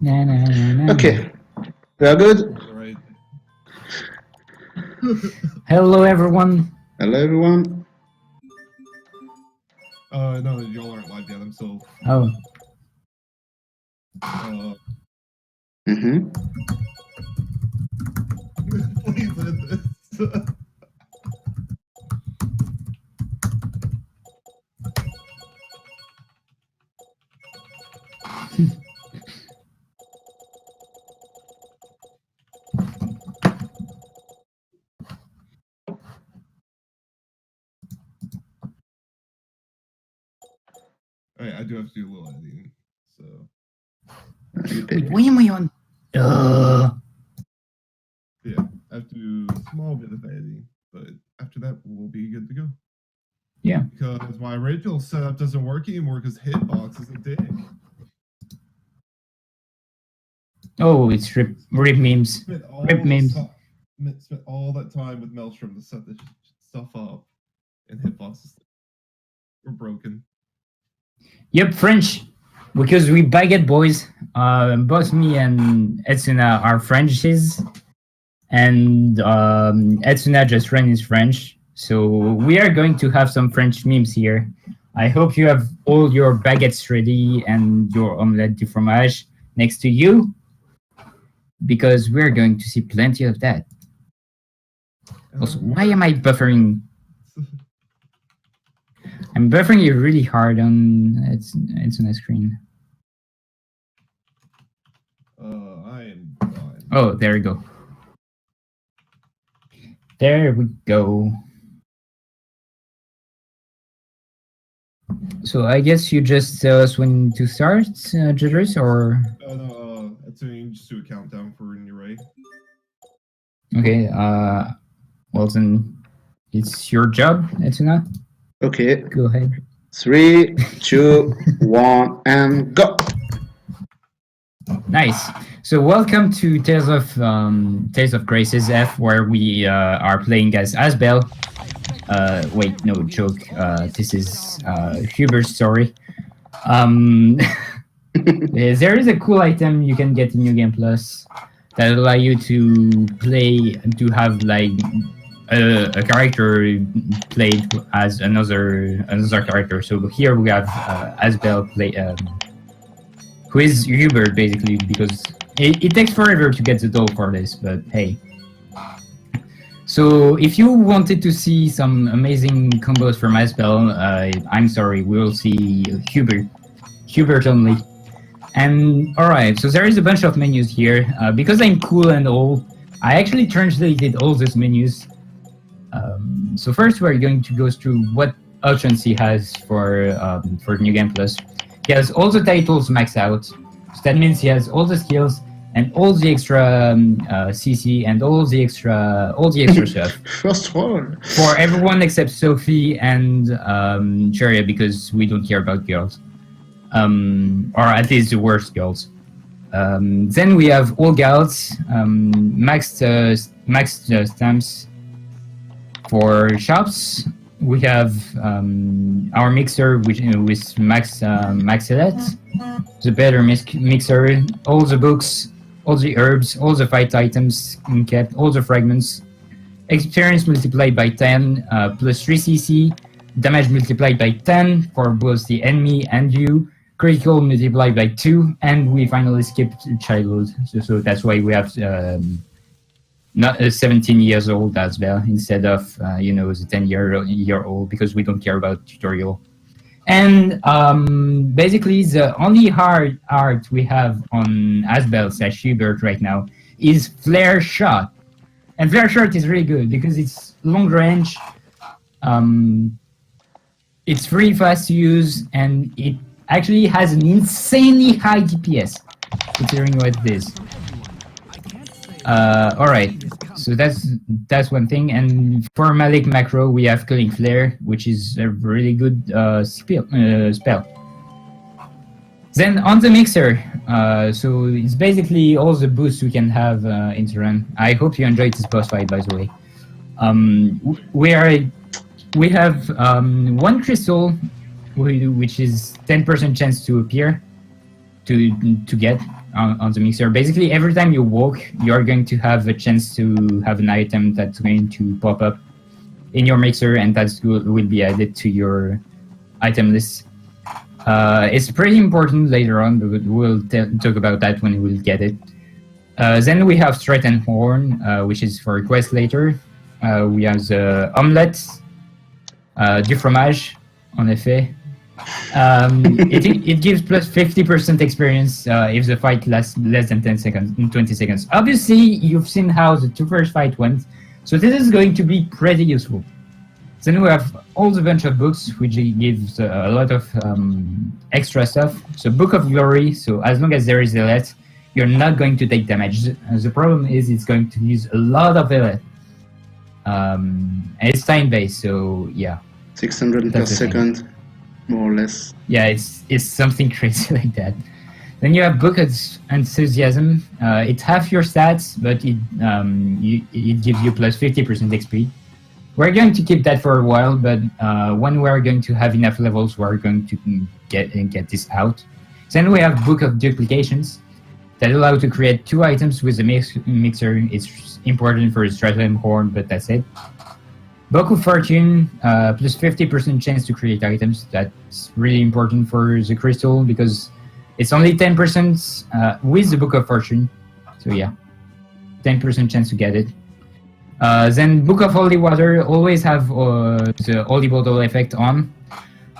Na, na, na, na. Okay, we are good. Right. Hello, everyone. Hello, everyone. No, y'all aren't live yet. I'm still. Oh, Mm-hmm. Please edit this. Alright, I do have to do a little editing, so wait, why am I on? yeah, I have to do a small bit of editing, but after that we'll be good to go. Yeah. Because my original setup doesn't work anymore because Hitbox is a dick. Oh, it's rip memes. Spent all Rip memes. Spent all that time with Maelstrom to set this stuff up, and Hitbox is we're broken. Yep, French. Because we baguette boys. Both me and Etsuna are Frenchies. And Etsuna just ran his French. So we are going to have some French memes here. I hope you have all your baguettes ready and your omelette du fromage next to you, because we're going to see plenty of that. Also, why am I buffering? I'm buffering it really hard on Etsuna screen. I am fine. Oh, there we go. There we go. So I guess you just tell us when to start, Jitters, or? No, Etsuna, you can just do a countdown for when you're ready. Okay, well then, it's your job, Etsuna. Okay. Go ahead. 3, 2, 1, and go. Nice. So welcome to Tales of Graces F, where we are playing as Asbel. Wait, no joke. This is Huber's story. There is a cool item you can get in New Game Plus that allow you to play, to have like a character played as another character. So here we have Asbel play, who is Hubert basically, because it takes forever to get the doll for this, but hey. So if you wanted to see some amazing combos from Asbel, I'm sorry, we will see Hubert only. And alright, so there is a bunch of menus here. Because I'm cool and old, I actually translated all these menus. So first we're going to go through what options he has for New Game Plus. He has all the titles maxed out, so that means he has all the skills and all the extra CC and all the extra stuff. First one. For everyone except Sophie and Cheria, because we don't care about girls. Or at least the worst girls. Then we have all guilds, maxed stamps. For shops, we have our mixer with max elite, the better mixer, all the books, all the herbs, all the fight items kept, all the fragments, experience multiplied by 10, plus 3 CC, damage multiplied by 10 for both the enemy and you, critical multiplied by 2, and we finally skipped childhood. So that's why we have not 17 years old as well, instead of the 10-year old, because we don't care about tutorial. And basically the only hard art we have on Asbel/Hubert right now is Flare Shot. And Flare Shot is really good because it's long range, it's really fast to use, and it actually has an insanely high DPS, considering what it is. Alright, so that's one thing. And for Malik macro, we have Killing Flare, which is a really good spell. Then on the mixer, so it's basically all the boosts we can have in the run. I hope you enjoyed this boss fight, by the way. We have one crystal, which is 10% chance to appear, to get. on the mixer. Basically, every time you walk, you are going to have a chance to have an item that's going to pop up in your mixer, and that will be added to your item list. It's pretty important later on, but we'll talk about that when we'll get it. Then we have Threat and Horn, which is for quest later. We have the Omelette, du fromage, en effet. It gives plus 50% experience if the fight lasts less than 10 seconds, 20 seconds. Obviously, you've seen how the two first fight went, so this is going to be pretty useful. Then we have all the bunch of books, which gives a lot of extra stuff. So Book of Glory, so as long as there is elite, you're not going to take damage. The problem is it's going to use a lot of elite. And it's time-based, so yeah. 600 per second, more or less. Yeah, it's something crazy like that. Then you have Book of Enthusiasm. It's half your stats, but it gives you plus 50% XP. We're going to keep that for a while, but when we're going to have enough levels, we're going to get this out. Then we have Book of Duplications that allow to create 2 items with the mixer. It's important for the Stratum Horn, but that's it. Book of Fortune, plus 50% chance to create items. That's really important for the crystal because it's only 10% with the Book of Fortune. So yeah, 10% chance to get it. Then Book of Holy Water always have the Holy Bottle effect on.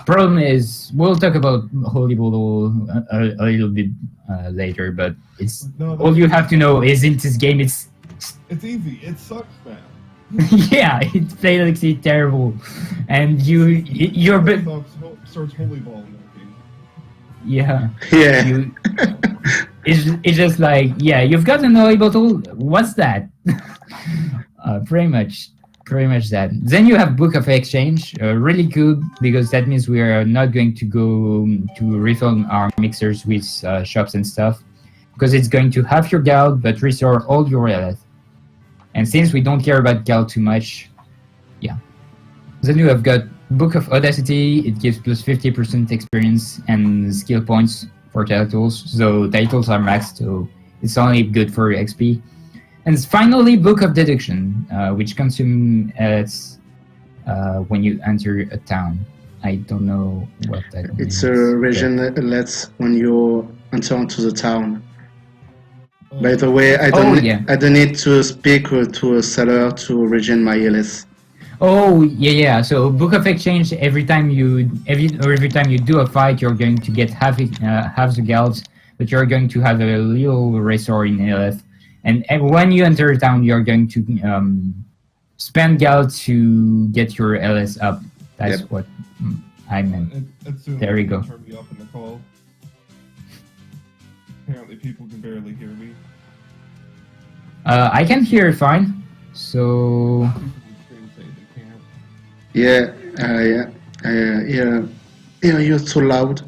Problem is, we'll talk about Holy Bottle a little bit later, but it's all you have to know is in this game it's easy. It sucks, man. yeah, it's basically terrible, and you're starts holy ball milking. Yeah. Yeah. It's just like, yeah, you've got an holy bottle. What's that? Pretty much that. Then you have Book of Exchange, really good because that means we are not going to go to refill our mixers with shops and stuff because it's going to have your gal but restore all your health. And since we don't care about gal too much, yeah. Then you have got Book of Audacity. It gives plus 50% experience and skill points for titles. So titles are maxed, so it's only good for XP. And finally, Book of Deduction, which consumes when you enter a town. I don't know what that means. It's a region that lets when you enter into the town. By the way, I don't need to speak to a seller to regen my ELS. Oh yeah. So Book of Exchange. Every time you do a fight, you're going to get half the gals, but you're going to have a little restore in ELS. And when you enter a town, you're going to spend gal to get your LS up. That's what I meant. There we go. Turn me up in the call. Apparently, people can barely hear me. I can hear it fine. So. Yeah, you're too loud.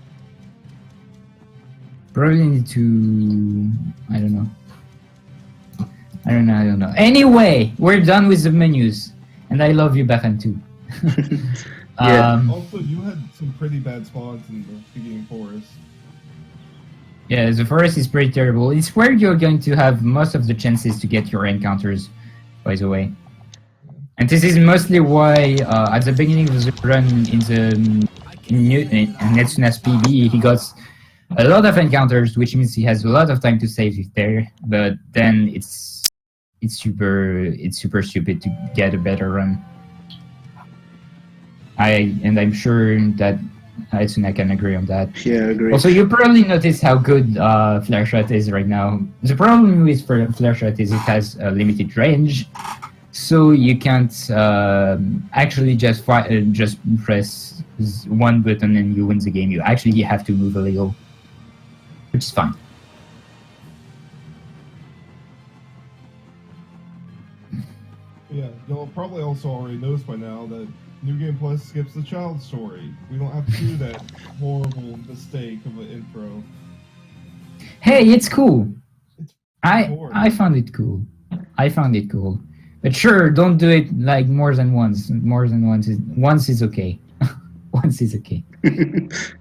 Probably need to. I don't know. Anyway, we're done with the menus, and I love you, Bahan, too. Yeah. Also, you had some pretty bad spawns in the beginning forest. Yeah, the forest is pretty terrible. It's where you're going to have most of the chances to get your encounters, by the way. And this is mostly why, at the beginning of the run in Etsuna's PB, he got a lot of encounters, which means he has a lot of time to save it there. But then it's super stupid to get a better run. I'm sure that Etsuna can agree on that. Yeah, I agree. Also, you probably noticed how good Flare Shot is right now. The problem with Flare Shot is it has a limited range, so you can't actually just press one button and you win the game. You actually have to move a little, which is fine. Yeah, you'll probably also already noticed by now that New Game Plus skips the child story. We don't have to do that horrible mistake of an intro. Hey, it's cool. It's I found it cool. But sure, don't do it like more than once. Once is okay. Once is okay.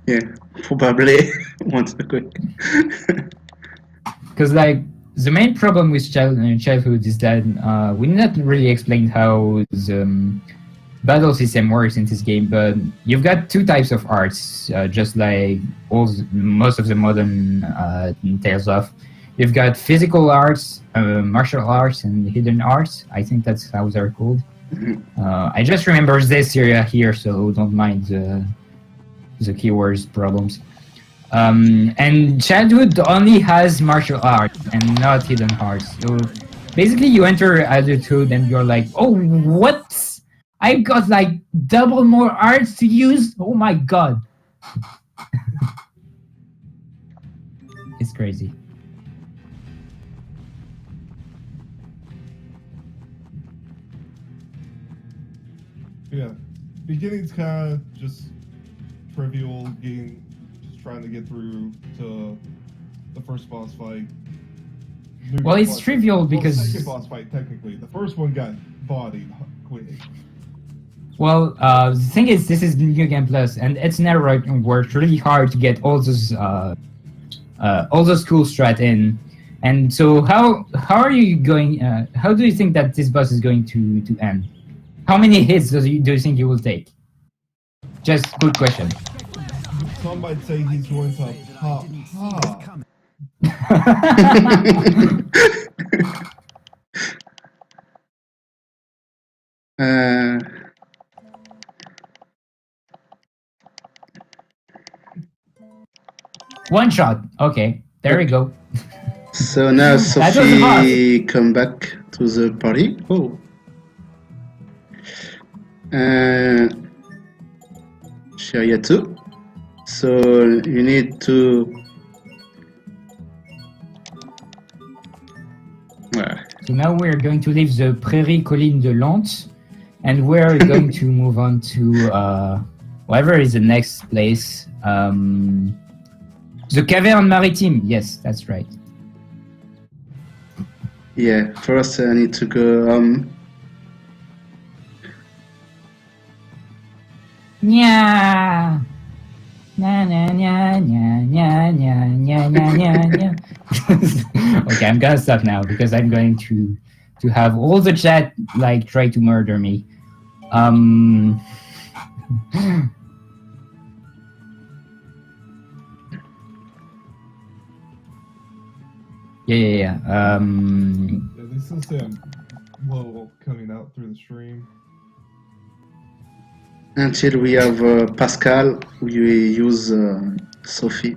Yeah, probably once a quick. Because like the main problem with childhood is that we not really explained how the battle system works in this game, but you've got two types of arts, just like most of the modern Tales of. You've got physical arts, martial arts, and hidden arts. I think that's how they're called. I just remember this area here, so don't mind the keywords problems. And childhood only has martial arts and not hidden arts. So basically, you enter adulthood and you're like, oh, what? I've got like double more arts to use? Oh my god. It's crazy. Yeah. Beginning's kind of just trivial, just trying to get through to the first boss fight. Well, it's trivial because... second boss fight, technically. The first one got bodied quick. Well, the thing is, this is New Game Plus, and Etsuna worked really hard to get all those cool strat in. And so, how are you going? How do you think that this boss is going to end? How many hits do you think you will take? Just quick question. Some might say he's going to pop. One shot. Okay, there we go. So now Sophie come back to the party. Oh. Sharia too. So you need to. So now we're going to leave the Prairie Colline de Lente, and we're going to move on to whatever is the next place. The Caverne Maritime. Yes, that's right. Yeah. First, I need to go. Nya. Na na nya nya nya nya nya nya nya. Okay, I'm gonna stop now because I'm going to have all the chat like try to murder me. Yeah. Yeah, they still say I'm low coming out through the stream. Until we have Pascal, we use Sophie.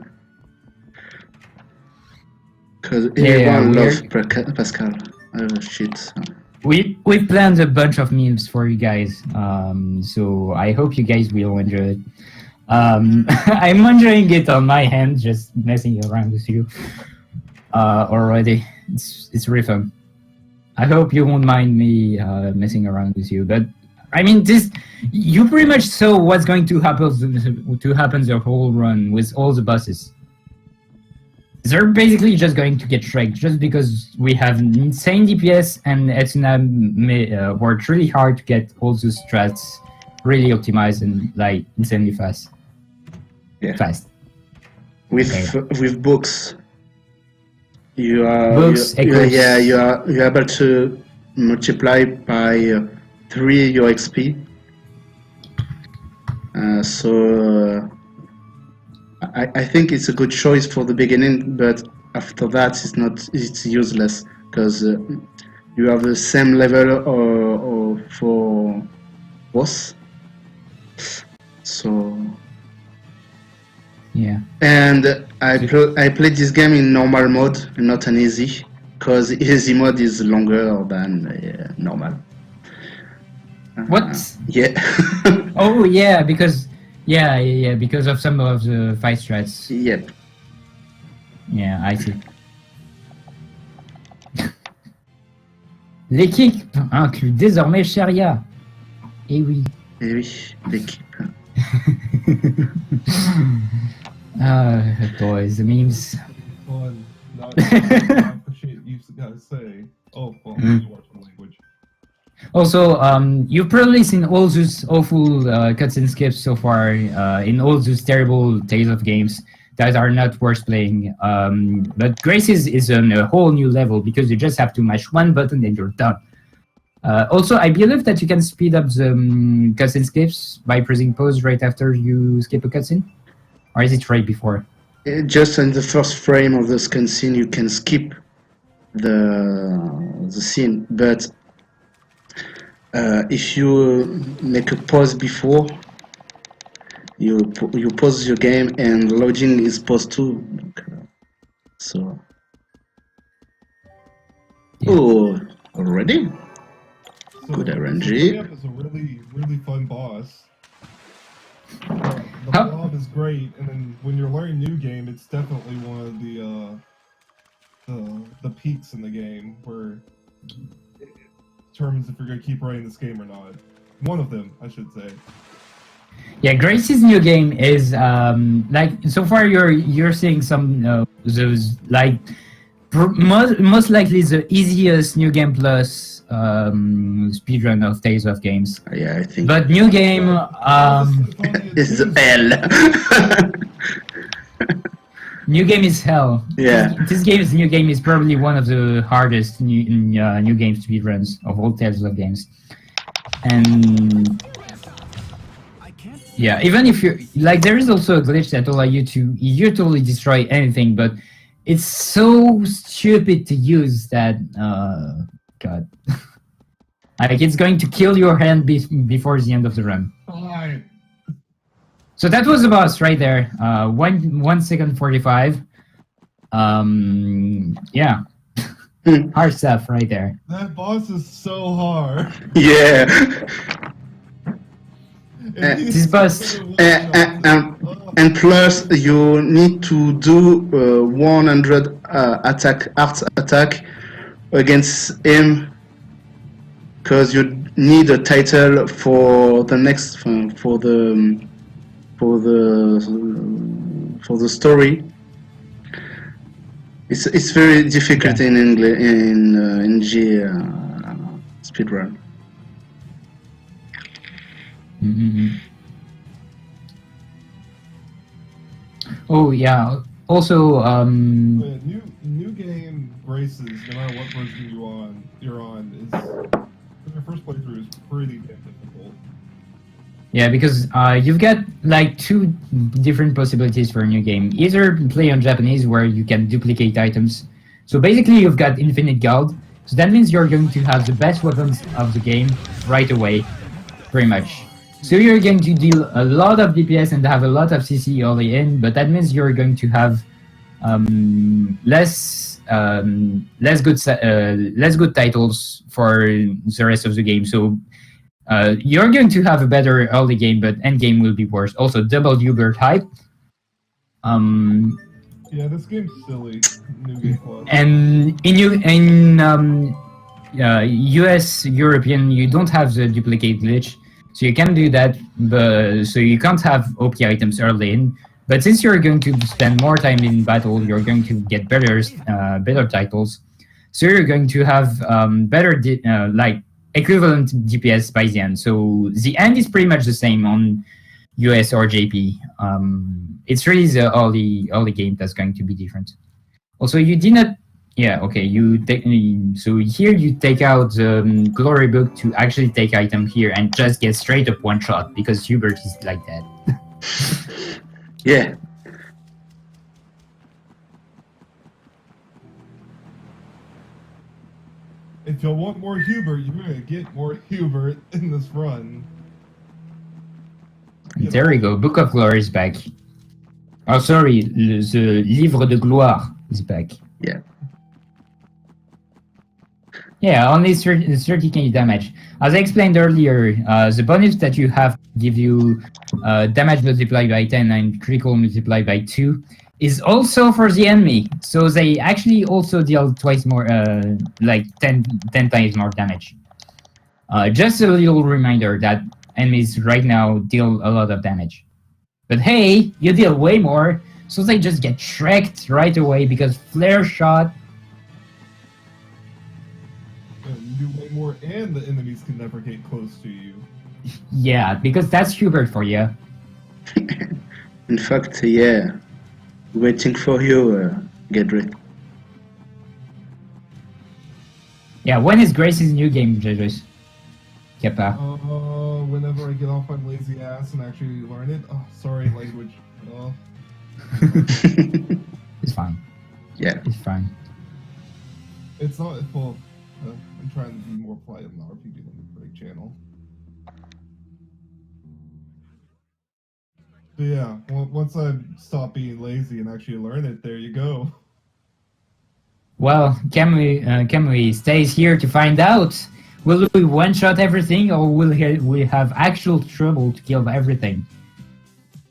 Because everyone loves Pascal. Shit. We planned a bunch of memes for you guys, so I hope you guys will enjoy it. I'm enjoying it on my hand, just messing around with you already. It's really fun. I hope you won't mind me messing around with you, but I mean, you pretty much saw what's going to happen the whole run with all the bosses. They're basically just going to get shreked just because we have insane DPS and Etsuna worked really hard to get all those strats really optimized and like insanely fast. Yeah. Fast. With books, you are you're able to multiply by 3 your XP. I think it's a good choice for the beginning, but after that it's useless because you have the same level or for boss. So yeah. And I played this game in normal mode, not an easy, because easy mode is longer than normal. What? Yeah. Oh yeah, because because of some of the fight strats. Yep. Yeah, I see. L'équipe inclut désormais Sharia. Eh oui. Eh oui, l'équipe. Boys, the memes. Fun. Not appreciate you guys say. Oh, fun. Watch the language. Also, you've probably seen all those awful cutscene skips so far in all those terrible Tales of games that are not worth playing. But Graces is on a whole new level because you just have to mash one button and you're done. Also, I believe that you can speed up the cutscene skips by pressing pause right after you skip a cutscene, or is it right before? Just in the first frame of the cutscene, you can skip the scene, but if you make a pause before, you pause your game and loading is paused too. So, Yeah. oh, already? So Good this RNG. Lamb is a really fun boss. The How- blob is great, and then when you're learning new game, it's definitely one of the peaks in the game where it determines if you're gonna keep running this game or not. One of them, I should say. Yeah, Grace's new game is like so far you're seeing some those like most likely the easiest new game plus speedrun of Tales of Games. Yeah, I think But new game it's hell. new game is hell. Yeah. This game's new game is probably one of the hardest new game speedruns of all Tales of Games. And yeah, even if you're like, there is also a glitch that allow you to totally destroy anything, but it's so stupid to use that God, like it's going to kill your hand before the end of the run. Fine. So that was the boss right there. 1 second 45. Yeah, hard stuff right there. That boss is so hard. Yeah. And he's This boss- so one-shot. And plus, you need to do 100 art attack against him, because you need a title for the next for the story. It's very difficult in English in G speedrun. Mm-hmm. Oh yeah. Also, But new game Graces, no matter what version you're on, is your first playthrough is pretty damn difficult. yeah, because you've got like two different possibilities for a new game. Either play on Japanese, where you can duplicate items. So basically, you've got infinite gold. So that means you're going to have the best weapons of the game right away, pretty much. So you're going to deal a lot of DPS and have a lot of CC early in, but that means you're going to have less good titles for the rest of the game. So you're going to have a better early game, but end game will be worse. Also, double Uber hype. Yeah, this game's silly. New game plus. And in US European, you don't have the duplicate glitch, so you can do that. But so you can't have OP items early in. But since you're going to spend more time in battle, you're going to get better titles. So you're going to have better like equivalent DPS by the end. So the end is pretty much the same on US or JP. It's really the early game that's going to be different. Also, you did not. Yeah, okay. So here you take out the glory book to actually take item here and just get straight up one shot because Hubert is like that. Yeah. If you want more Hubert, you're gonna get more Hubert in this run. There we go. Book of Glory is back. Oh, sorry. The Livre de Gloire is back. Yeah. Yeah, only 30k damage. As I explained earlier, the bonus that you have give you damage multiplied by 10 and critical multiplied by 2 is also for the enemy. So they actually also deal twice more, like 10 times more damage. Just a little reminder that enemies right now deal a lot of damage. But hey, you deal way more, so they just get shreked right away because flare shot. You do way more, and the enemies can never get close to you. Yeah, because that's Hubert for you. In fact, yeah. Waiting for you, Gedrick. Yeah, when is Grace's new game, Jesus? Kepa. Whenever I get off my lazy ass and actually learn it. Oh, sorry, language. Oh. It's fine. Yeah. It's fine. It's not well. I'm trying to be more polite on the RPG Break channel. But yeah, once I stop being lazy and actually learn it, there you go. Well, can we stays here to find out? Will we one-shot everything, or will we have actual trouble to kill everything?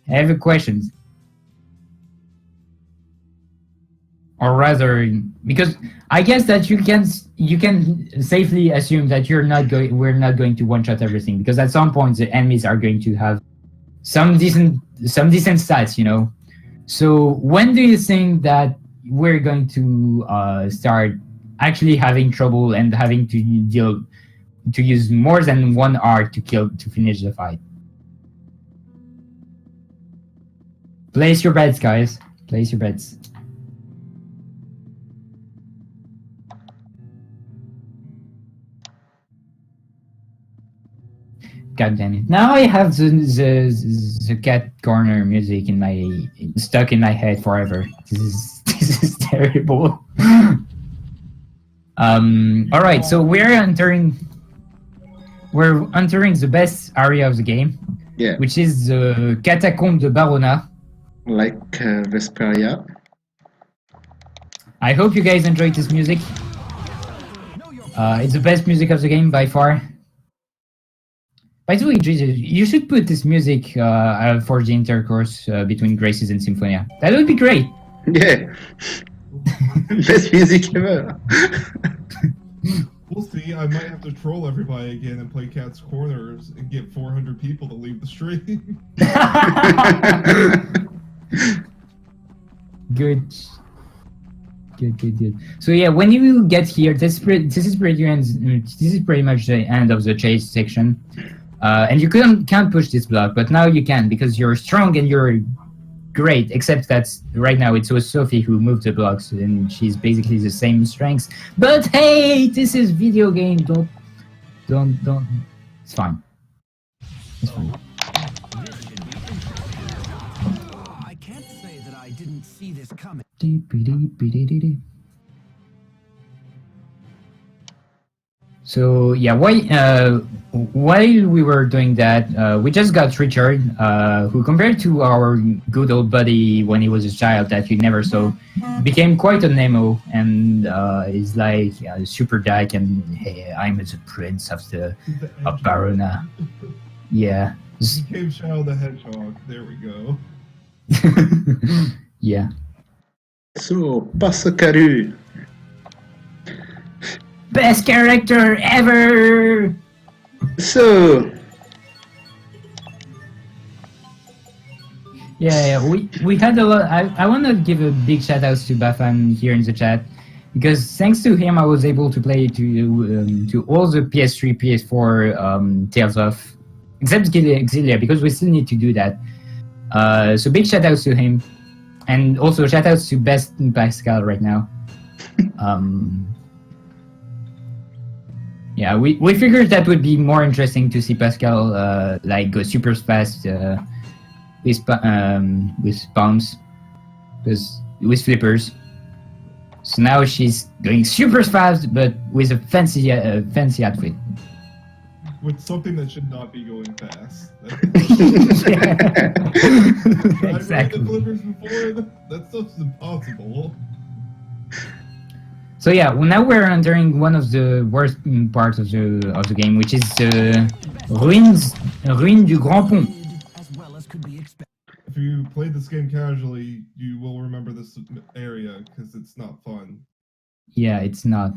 I have a question. Or rather, because I guess that you can safely assume that we're not going to one-shot everything, because at some point the enemies are going to have some decent stats, you know. So when do you think that we're going to start actually having trouble and having to use more than one art to finish the fight? Place your bets, guys. Place your bets. God damn it! Now I have the cat corner music stuck in my head forever. This is terrible. All right, so we're entering the best area of the game, Yeah. which is the Catacomb de Barona. Like Vesperia. I hope you guys enjoyed this music. It's the best music of the game by far. By the way, Jesus, you should put this music for the intercourse between Graces and Symphonia. That would be great. Yeah. Best music ever. We'll see. I might have to troll everybody again and play Cat's Corners and get 400 people to leave the stream. Good. So yeah, when you get here, this is pretty much the end of the chase section, and you can't push this block, but now you can because you're strong and you're great. Except that right now it's Sophie who moved the blocks, and she's basically the same strengths. But hey, this is video game. Don't. It's fine. It's fine. I can't say that I didn't see this coming. So yeah, while we were doing that, we just got Richard, who compared to our good old buddy when he was a child that you never saw, became quite an emo and is like super dark and hey, I'm the prince of Barona. Yeah. Became Shadow the Hedgehog. There we go. Yeah. So, Pasakaru. Best character ever! So, Yeah, we had a lot. I want to give a big shout out to Bafan here in the chat, because thanks to him I was able to play to all the PS3, PS4 Tales of, except Exilia, because we still need to do that. So big shout outs to him, and also shout outs to Best Pascal right now. Yeah, we figured that would be more interesting to see Pascal like go super fast with palms, because with flippers. So now she's going super fast, but with a fancy outfit. With something that should not be going fast. Exactly. I've read the flippers before. That stuff's impossible. So yeah, well, now we're entering one of the worst parts of the game, which is Ruines du Grand Pont. As well as could be expected. If you played this game casually, you will remember this area because it's not fun. Yeah, it's not.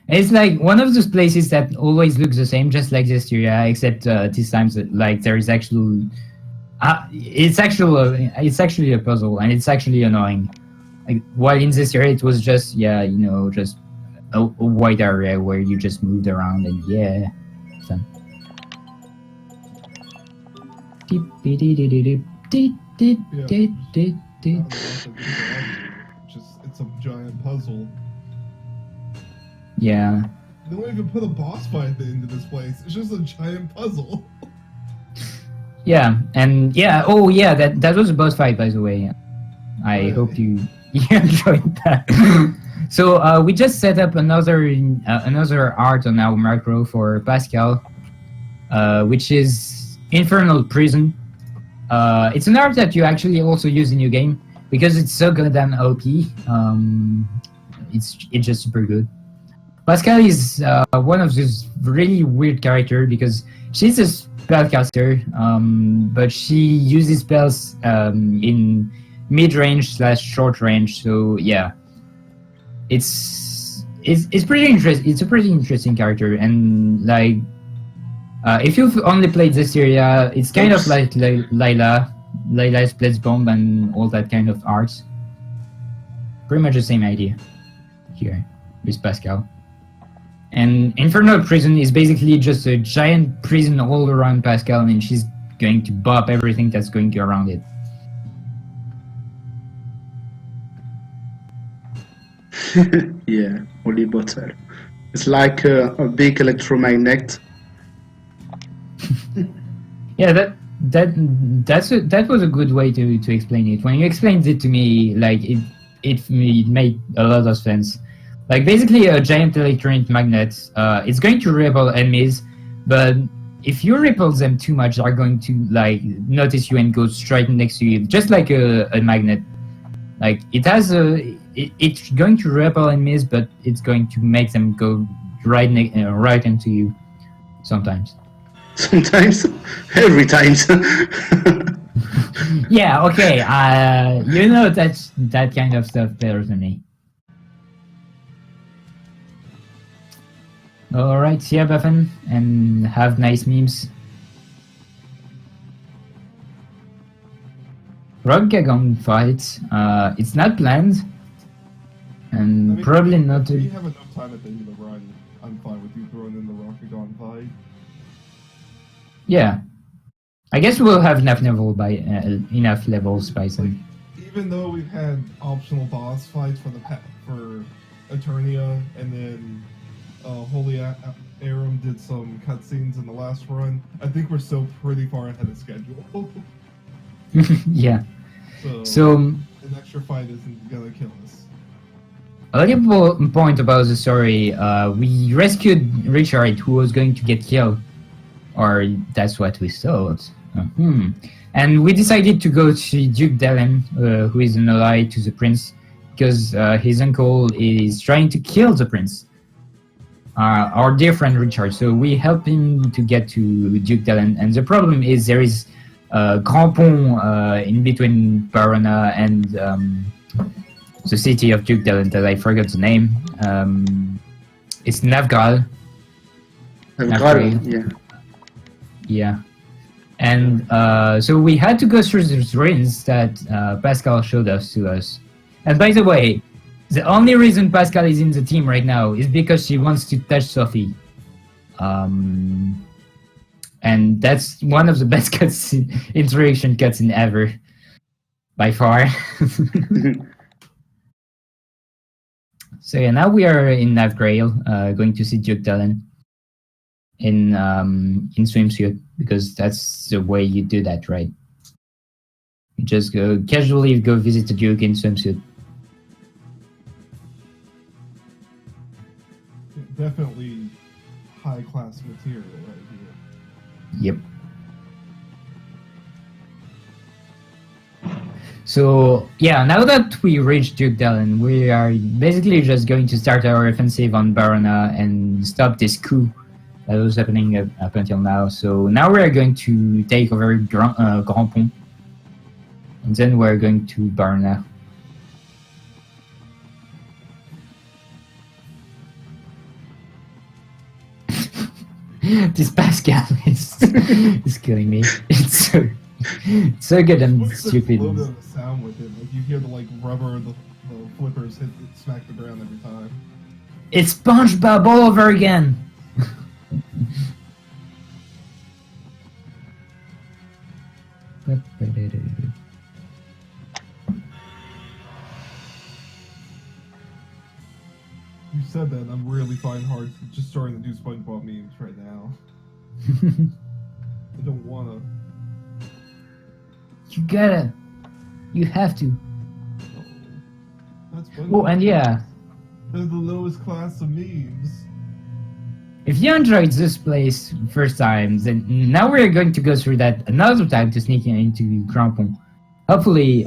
It's like one of those places that always looks the same, just like this area, except this time, like there is actual. It's actually a puzzle, and it's actually annoying. Like, while in this area, it was just just a wide area where you just moved around, and yeah, fun. Not enough of these around you. It's a giant puzzle. Yeah. They don't even put a boss fight into this place. It's just a giant puzzle. Yeah, and yeah, oh yeah, that was a boss fight, by the way. I hope you enjoyed that. So we just set up another art on our macro for Pascal, which is Infernal Prison. It's an art that you actually also use in your game because it's so goddamn OP. It's just super good. Pascal is one of those really weird characters because she's a spellcaster, but she uses spells in mid-range / short range. So yeah, it's pretty interesting. It's a pretty interesting character, and like if you've only played this area, it's kind of like Layla's Blitzbomb and all that kind of arts. Pretty much the same idea here with Pascal. And Infernal Prison is basically just a giant prison all around Pascal, and she's going to bop everything that's going around it. Yeah, holy bottle. It's like a big electromagnet. Yeah, that was a good way to explain it. When you explained it to me, like it made a lot of sense. Like basically a giant electronic magnet, it's going to repel enemies, but if you repel them too much, they're going to like notice you and go straight next to you, just like a magnet. Like it's going to repel enemies, but it's going to make them go right into you sometimes. Sometimes, every time. Yeah, okay. You know that kind of stuff better than me. Alright, see ya, Buffin, and have nice memes. Rogagon fight, it's not planned, and I mean, probably not. If you have enough time at the end of the run, I'm fine with you throwing in the Rokagon fight. Yeah, I guess we'll have enough levels by then. Even though we've had optional boss fights for Eternia, and then Holy Aram did some cutscenes in the last run, I think we're still pretty far ahead of schedule. Yeah. So an extra fight isn't gonna kill us. A little point about the story. We rescued Richard, who was going to get killed, or that's what we thought. And we decided to go to Duke Dellen, who is an ally to the prince, because his uncle is trying to kill the prince. Our dear friend Richard. So we help him to get to Duke Dellen, and the problem is there is a Grand Pont in between Barona and the city of Duke Dellen that I forgot the name. It's Navgal. Navgal, yeah. Yeah. And so we had to go through the ruins that Pascal showed to us. And by the way, the only reason Pascal is in the team right now is because she wants to touch Sophie. And that's one of the best interaction cutscene ever. By far. So yeah, now we are in Navgrail, going to see Duke Dellen in swimsuit, because that's the way you do that, right? You just casually go visit the Duke in swimsuit. Definitely high-class material right here. Yep. So yeah, now that we reached Duke Dellen, we are basically just going to start our offensive on Barona and stop this coup that was happening up until now. So now we are going to take over Grand Pont, and then we're going to Barona. This Pascal is killing me. It's so good and stupid. A little bit of a sound with it, like you hear the rubber, the flippers smack the ground every time. It's SpongeBob all over again. said that, I'm really finding hard just starting to do SpongeBob memes right now. I don't wanna. You gotta. You have to. Oh, that's SpongeBob. Oh, and yeah. They're the lowest class of memes. If you enjoyed this place first time, then now we're going to go through that another time to sneak into Crampon. Hopefully,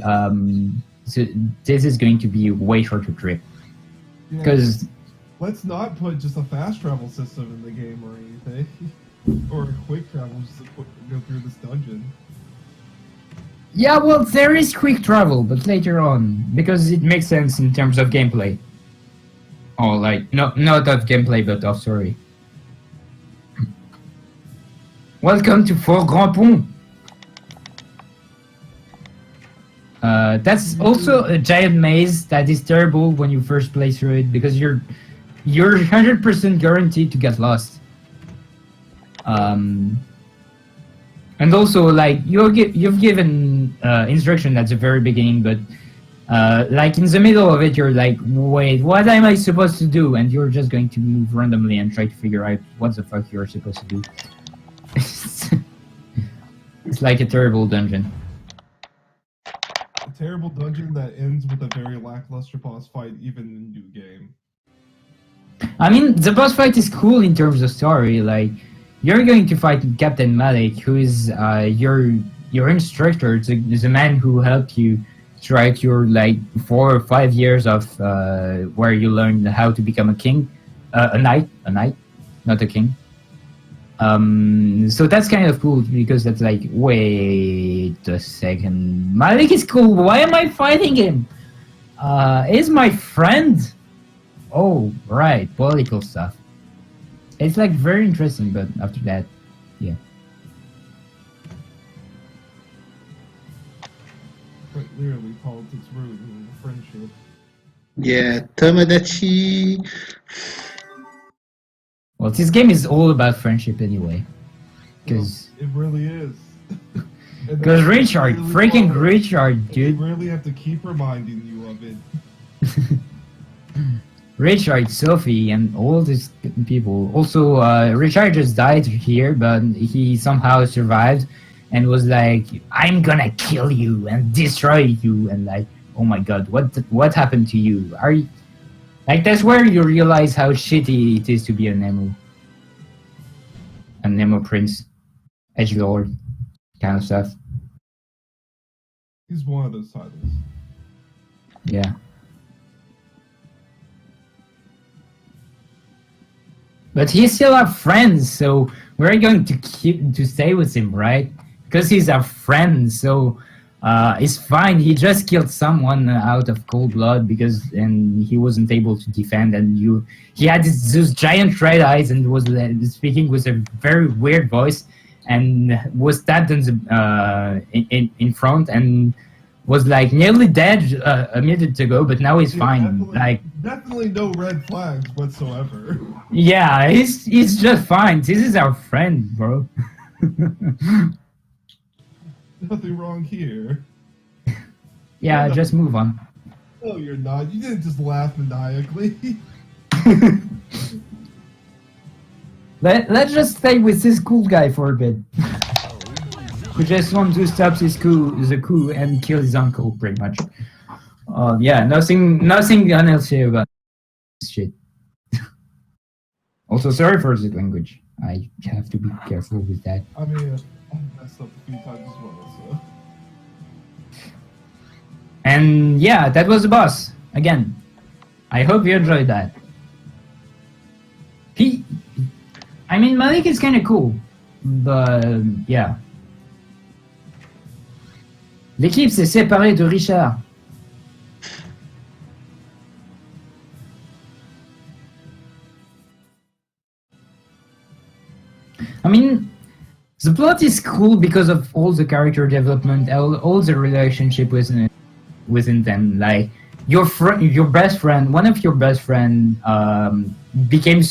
so this is going to be a way shorter trip. Because let's not put just a fast travel system in the game or anything. Or a quick travel just to go through this dungeon. yeah, well, there is quick travel, but later on, because it makes sense in terms of gameplay. Oh, like not of gameplay, but of story. Welcome to Fort Grand Pont. That's also a giant maze that is terrible when you first play through it because you're 100% guaranteed to get lost. And also like you've given instruction at the very beginning, but like in the middle of it, you're like, wait, what am I supposed to do? And you're just going to move randomly and try to figure out what the fuck you're supposed to do. It's like a terrible dungeon. A terrible dungeon that ends with a very lackluster boss fight, even in new game. I mean, the boss fight is cool in terms of story. Like, you're going to fight Captain Malik, who is your instructor, the man who helped you throughout your like 4 or 5 years of where you learned how to become a king, a knight, not a king. So that's kind of cool because that's like, wait a second, Malik is cool. Why am I fighting him? He's my friend. Oh, right, political stuff. It's like very interesting, but after that, yeah. Quite clearly, politics ruin friendship. Yeah, Tomodachi. Well, this game is all about friendship anyway. Because It really is. Richard, freaking Richard, dude. You really have to keep reminding you of it. Richard, Sophie, and all these people. Also, Richard just died here, but he somehow survived and was like, I'm gonna kill you and destroy you. And like, oh my god, what happened to you? Are you... Like, that's where you realize how shitty it is to be a Nemo prince, edgelord, kind of stuff. He's one of those titles. Yeah. But he still have friends, so we're going to stay with him, right? Because he's our friend, so it's fine. He just killed someone out of cold blood and he wasn't able to defend, and he had those giant red eyes and was speaking with a very weird voice and was stabbed in front and was like nearly dead a minute ago, but now he's fine. Definitely no red flags whatsoever. Yeah, he's just fine. This is our friend, bro. Nothing wrong here. Yeah, just move on. No, you're not. You didn't just laugh maniacally. Let's just stay with this cool guy for a bit. We just want to stop the coup and kill his uncle, pretty much. Yeah, nothing else here about this shit. Also, sorry for the language. I have to be careful with that. I mean, I messed up a few times as well, so. And yeah, that was the boss. Again, I hope you enjoyed that. I mean, Malik is kind of cool, but yeah. L'équipe s'est séparée de Richard. I mean, the plot is cool because of all the character development, all the relationship within them. Like your best friend, one of your best friend, became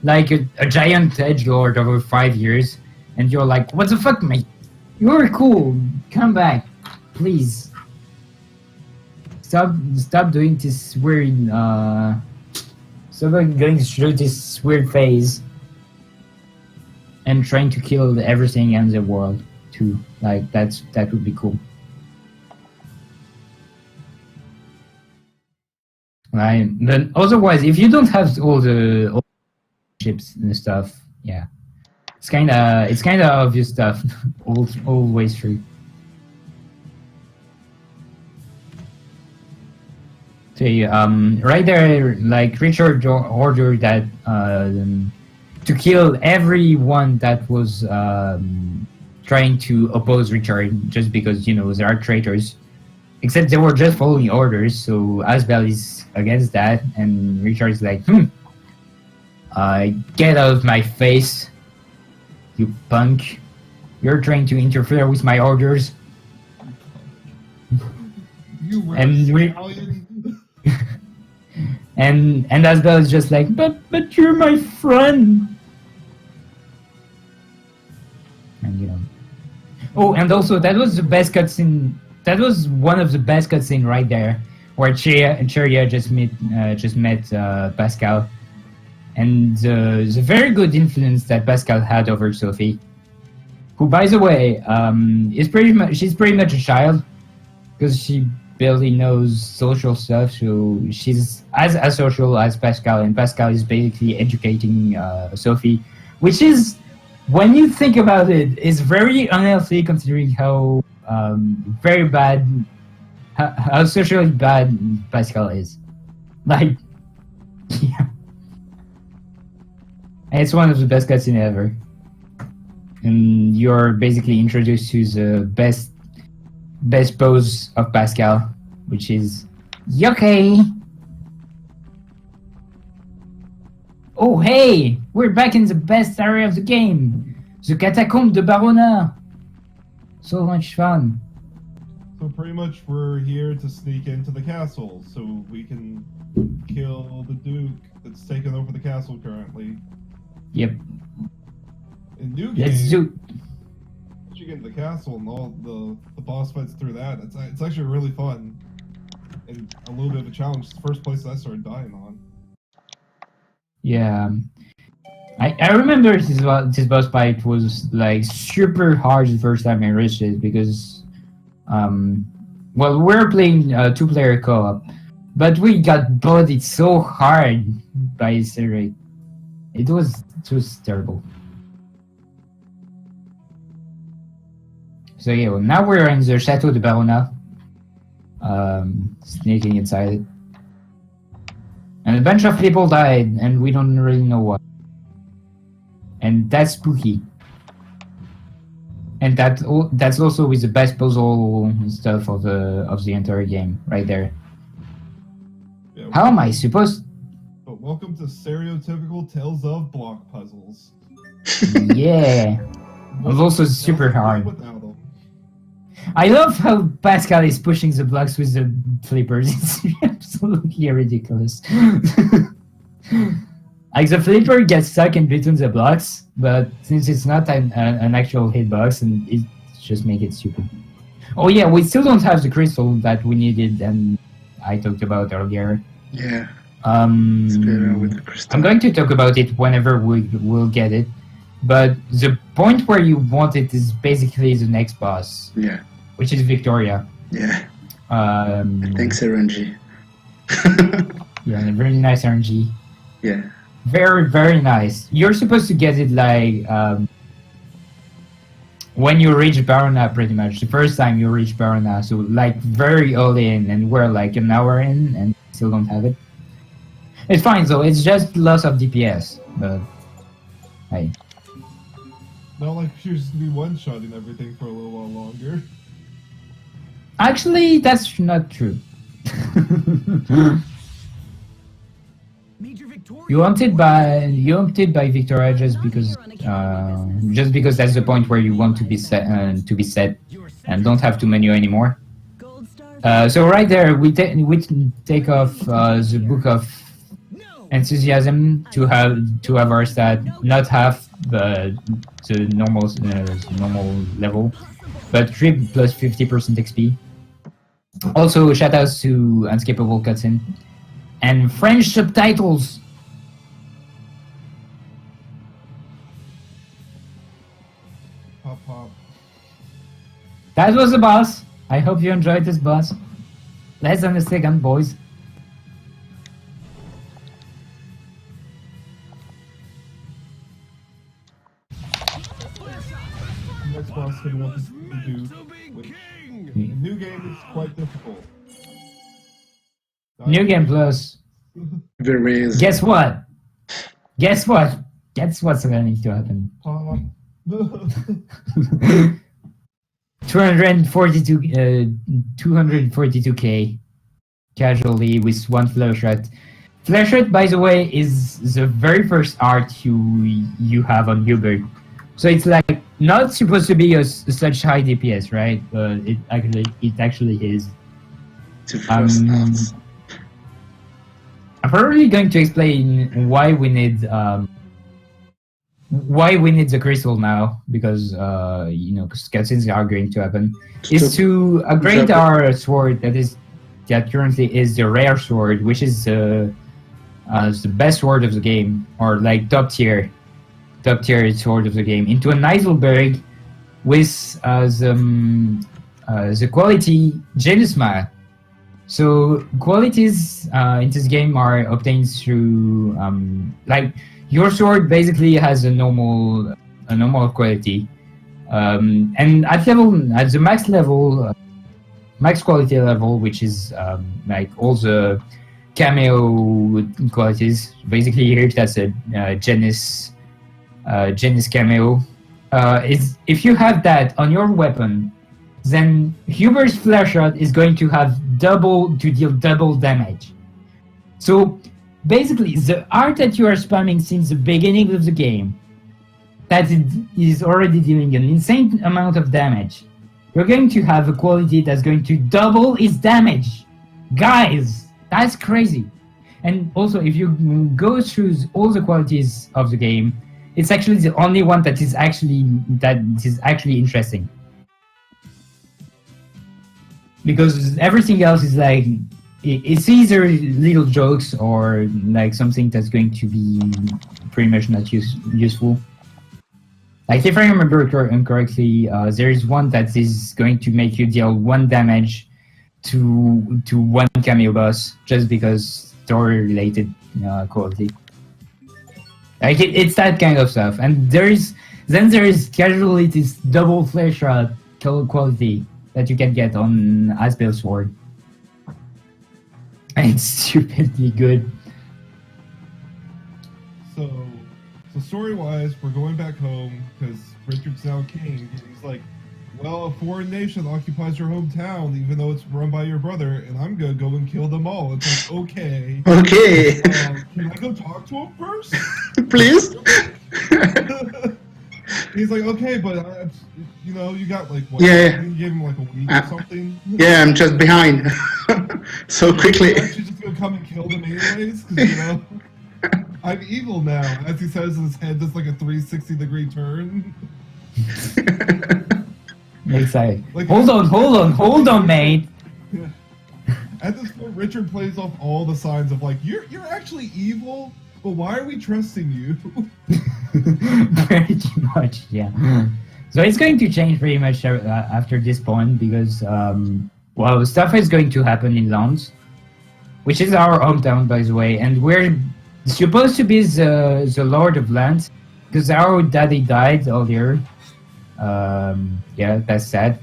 like a giant edgelord over 5 years, and you're like, what the fuck, mate? You're cool. Come back, please. Stop doing this weird So going through this weird phase and trying to kill everything in the world too. Like that would be cool. Right. But otherwise, if you don't have all the ships and stuff, yeah, it's kind of obvious stuff all the way through. So right there, like Richard ordered that to kill everyone that was trying to oppose Richard, just because there are traitors. Except they were just following orders, so Asbel is against that, and Richard's like, get out of my face, you punk. You're trying to interfere with my orders. You were And and Asbel is just like, but you're my friend. And Oh, and also that was the best cutscene. That was one of the best cutscenes right there, where Cheria just met Pascal, and the very good influence that Pascal had over Sophie, who, by the way, she's pretty much a child, because she barely knows social stuff, so she's as asocial as Pascal, and Pascal is basically educating Sophie, which is, when you think about it, is very unhealthy considering how very bad, how socially bad Pascal is. Like, yeah. And it's one of the best cutscenes ever. And you're basically introduced to the best pose of Pascal, which is yucky. Oh hey, we're back in the best area of the game, the Catacombe de Barona. So much fun. So pretty much we're here to sneak into the castle so we can kill the Duke that's taken over the castle currently. Yep. In New Game, Let's do. once you get into the castle and all the boss fights through that, it's actually really fun. And a little bit of a challenge. It's the first place I started dying on. Yeah. I remember this boss fight was like super hard the first time I reached it because, well, we're playing 2-player co-op, but we got bodied so hard by Cedric. It was terrible. So yeah, well, now we're in the Chateau de Barona, sneaking inside it, and a bunch of people died, and we don't really know why. And that's spooky. And that's also with the best puzzle and stuff of the entire game, right there. Yeah, How am I supposed? But welcome to stereotypical Tales of block puzzles. Yeah. It's also super hard. Without them. I love how Pascal is pushing the blocks with the flippers. It's absolutely ridiculous. Like the flipper gets stuck in between the blocks, but since it's not an actual hitbox, and it just makes it stupid. Oh yeah, we still don't have the crystal that we needed, and I talked about earlier. Yeah. It's better with the crystal. I'm going to talk about it whenever we'll get it, but the point where you want it is basically the next boss. Yeah. Which is Victoria. Yeah. Thanks, RNG. Yeah, very nice RNG. Yeah. Very, very nice. You're supposed to get it like when you reach Barona, pretty much. The first time you reach Barona, so like very early in, and we're like an hour in and still don't have it. It's fine though, it's just loss of DPS, but hey. Not like she was gonna be one-shotting everything for a little while longer. Actually, that's not true. You wanted by Victoria just because that's the point where you want to be set and don't have to menu anymore. So right there we take off the book of enthusiasm to have our stat not half the normal level, but 3 plus 50% XP. Also shoutouts to Unscapable Cutscene and French subtitles. Pop pop. That was the boss. I hope you enjoyed this boss. Less than a second, boys. Next boss gonna want to do. Which, the new game is quite difficult. New Game Plus. Very easy. Guess what? Guess what? Guess what's going to happen? Pop. 242k casually with one flash shot. Flash shot, by the way, is the very first art you have on Hubert. So it's like not supposed to be such high DPS, right? But it actually is. It's the first art. I'm probably going to explain why we need the crystal now, because cutscenes are going to happen. Is to upgrade our sword that currently is the rare sword, which is the best sword of the game, or like top tier sword of the game, into an Heidelberg with the quality Genusma. So qualities in this game are obtained through like your sword basically has a normal quality, and at the max level, max quality level, which is like all the cameo qualities. Basically, here that's a genus cameo. Is if you have that on your weapon, then Huber's flash shot is going to have deal double damage. So basically, the art that you are spamming since the beginning of the game, that it is already dealing an insane amount of damage, you're going to have a quality that's going to double its damage. Guys, that's crazy. And also, if you go through all the qualities of the game, it's actually the only one that is actually interesting. Because everything else is like, it's either little jokes or like something that's going to be pretty much not useful. Like if I remember correctly, there is one that is going to make you deal 1 damage to one cameo boss just because story related quality. Like it's that kind of stuff. And there is casualties double flash shot quality that you can get on Asbel sword. And it's stupidly good. So story-wise, we're going back home because Richard's now king. He's like, well, a foreign nation occupies your hometown, even though it's run by your brother, and I'm gonna go and kill them all. It's like, okay. Okay. Can I go talk to him first? Please? He's like, okay, but you got like what? Yeah. You gave him like a week or something. Yeah, I'm just behind. So quickly. You're actually just gonna come and kill them anyways, because I'm evil now. As he says, his head does like a 360-degree turn. Excited. Like, hold on, mate. Yeah. At this point, Richard plays off all the signs of like, you're actually evil, but why are we trusting you? Pretty much, yeah. So it's going to change pretty much after this point because, stuff is going to happen in Lens, which is our hometown, by the way, and we're supposed to be the Lord of Lands because our daddy died earlier. Yeah, that's sad.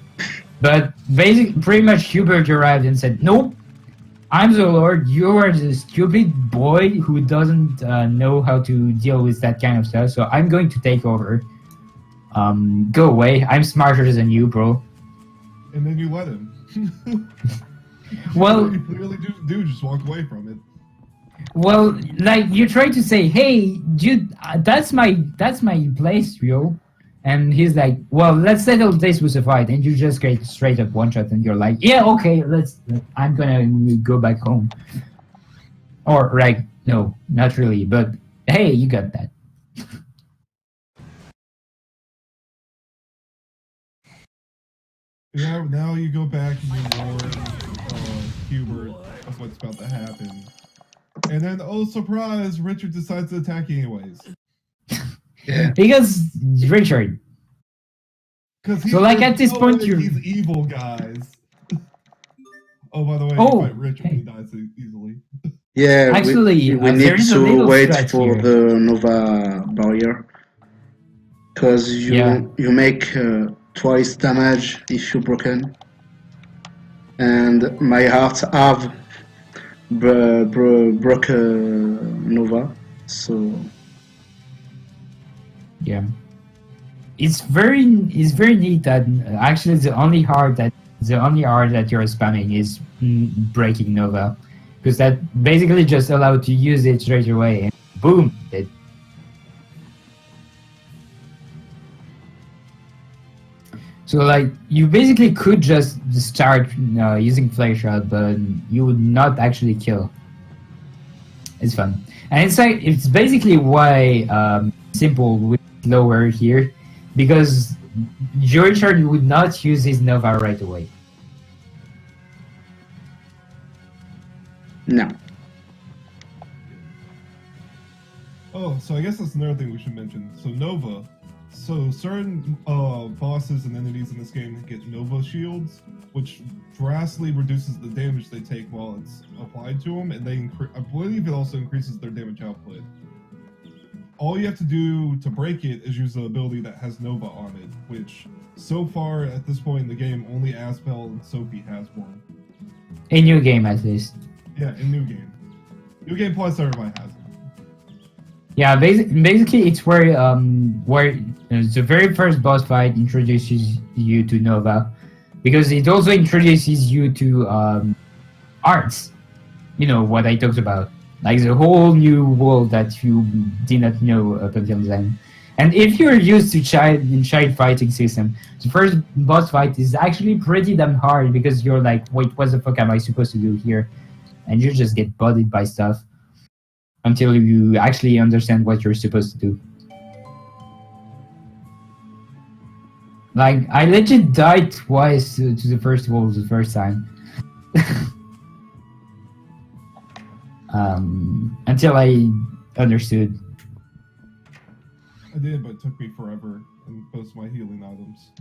But basically, pretty much Hubert arrived and said, nope, I'm the Lord, you are the stupid boy who doesn't know how to deal with that kind of stuff, so I'm going to take over. Go away, I'm smarter than you, bro. And then you let him. Well, you clearly do just walk away from it. Well, like, you try to say, hey, dude, that's my place, yo. And he's like, well, let's settle this with a fight. And you just get straight up one shot and you're like, yeah, okay, I'm gonna go back home. Or, like, no, not really, but hey, you got that. Yeah, now you go back and you warn Hubert of what's about to happen. And then, oh, surprise, Richard decides to attack you anyways. Yeah. Because, Richard, Because So, like, at this point, he's evil, guys. Oh, by the way, Oh, you fight Rich when hey. he dies easily. Yeah, Actually, we there need is a to little wait strat for here. the Nova barrier. Because Yeah. you make twice damage if you're broken. And my heart have broke Nova, so Yeah. It's very neat that actually the only art that you're spamming is breaking Nova, because that basically just allowed to use it straight away and boom it. So like you basically could just start using flare shot, but you would not actually kill. It's fun, and it's basically why simple with lower here, because Richard would not use his Nova right away. no. Oh, so I guess that's another thing we should mention. So Nova. So certain bosses and entities in this game get Nova shields, which drastically reduces the damage they take while it's applied to them, and I believe it also increases their damage output. All you have to do to break it is use the ability that has Nova on it, which so far at this point in the game, only Aspel and Sophie has one. A new game, at least. Yeah, in New Game. New Game Plus, everybody has it. Yeah, basically it's where the very first boss fight introduces you to Nova, because it also introduces you to arts. You know what I talked about, like the whole new world that you did not know up until then. And if you're used to child fighting system, the first boss fight is actually pretty damn hard, because you're like, wait, what the fuck am I supposed to do here? And you just get bodied by stuff until you actually understand what you're supposed to do. Like, I legit died twice to the first wall the first time. Until I understood. I did, but it took me forever, and most of my healing items.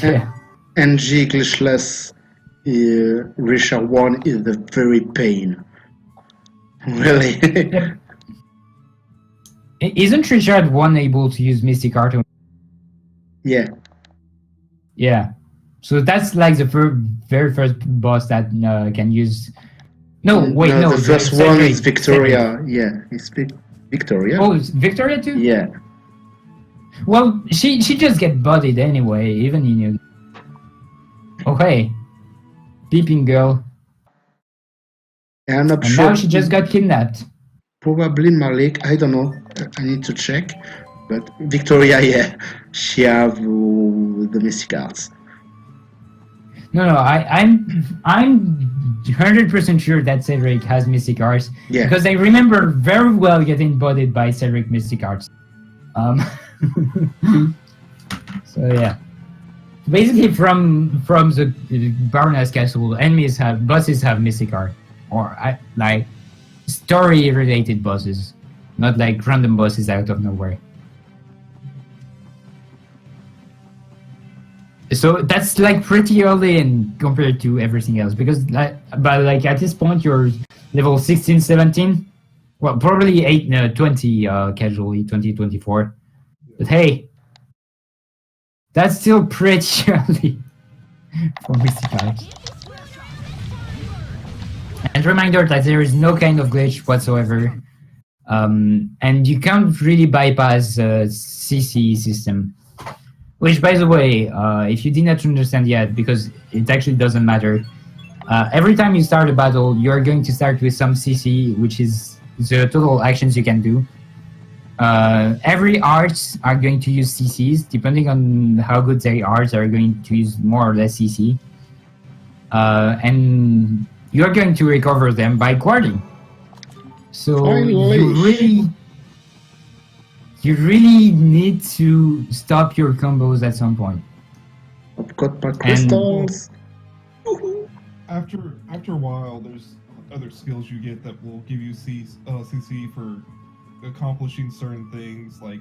Yeah. NG glitchless Richard 1 is the very pain. Really? Yep. Isn't Richard 1 able to use Mystic Art? Yeah. Yeah. So that's like the very first boss that can use. No, wait, no. The first Cedric, one is Victoria. Cedric. Yeah, it's Victoria. Oh, it's Victoria too? Yeah. Well, she just get bodied anyway, even in you. Oh hey, peeping girl. I'm not And sure. now she just got kidnapped. Probably Malik. I don't know. I need to check. But Victoria, yeah, she have the mystic arts. No, I'm 100% sure that Cedric has Mystic Arts. Yeah. Because I remember very well getting bodied by Cedric Mystic Arts. So yeah. Basically from the Barona's castle, bosses have Mystic Art. Or like story related bosses. Not like random bosses out of nowhere. So that's like pretty early in compared to everything else, because but like at this point you're level 16, 17, well probably 20 casually 20, 24. But hey, that's still pretty early for Mystic Arts. And reminder that there is no kind of glitch whatsoever, and you can't really bypass CC system. Which, by the way, if you did not understand yet, because it actually doesn't matter, every time you start a battle, you're going to start with some CC, which is the total actions you can do. Every arts are going to use CCs, depending on how good they are going to use more or less CC. And you're going to recover them by guarding. So you really need to stop your combos at some point. I've got my crystals. After a while, there's other skills you get that will give you CC for accomplishing certain things, like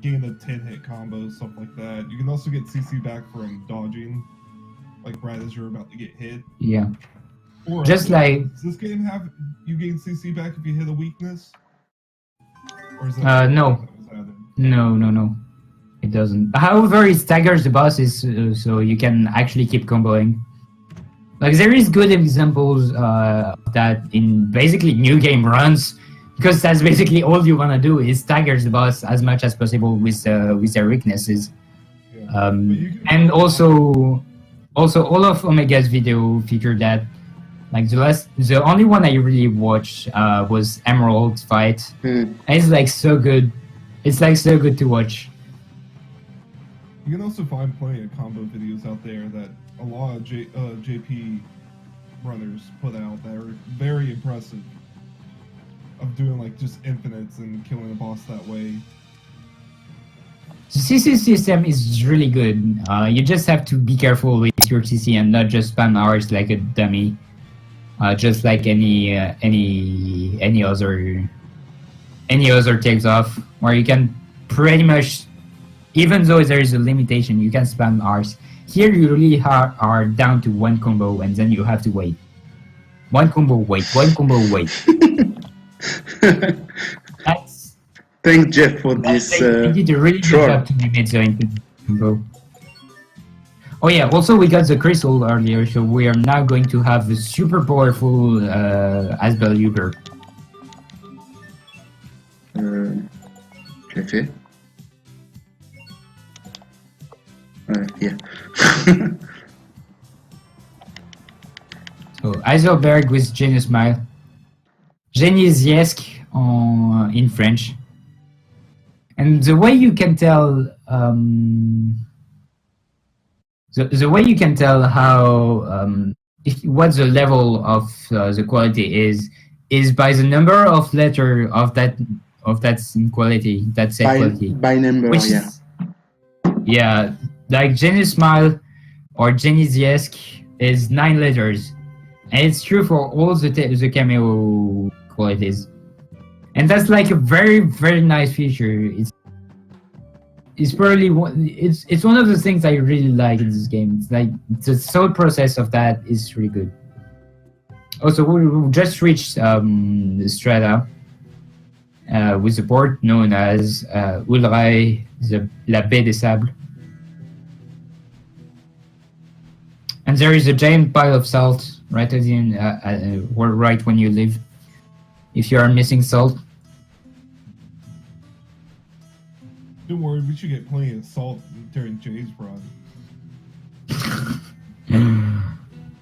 gain a 10-hit combo, stuff like that. You can also get CC back from dodging, like right as you're about to get hit. Yeah. Or Just like does this game have you gain CC back if you hit a weakness? Or is that no. that was added? No. It doesn't. However, it staggers the bosses, so you can actually keep comboing. Like there is good examples of that in basically new game runs, because that's basically all you wanna do is stagger the boss as much as possible with their weaknesses. Yeah. And also all of Omega's video featured that. Like the only one I really watched was Emerald fight. And it's like so good. It's like so good to watch. You can also find plenty of combo videos out there that a lot of JP runners put out that are very impressive. Of doing like just infinites and killing a boss that way. The CC system is really good. You just have to be careful with your CC and not just spam hours like a dummy. Just like any other takes off, where you can pretty much, even though there is a limitation, you can spam R's. Here you really are down to one combo, and then you have to wait. One combo, wait. One combo, wait. That's, Thank Jeff for this. you did a really good troll. job to limit the input combo. Oh yeah, also we got the crystal earlier, so we are now going to have a super powerful Asbel Uber. Jeff. Yeah. So Heiselberg with Genius Smile. Geniesque in French. And the way you can tell the way you can tell how what the level of the quality is by the number of letter of that quality, that same quality. By number, Which yeah. Yeah, like Genius Smile or Geniesque is 9 letters. And it's true for all the cameo qualities. And that's like a very, very nice feature. It's probably it's one of the things I really like in this game. It's like the thought process of that is really good. Also, we just reached the strata with the port known as Ulray, la Baie des Sables. And there is a giant pile of salt right at the end, right when you leave, if you are missing salt. Don't worry, we should get plenty of salt during Jay's run.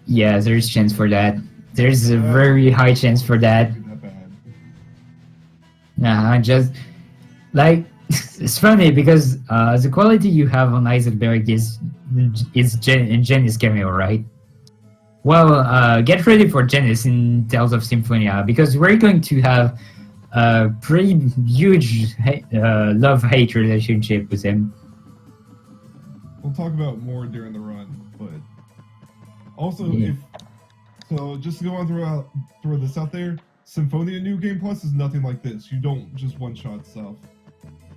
Yeah, there's chance for that. There's a very high chance for that. Not bad. Nah, just like it's funny because the quality you have on Heiselberg is Genis cameo, right? Well, get ready for Genis in Tales of Symphonia, because we're going to have a pretty huge love-hate relationship with him. We'll talk about more during the run, but also just to go on throw this out there, Symphonia New Game Plus is nothing like this. You don't just one-shot stuff.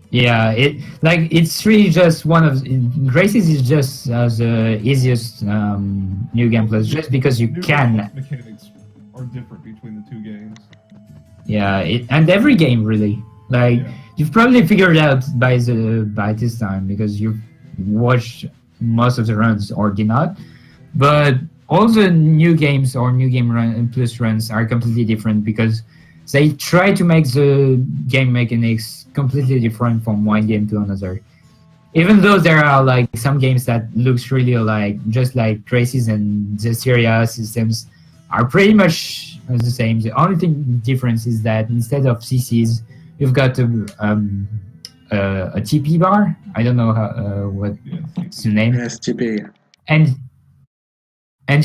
Yeah, it's really just one of Graces is just the easiest new game plus, just because you can. Mechanics are different between the two games. Yeah, and every game really. You've probably figured out by this time because you've watched most of the runs or did not. But all the new games or new game run plus runs are completely different because they try to make the game mechanics completely different from one game to another. Even though there are like some games that looks really alike, just like Traces and the Syria systems are pretty much the same. The only difference is that instead of CCs, you've got a TP bar. I don't know what's the name. Yes, TP. And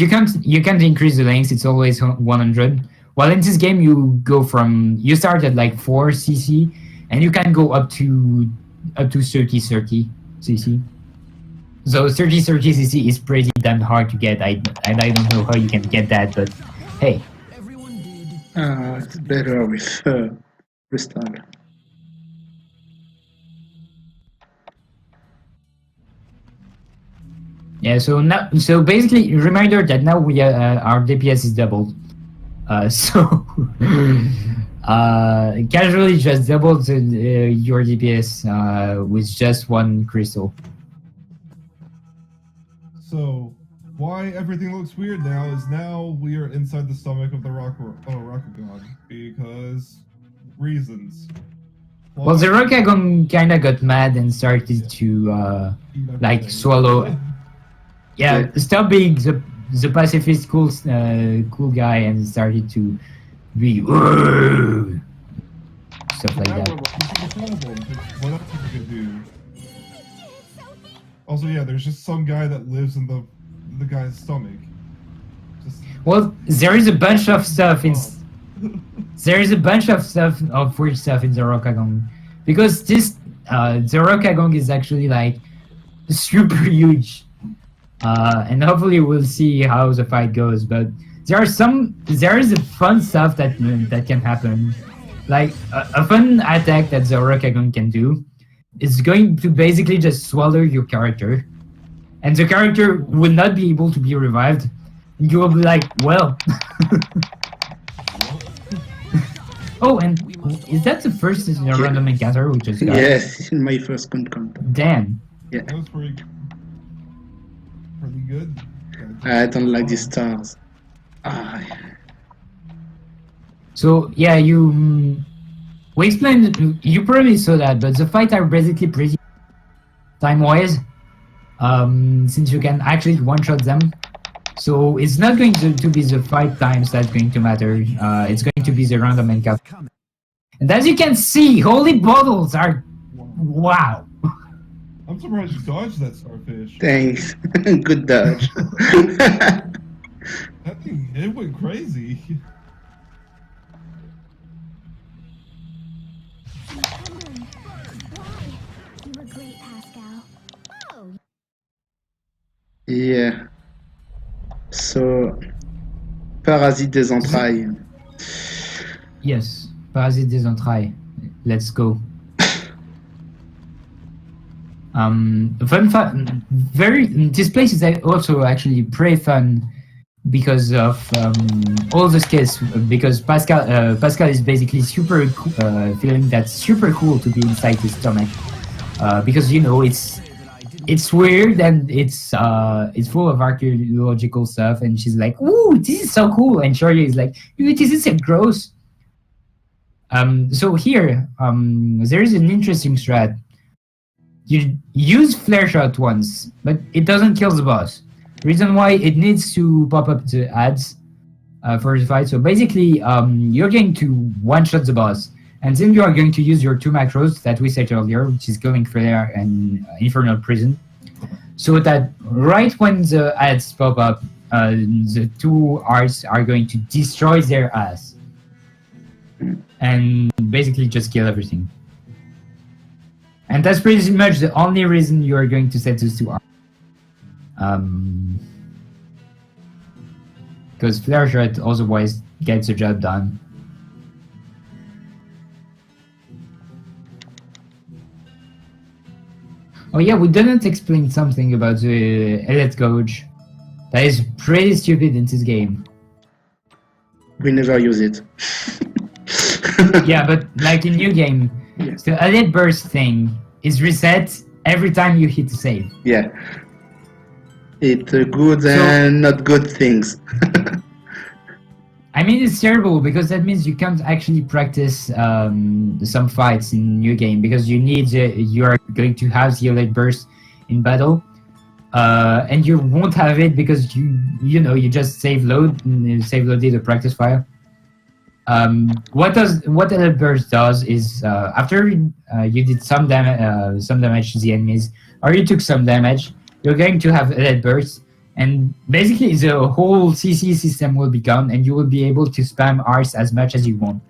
you can't increase the length. It's always 100. While in this game, you start at like 4 CC, and you can go up to 30 CC. So 30 CC is pretty damn hard to get. I don't know how you can get that, but hey. Everyone did. It's better with Crystal. Yeah, so now, so basically, reminder that now we our DPS is doubled. So casually just doubled your DPS with just one crystal. So, why everything looks weird now is now we are inside the stomach of the Rokagon because reasons. Well, the Rokagon kind of got mad and started to Eat like everything. swallow. Yeah, Yeah. stop being the pacifist cool guy and started to be stuff like Yeah, that. well, it's a problem. What else are we gonna do? Also, yeah, there's just some guy that lives in the guy's stomach. Just Well, there is a bunch of stuff in. There is a bunch of stuff of weird stuff in the Rokagon because this the Rokagon is actually like super huge, and hopefully we'll see how the fight goes. But there is a fun stuff that can happen, like a fun attack that the Rokagon can do. Is going to basically just swallow your character, and the character will not be able to be revived. You will be like, well. Oh, and is that the first random encounter we just got? Yes, in my first encounter. Damn. that was pretty good. I don't like the stars. So yeah, we explained. You probably saw that, but the fights are basically pretty time-wise, since you can actually one-shot them. So it's not going to be the fight times that's going to matter. It's going to be the random encounter. And as you can see, holy bottles are wow. I'm surprised you dodged that starfish. Thanks. Good dodge. That thing, it went crazy. You were great, Pascal. Oh, Yeah. So, Parasite des entrailles. Yes, Parasite des entrailles. Let's go. This place is also actually pretty fun because of all the skills. Because Pascal is basically super feeling that's super cool to be inside his stomach. Because you know it's weird and it's full of archaeological stuff, and she's like, "Ooh, this is so cool," and Shorty is like, "This is so gross." So here, there is an interesting strat. You use flare shot once, but it doesn't kill the boss. Reason why it needs to pop up the ads for the fight. So basically, you're going to one-shot the boss, and then you are going to use your two macros that we said earlier, which is Killing Flare and Infernal Prison. So that right when the ads pop up, the two arts are going to destroy their ass. And basically just kill everything. And that's pretty much the only reason you are going to set those two arts. Because Flare Shot otherwise gets the job done. Oh yeah, we didn't explain something about the Elite Gauge. That is pretty stupid in this game. We never use it. Yeah, but like in new game, Yes. the Elite Burst thing is reset every time you hit the save. Yeah. It's good and not good things. I mean, it's terrible because that means you can't actually practice some fights in new game because you are going to have the Elite Burst in battle, and you won't have it because you just save loaded a practice file. What Elite Burst does is after you did some damage to the enemies, or you took some damage, you're going to have Elite Burst, and basically the whole CC system will be gone, and you will be able to spam Rs as much as you want,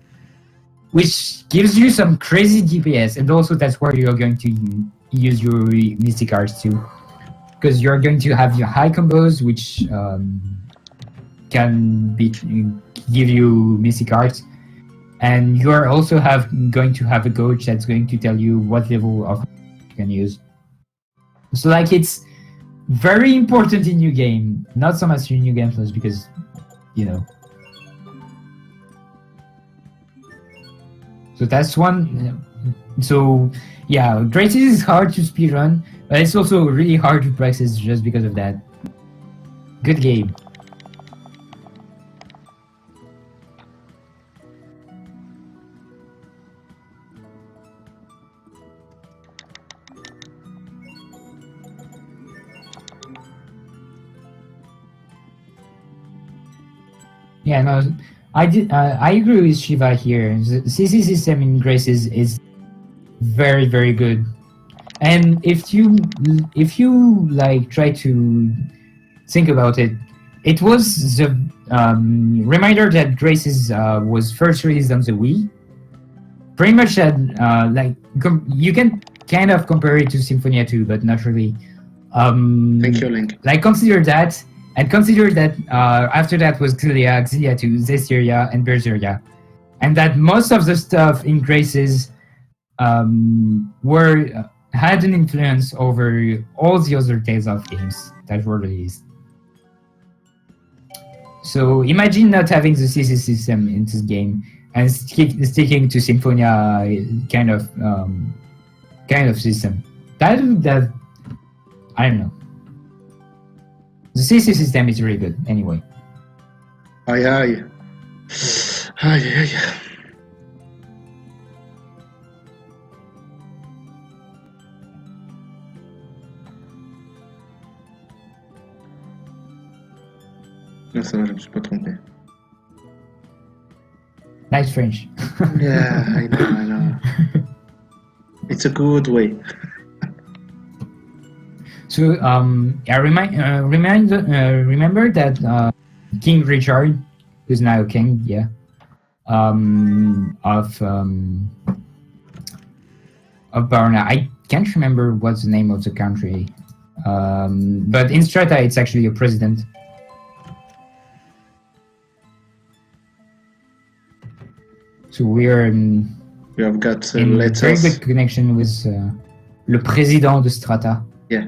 which gives you some crazy DPS, and also that's where you're going to use your Mystic Arts too, because you're going to have your high combos, which can give you Mystic Arts, and you are also going to have a coach that's going to tell you what level of you can use. So like it's very important in New Game. Not so much in New Game Plus because, you know. So that's one. So yeah, Graces is hard to speedrun, but it's also really hard to practice just because of that. Good game. Yeah, no, I agree with Shiva here. The CC system in Graces is very, very good. And if you like try to think about it, it was the reminder that Graces was first released on the Wii. Pretty much that you can kind of compare it to Symphonia 2, but not really. Thank you, Link. Like consider that, and consider that after that was Xillia 2, Zestiria, and Berseria, and that most of the stuff in Graces had an influence over all the other Tales of games that were released. So imagine not having the CC system in this game and sticking to Symphonia kind of system. That I don't know. The CC system is really good anyway. Aye, aye. Aye, aye. Non, ça va, je me suis pas trompé. Nice French. Yeah, I know. It's a good way. So I remember that King Richard, who's now king, yeah, of Barona. I can't remember what's the name of the country, but in Strata it's actually a president. So we have got in letters. very good connection with le président de Strata. Yeah.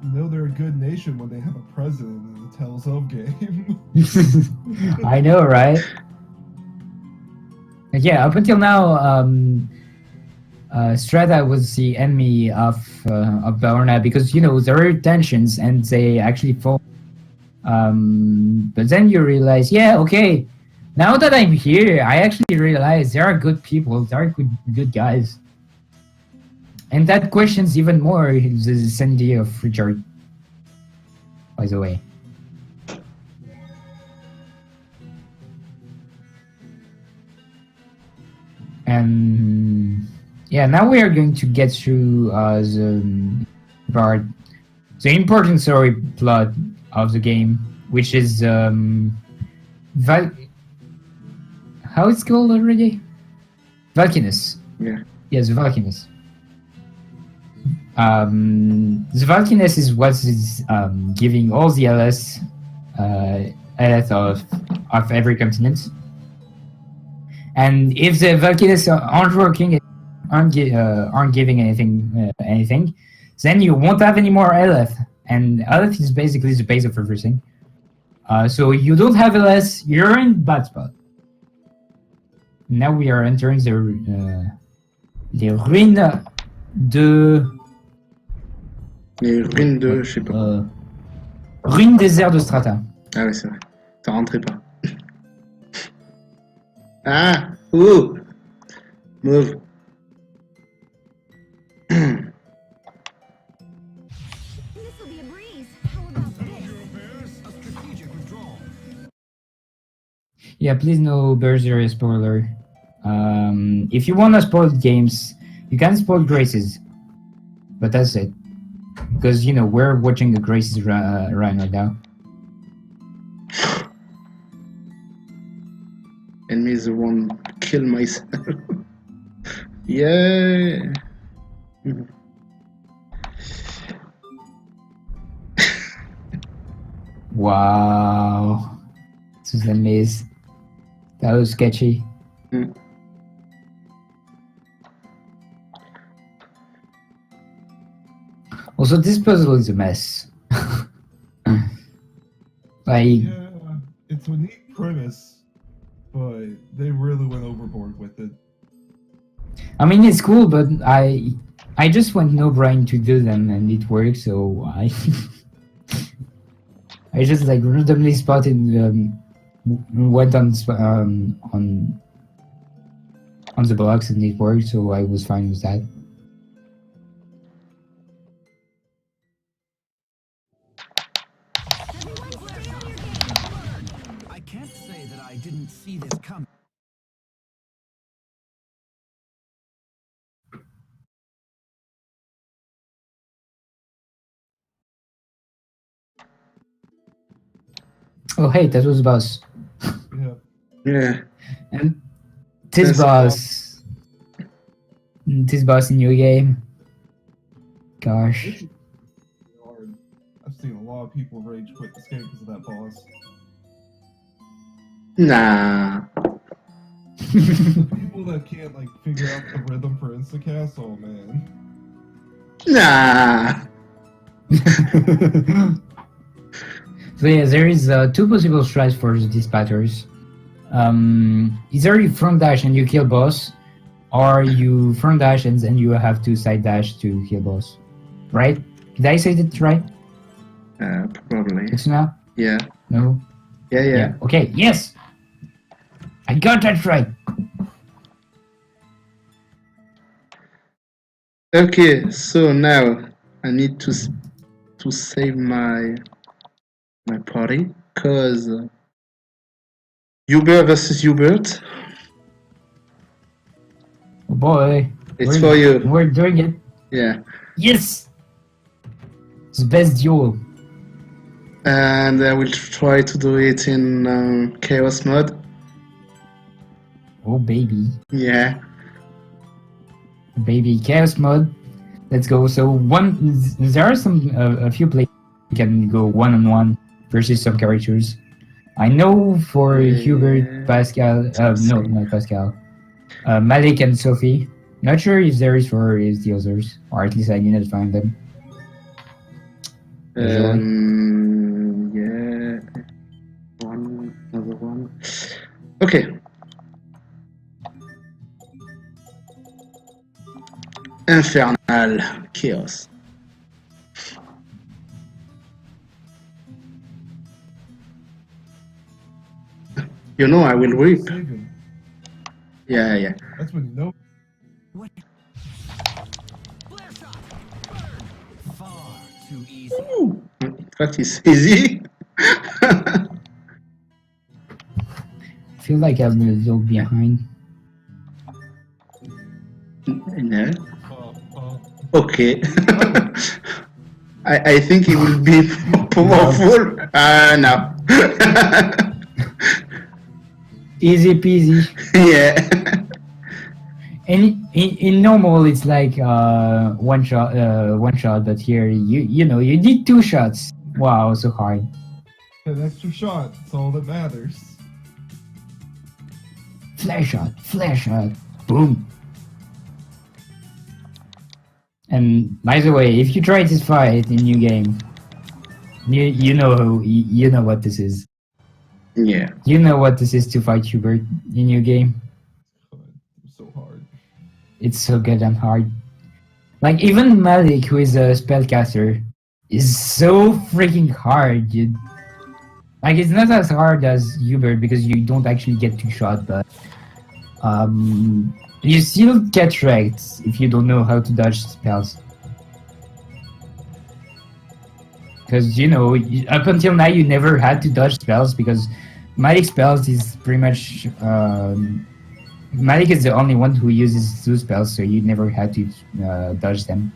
You know they're a good nation when they have a president in the Tales of game. I know, right? Yeah, up until now, Strata was the enemy of Barona because, you know, there are tensions and they actually fall. But then you realize, yeah, okay, now that I'm here, I actually realize there are good people, there are good guys. And that questions even more the sanity of Richard, by the way. And yeah, now we are going to get through the part, the important story plot of the game, which is how it's called already? Valkinus. Yeah. Yes, Valkinus. The Valkinus is what is giving all the LS of every continent. And if the Valkinus aren't working, aren't giving anything, then you won't have any more LF. And LF is basically the base of everything. So you don't have LS, you're in bad spot. Now we are entering the les ruines de... Les ruines de, je sais pas. Ruines désert de Strata. Ah oui, c'est vrai. Ça rentrait pas. Ah! Ouh! Move. This'll be a breeze. How about this? Yeah, please no Berserker spoiler. If you want to spoil games, you can spoil Graces. But that's it. Because, you know, we're watching the Graces run right now. Enemies won't kill myself. Yeah. Wow. This is amazing. That was sketchy. Mm. Also, this puzzle is a mess. Like, Yeah, it's a neat premise, but they really went overboard with it. I mean, it's cool, but I just want no brain to do them, and it works. So I I just like randomly spotted went on the box, and it worked. So I was fine with that. Everyone stay on your game. I can't say that I didn't see this coming. Oh hey, that was boss. Yeah. Yeah. And this That's boss in your game. Gosh. This is hard. I've seen a lot of people rage quit this game because of that boss. Nah. The people that can't like figure out the rhythm for instacast, oh man. Nah. So yeah, there is two possible strats for these batters. Either you front dash and you kill boss, or you front dash and then you have to side dash to kill boss. Right? Did I say that right? Probably. Etsuna? Yeah. No? Yeah. Okay, yes! I got that right! Okay, so now I need to save my party, cause Hubert versus Hubert. Oh boy. It's for you. We're doing it. Yeah. Yes! It's the best duel. And I will try to do it in chaos mode. Oh baby. Yeah. Baby, chaos mode. Let's go. So there are a few players who can go one-on-one versus some characters. I know for Yeah. Hubert, Pascal, no, not Pascal, Malik and Sophie. Not sure if there is for the others, or at least I didn't find them. Yeah. Another one. Okay. Infernal chaos. You know I will whip. Saving. Yeah. That's when you know. What? Flare shot! Burn! Far too easy. Ooh. In fact, it's easy. I feel like I'm a little behind. No. Uh, Okay. I think it will be more powerful. No. Easy peasy. Yeah. And in normal it's like one shot, but here you know you did 2 shots. Wow, so hard. an extra shot. That's all that matters. Flash shot, boom. And by the way, if you try this fight in new game, you know what this is. Yeah. You know what this is to fight Hubert in new game. It's so hard. It's so goddamn hard. Like even Malik, who is a spellcaster, is so freaking hard, dude. Like it's not as hard as Hubert because you don't actually get 2 shots, but you still get wrecked if you don't know how to dodge spells. Because up until now you never had to dodge spells because Malik spells is pretty much Malik is the only one who uses 2 spells, so you never had to dodge them.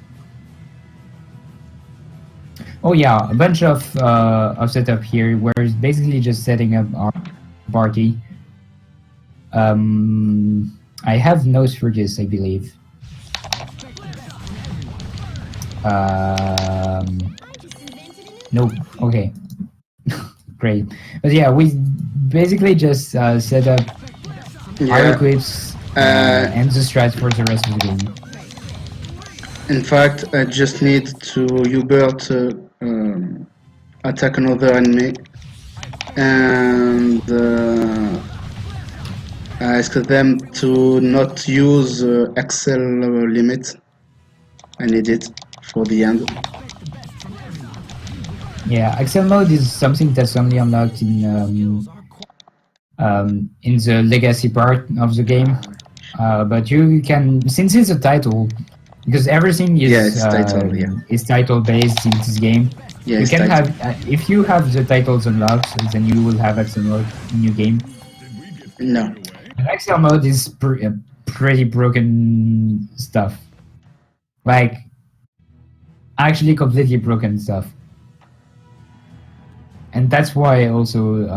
Oh yeah, a bunch of setup here where it's basically just setting up our party. I have no surges, I believe. Nope. Okay. Great. But yeah, we basically just set up fire Yeah. equips, and the strat for the rest of the game. In fact, I just need to Hubert attack another enemy and ask them to not use Excel limit. I need it for the end. Yeah, Excel mode is something that's only unlocked in the legacy part of the game. But you can, since it's a title, because everything is Yeah, it's title, yeah. is title based in this game. Yeah, You it's can title. have if you have the titles unlocked, then you will have Excel mode in your game. No. And Excel mode is pretty broken stuff, like actually completely broken stuff, and that's why also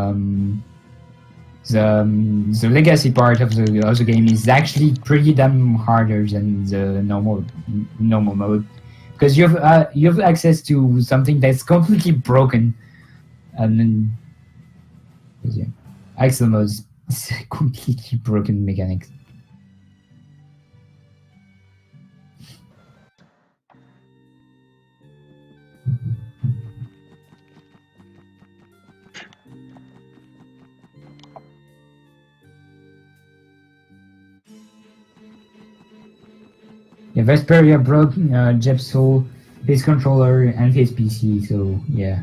the legacy part of the game is actually pretty damn harder than the normal mode, because you have access to something that's completely broken, and then yeah, Excel mode is completely broken mechanics. Yeah, Vesperia broke Jeb's soul, his controller, and his PC. So yeah,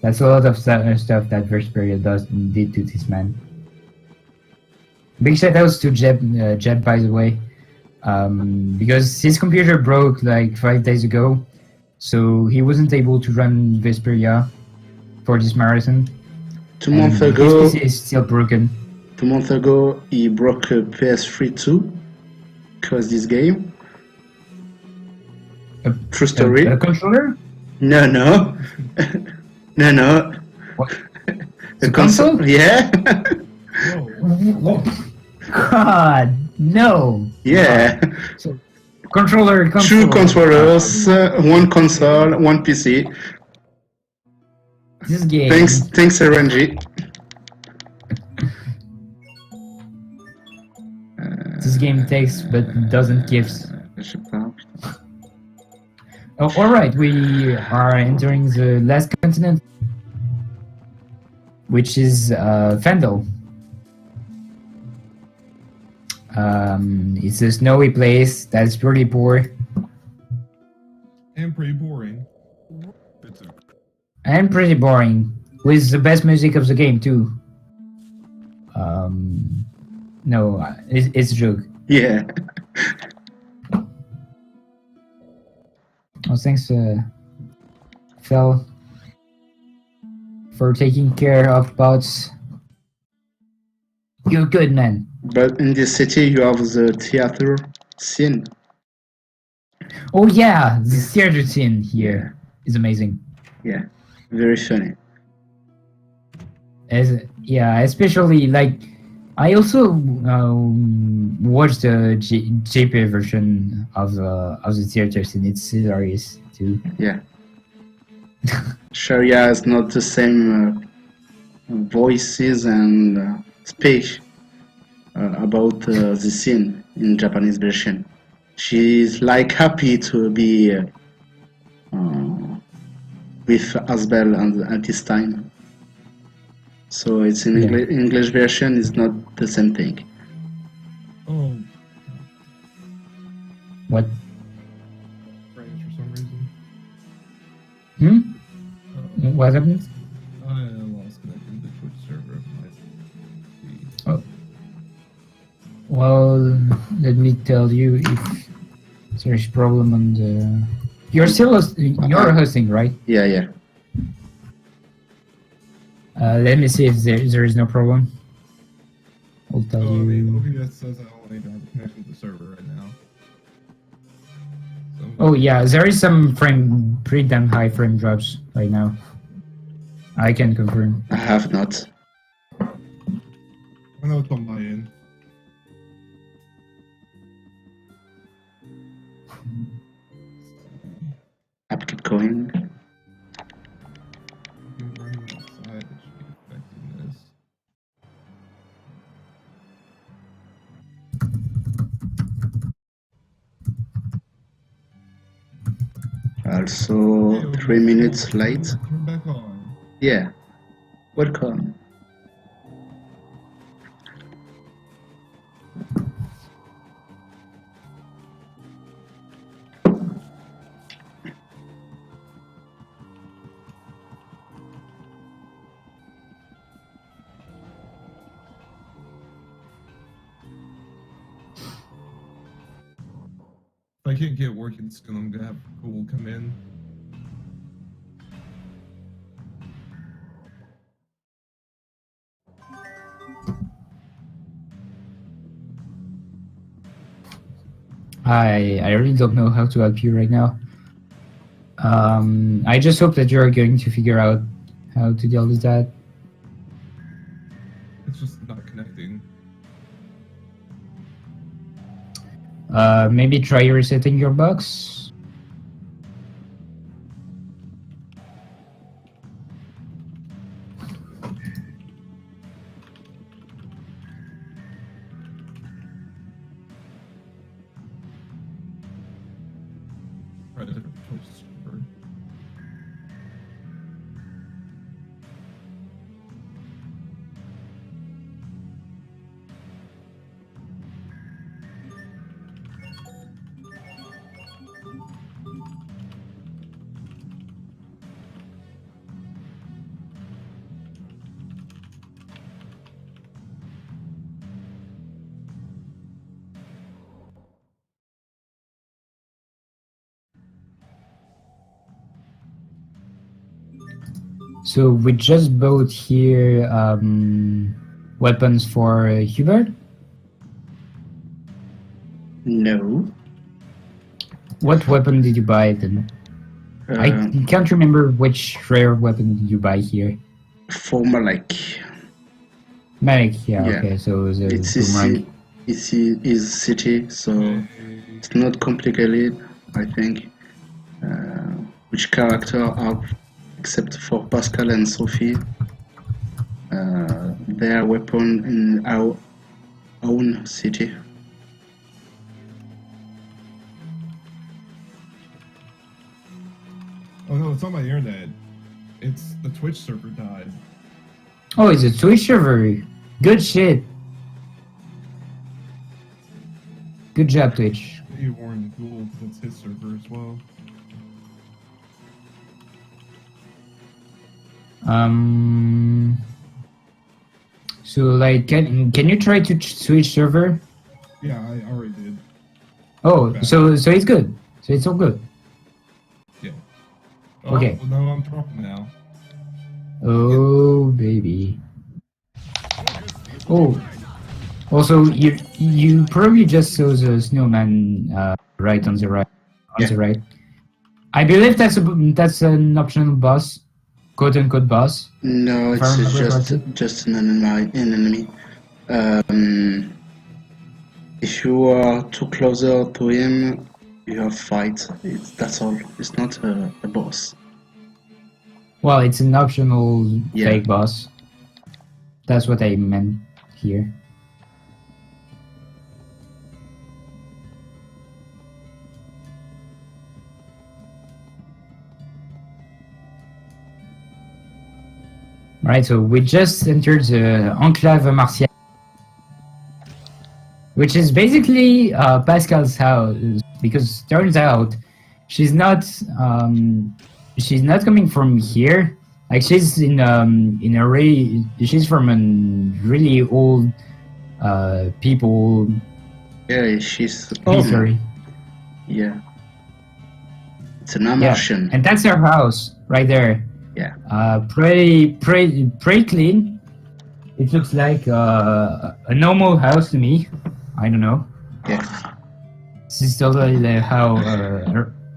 that's a lot of stuff that Vesperia did to this man. Big shoutouts to Jeb, by the way, because his computer broke like 5 days ago, so he wasn't able to run Vesperia for this marathon. 2 months and ago, his PC is still broken. 2 months ago, he broke a PS3 too, because this game. True story. A controller? No. No. What? A console? Yeah. Whoa. God, no. Yeah. So, controller. 2 controllers, 1 console, 1 PC. This game. Thanks RNG. This game takes but doesn't give. Je sais pas. Oh, all right, we are entering the last continent, which is Fandel. It's a snowy place that's pretty poor And pretty boring. and pretty boring, with the best music of the game too. No, it's a joke. Yeah. Oh, thanks, Phil, for taking care of bots. You're good, man. But in this city, you have the theater scene. Oh yeah, the theater scene here is amazing. Yeah. Very funny. Yeah, especially like I also watched the JP version of the theater scene. It's hilarious too. Yeah. Sharia has not the same voices and speech about the scene in Japanese version. She's like happy to be with Asbel at this time. So it's in English version is not the same thing. Oh, What? frames for some reason. What happened? I lost connection to the Twitch server. Oh. Well, let me tell you if there's problem on the. You're still you're hosting, right? Yeah. Let me see if there is no problem. I'll tell Oh, the you. OBS says I only don't have a connection to the server right now. So, Oh yeah, there is some pretty damn high frame drops right now. I can confirm. I have not. I know it's on my end. App keep going. Running outside, it should be affecting this. Also, 3 minutes late. Turn back on. Yeah. Welcome. If I can't get working soon, I'm gonna have Cool come in. I really don't know how to help you right now. I just hope that you're going to figure out how to deal with that. It's just not connecting. Maybe try resetting your box. Try a different Twitch server. So we just bought here weapons for Hubert. No. What weapon did you buy then? I can't remember which rare weapon did you buy here. For Malik. Malik, yeah, Yeah. okay, so the It's boomerang. his city, so it's not complicated, I think. Which character are, except for Pascal and Sophie, their weapon in our own city. Oh no, it's on my internet. It's the Twitch server died. Oh, it's a Twitch server. Good shit. Good job, Twitch. You warned Google because it's his server as well. So like, can you try to switch server? Yeah, I already did. Oh, so it's good. So it's all good. Yeah. Oh, Okay. No, I'm dropping now. Oh baby. Oh. Also, you probably just saw the snowman right on the right. On the right. I believe that's an optional boss, quote unquote boss. No, If I it's remember just an enemy. If you are too closer to him, you have fight. That's all. It's not a boss. Well, it's an optional Yeah. fake boss. That's what I meant here. Right, so we just entered the Enclave Martial, which is basically Pascal's house, because turns out she's not coming from here. Like she's in she's from a really old people Yeah, she's history. Yeah. It's an Martian. And that's her house right there. Yeah. Pretty clean. It looks like a normal house to me. I don't know. Yeah. This is totally how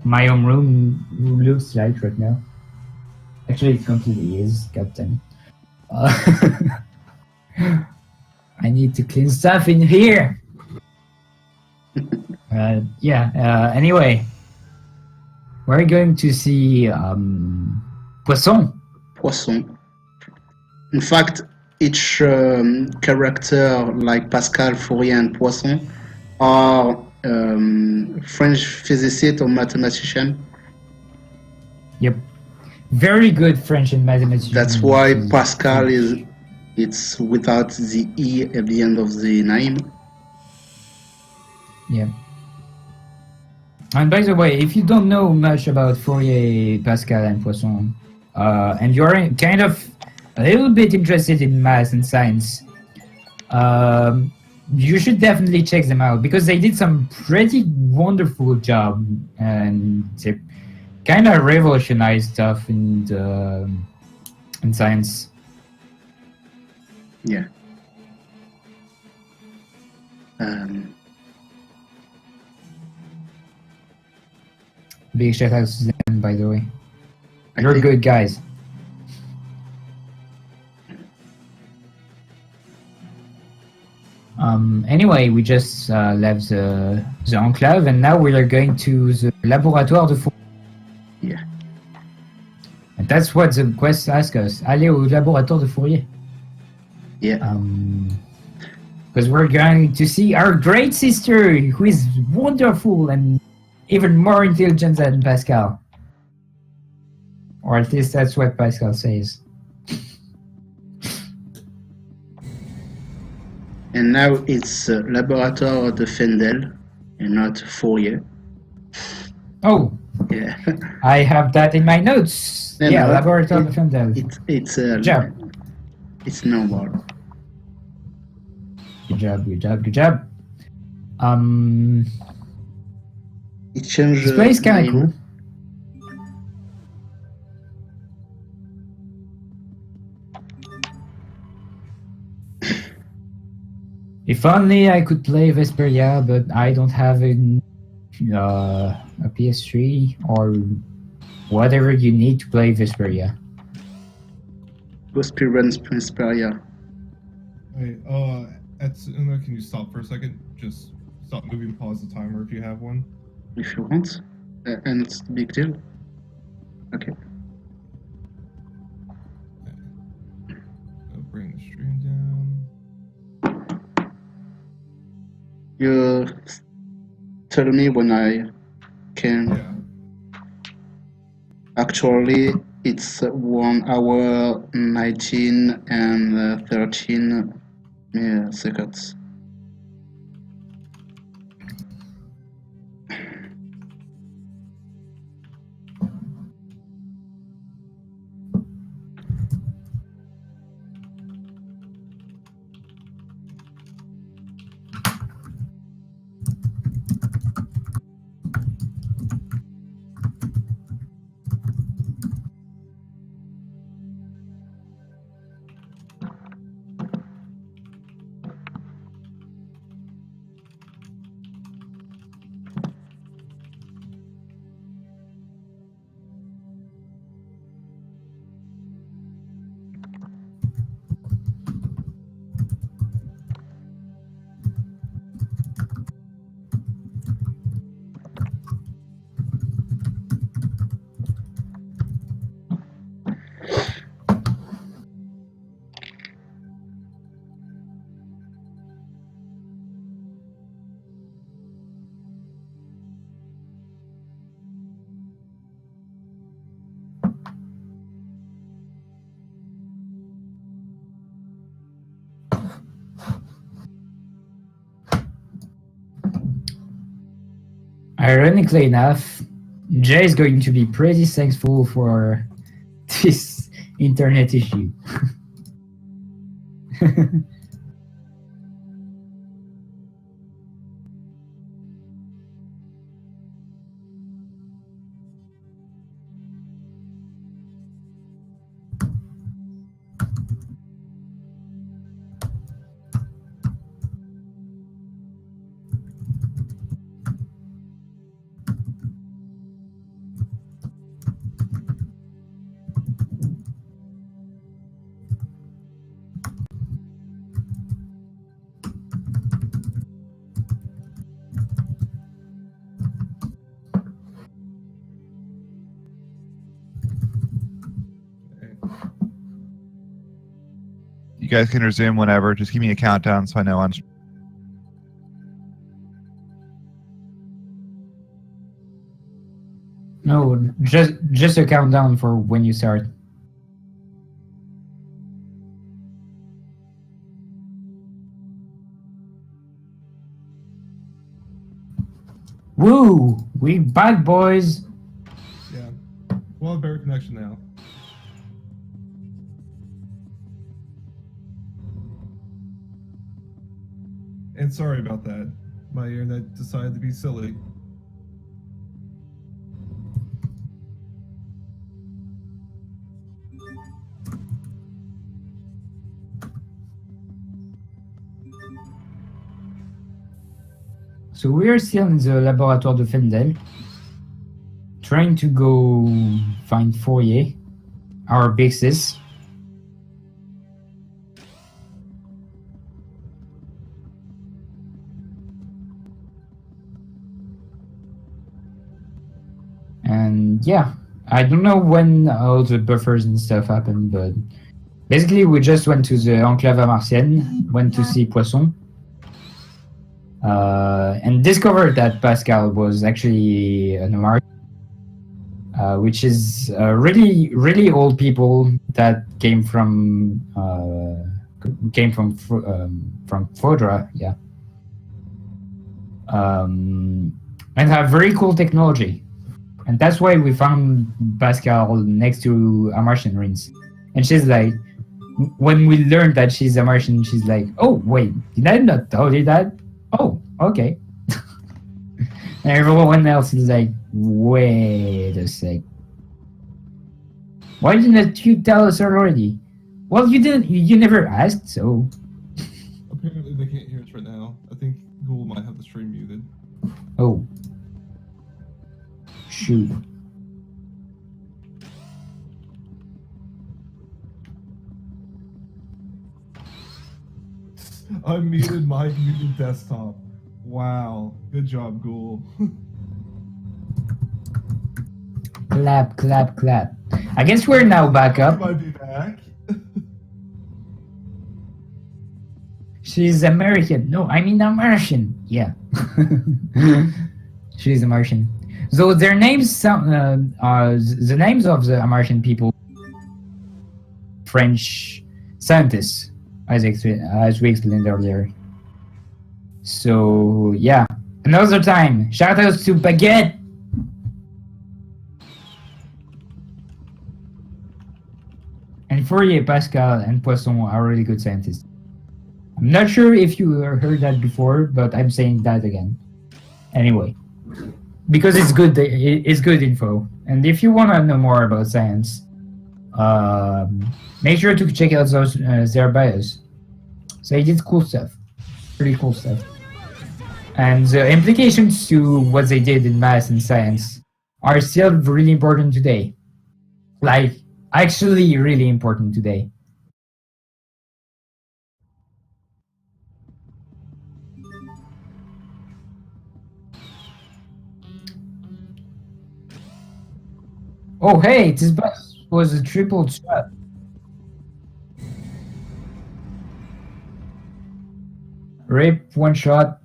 my own room looks like right now. Actually, it completely is, Captain. I need to clean stuff in here. Anyway, we're going to see Poisson. Poisson. In fact, each character like Pascal, Fourier, and Poisson are French physicist or mathematician. Yep. Very good French and mathematics. That's why Pascal it's without the E at the end of the name. Yeah. And by the way, if you don't know much about Fourier, Pascal, and Poisson, and you're kind of a little bit interested in math and science, you should definitely check them out because they did some pretty wonderful job and they kind of revolutionized stuff in science. Yeah. Big shout out to them, by the way. I You're think- good guys. Anyway, we just left the Enclave and now we are going to the Laboratoire de Fourier. Yeah. And that's what the quest asks us. Aller au Laboratoire de Fourier. Yeah. Because we're going to see our great sister, who is wonderful and even more intelligent than Pascal. Or at least that's what Pascal says. And now it's Laboratoire de Fandel and not Fourier. Oh, Yeah. I have that in my notes. No, Yeah, no, Laboratoire de Fandel. It's job. It's normal. Good job, good job, good job. It changed. This place is kind of cool. If only I could play Vesperia, but I don't have a PS3 or whatever you need to play Vesperia. Experience Prosperia. Hey, Etsuna, can you stop for a second? Just stop moving, pause the timer if you have one. If you want. And it's a big deal. Okay. I'll bring the stream down. You tell me when I can. Yeah. Actually, it's 1 hour 19 and 13 seconds. Ironically enough, Jay is going to be pretty thankful for this internet issue. You guys can resume whenever. Just give me a countdown so I know on. No, just a countdown for when you start. Woo! We back, boys. Yeah. We'll have better connection now. And sorry about that. My internet decided to be silly. So we are still in the laboratoire de Fandel, trying to go find Fourier, our big sis. And yeah, I don't know when all the buffers and stuff happened, but basically we just went to the Enclave Martienne, went to see Poisson, and discovered that Pascal was actually an Amar, which is really old people that came from Fodra, yeah, and have very cool technology. And that's why we found Pascal next to a Martian rings. And she's like, when we learned that she's a Martian, she's like, oh, wait, did I not tell you that? Oh, okay. And everyone else is like, wait a sec. Why didn't you tell us already? Well, you didn't, you never asked, so. Apparently they can't hear us right now. I think Google might have the stream muted. Oh. Shoot. I muted my muted desktop. Wow. Good job, Ghoul. Clap, clap, clap. I guess we're now back up. Might be back. She's American. No, I mean American. Yeah. She's American. So their names sound, the names of the American people, French scientists, as we explained earlier. So yeah, another time. Shout outs to Baguette. And Fourier, Pascal, and Poisson are really good scientists. I'm not sure if you heard that before, but I'm saying that again. Anyway. Because it's good info, and if you want to know more about science, make sure to check out those their bios. So they did cool stuff, pretty cool stuff, and the implications to what they did in math and science are still really important today. Like actually, really important today. Oh hey, this bus was a triple shot. Rape, one shot,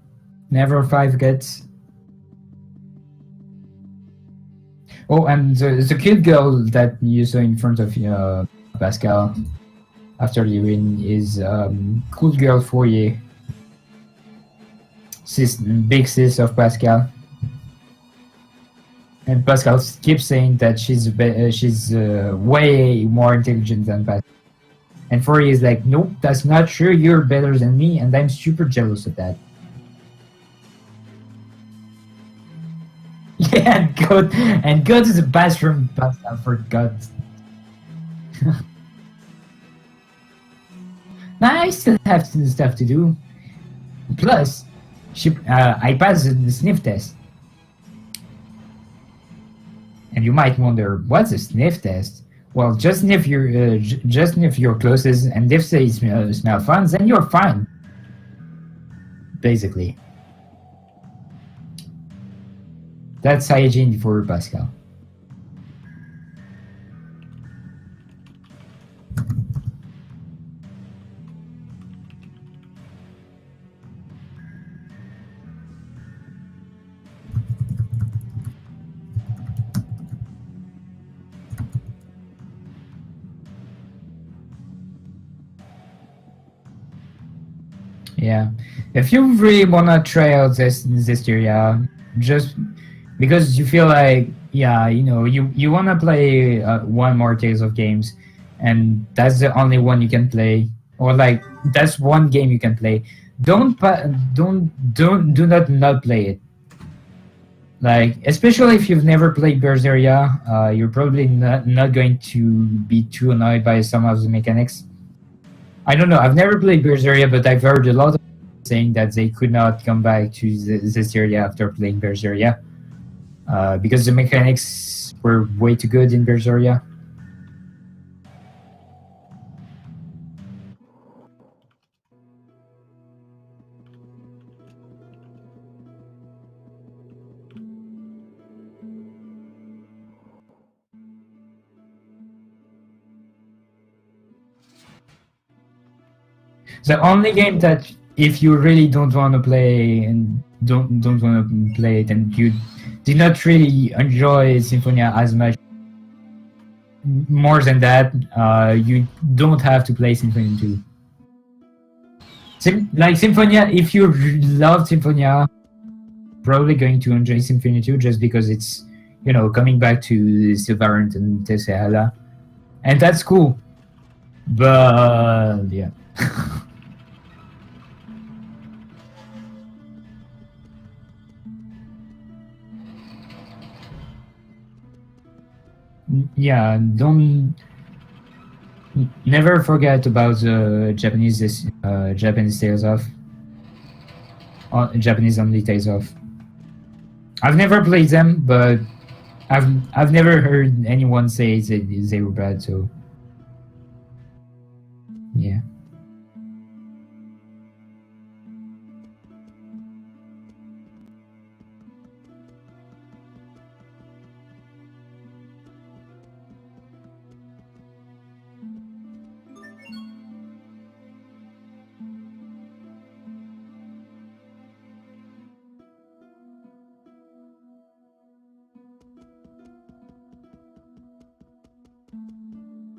never 5 gets. Oh, and the cute girl that you saw in front of Pascal after you win is cool girl Fourier. Big sis of Pascal. And Pascal keeps saying that she's way more intelligent than Pascal. And Fourier is like, nope, that's not true. You're better than me, and I'm super jealous of that. Yeah, and go to the bathroom, Pascal, for God's. I still have some stuff to do. Plus, I passed the sniff test. And you might wonder, what's a sniff test? Well, just sniff your clothes, and if they smell fun, then you're fine. Basically. That's hygiene for Pascal. Yeah. If you really wanna try out this area, just because you feel like, yeah, you wanna play one more Tales of games, and that's the only one you can play, or like that's one game you can play. Do not play it. Like, especially if you've never played Berseria, you're probably not going to be too annoyed by some of the mechanics. I don't know. I've never played Berseria, but I've heard a lot of saying that they could not come back to this area after playing Berseria, because the mechanics were way too good in Berseria. The only game that if you really don't want to play and don't want to play it, and you did not really enjoy Symphonia as much, more than that, you don't have to play Symphony 2. Like Symphonia, if you love Symphonia, probably going to enjoy Symphony 2 just because it's, coming back to Sylvarant and Tessala. And that's cool. But, yeah. Yeah, never forget about the Japanese Tales of Japanese only Tales of. I've never played them, but I've never heard anyone say they were bad. So yeah.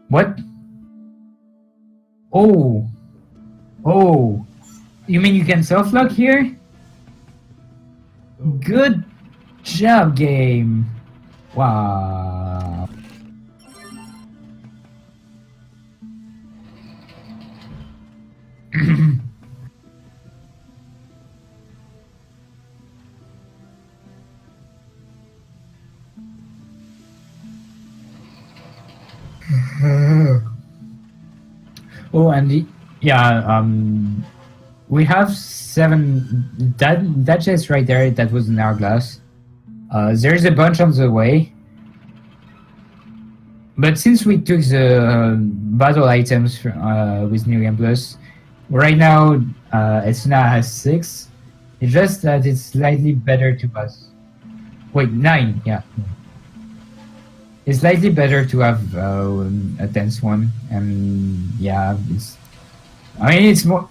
What? Oh. You mean you can self-lock here? Good job, game. Wow. Oh, and we have 7. That chest right there. That was an hourglass. There's a bunch on the way. But since we took the battle items with New Game Plus, right now Etsuna has 6. It's just that it's slightly better to us. Wait, 9, yeah. It's slightly better to have a 10th one, and yeah, it's more.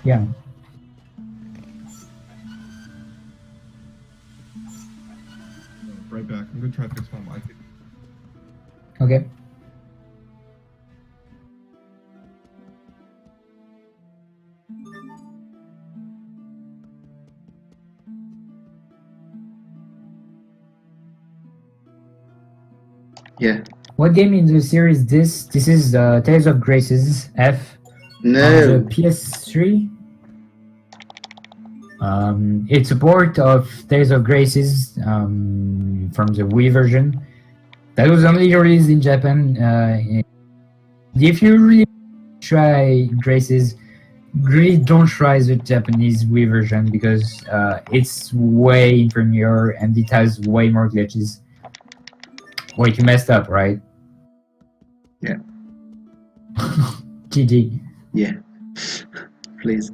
Yeah. Right back. I'm gonna try to fix my mic. Okay. Yeah. What game in the series this? This is Tales of Graces F on No. the PS3. It's a port of Tales of Graces from the Wii version. That was only released in Japan. If you really try Graces, really don't try the Japanese Wii version because it's way inferior and it has way more glitches. Wait, you messed up, right? Yeah. GG. Yeah. Please.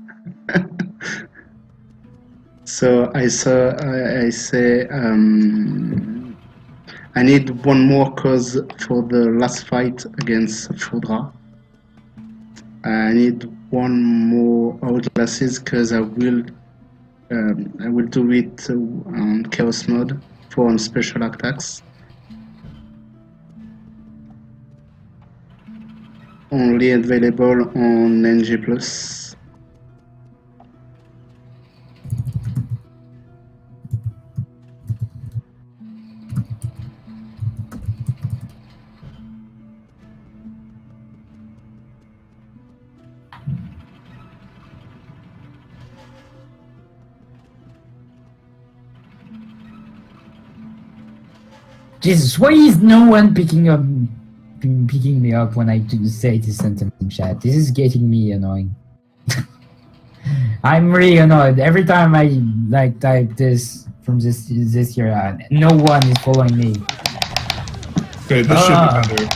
So I say I need one more cause for the last fight against Fodra. I need one more hourglasses because I will do it on chaos mode for on special attacks. Only available on NG+. Jesus, why is no one picking me up when I do say this sentence in chat? This is getting me annoying. I'm really annoyed every time I like type this from this year on. No one is following me. Okay, this should be better.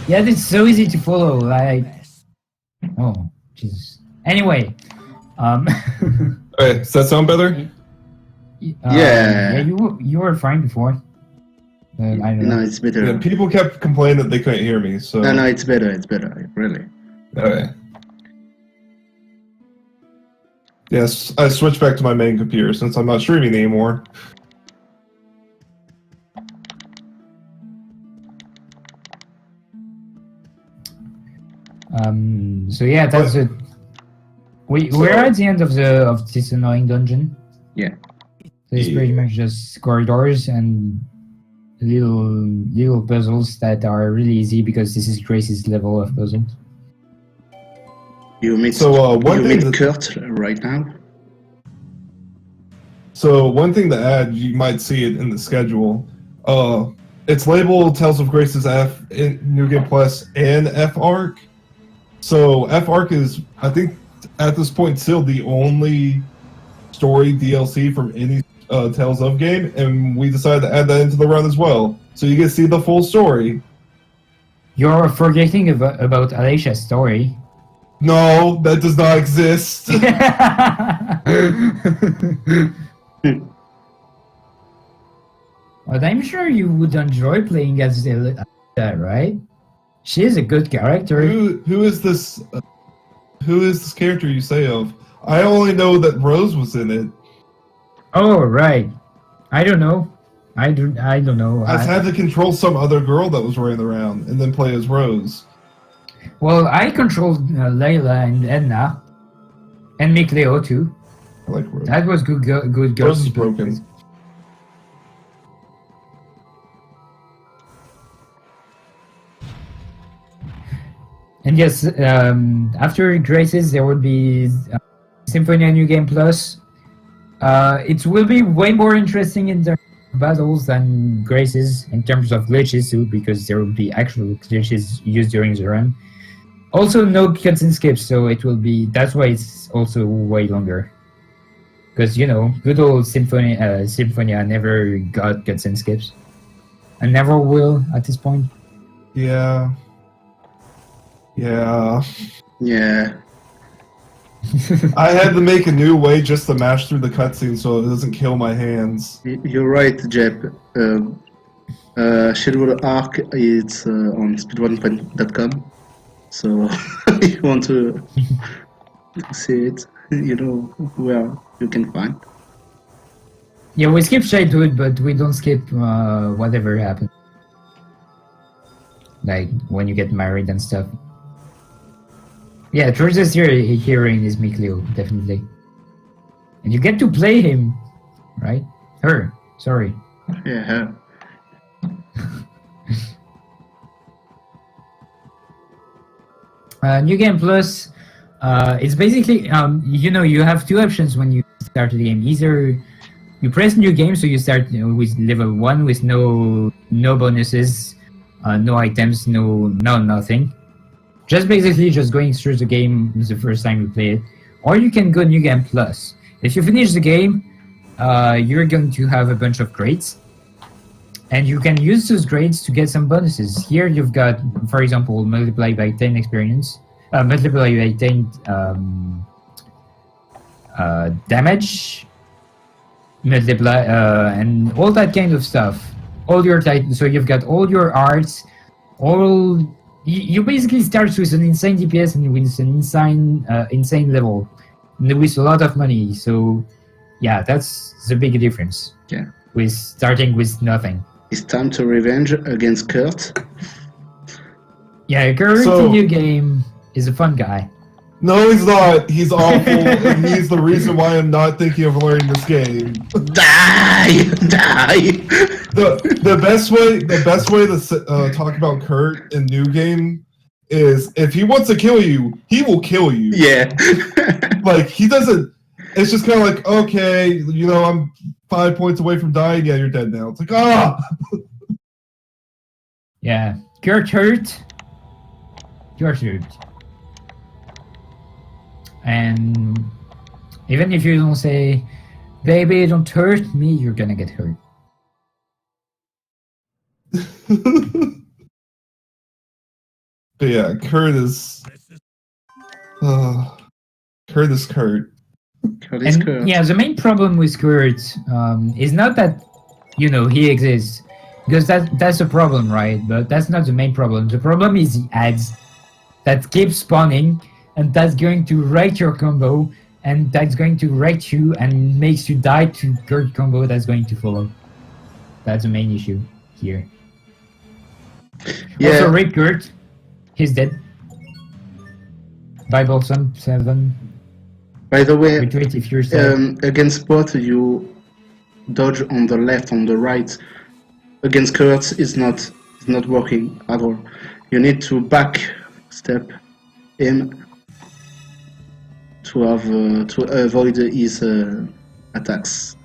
Yeah, it's so easy to follow. Like, oh Jesus. Anyway, Okay, does that sound better? Yeah. you were fine before. I don't know. No, it's better. Yeah, people kept complaining that they couldn't hear me, so... No, it's better. It's better. Really. Okay. Yes, I switched back to my main computer since I'm not streaming anymore. So yeah, that's it. We're at the end of this annoying dungeon. Yeah. So it's pretty much just corridors and little puzzles that are really easy because this is Grace's level of puzzles. You meet one thing Kurt right now. So one thing to add, you might see it in the schedule. It's labeled Tales of Grace's F in New Game Plus and F Arc. So F Arc is, I think, at this point still the only story DLC from any Tales of game, and we decided to add that into the run as well, so you can see the full story. You're forgetting about Alicia's story. No, that does not exist. But I'm sure you would enjoy playing as Alicia, right? She is a good character. Who is this? Who is this character you say of? I only know that Rose was in it. Oh right, I don't know. I don't know. I had to control some other girl that was running around and then play as Rose. Well, I controlled Layla and Edna, and Mikleo too. I like Rose. That was good. Rose is broken. And yes, after Graces, there will be Symphonia New Game Plus. It will be way more interesting in terms of battles than Graces in terms of glitches too, because there will be actual glitches used during the run. Also, no cutscene skips, so it will be. That's why it's also way longer. Because you know, good old Symphonia never got cutscene skips, and never will at this point. Yeah. Yeah. I had to make a new way just to mash through the cutscene so it doesn't kill my hands. You're right, Jeb. Schedule Arc is on speedrun.com. So if you want to see it, you know where you can find. Yeah, we skip childhood, but we don't skip whatever happened. Like when you get married and stuff. Yeah, George's hearing is Mikleo, definitely. And you get to play him, right? Her, sorry. Yeah, her. New Game Plus, it's basically, you know, you have two options when you start the game. Either you press New Game, so you start with level 1 with no bonuses, no items, no nothing. Just basically just going through the game the first time you play it. Or you can go New Game Plus. If you finish the game, you're going to have a bunch of grades. And you can use those grades to get some bonuses. Here you've got, for example, multiply by 10 experience, multiply by 10 damage, multiply, and all that kind of stuff. All your so you've got all your arts, all you basically start with an insane DPS and with an insane level, and with a lot of money. So, yeah, that's the big difference. Yeah. With starting with nothing. It's time to revenge against Kurt. Yeah, Kurt So- in New Game is a fun guy. No, he's not. He's awful, and he's the reason why I'm not thinking of learning this game. Die! Die! The best way to talk about Kurt in New Game is if he wants to kill you, he will kill you. Yeah. Like he doesn't. It's just kind of like, okay, you know, I'm 5 points away from dying. Yeah, you're dead now. It's like, ah. Yeah, Kurt hurt. You're hurt. And even if you don't say, "Baby, don't hurt me," you're gonna get hurt. But yeah, Kurt is. Kurt is Kurt. Kurt is And Kurt. yeah, the main problem with Kurt is not that he exists, because that's a problem, right? But that's not the main problem. The problem is the ads that keep spawning, and that's going to wreck your combo, and that's going to wreck you and makes you die to Kurt combo that's going to follow. That's the main issue here. Yeah. Also, Rip Kurt, he's dead. Bible 7. By the way, Retweet if you're sad. against bot, you dodge on the left, on the right. Against Kurt, it's not working at all. You need to back step him to have to avoid his attacks.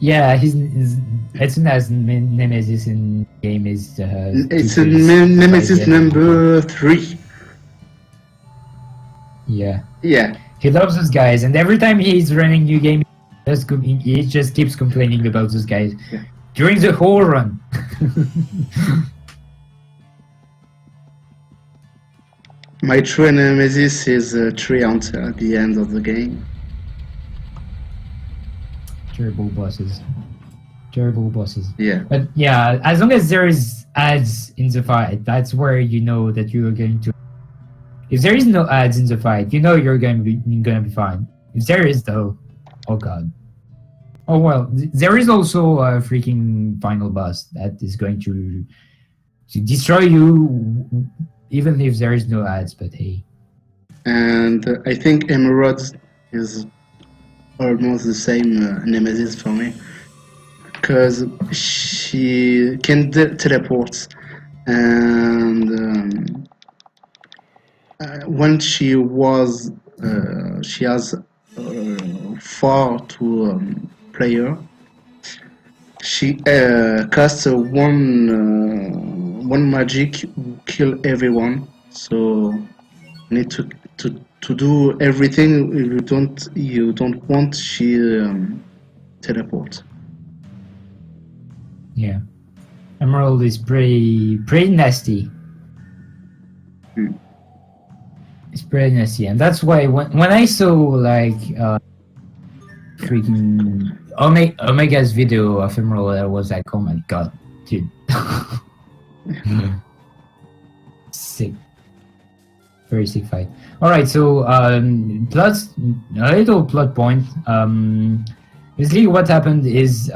Yeah, Etsuna's nemesis in game is. It's a Two-Face. nemesis Yeah. number 3. Yeah, Yeah. he loves those guys, and every time he's running new game, he just keeps complaining about those guys Yeah. during the whole run. My true nemesis is Treant at the end of the game. Terrible bosses. Terrible bosses. Yeah. But yeah, as long as there is ads in the fight, that's where you know that you are going to. If there is no ads in the fight, you know you're going to be fine. If there is though, oh god. Oh well, there is also a freaking final boss that is going to destroy you, even if there is no ads. But hey, And I think Emerald is almost the same nemesis for me, because she can teleport, and when she has 4 to player, she casts one magic, kill everyone. So you need to do everything. If you don't want, she teleport. yeah, Emerald is pretty nasty. It's pretty nasty, and that's why when I saw like freaking Omega's video of Emerald, I was like, oh my god, dude. Sick. Very sick fight. Alright, so a little plot point. Basically what happened is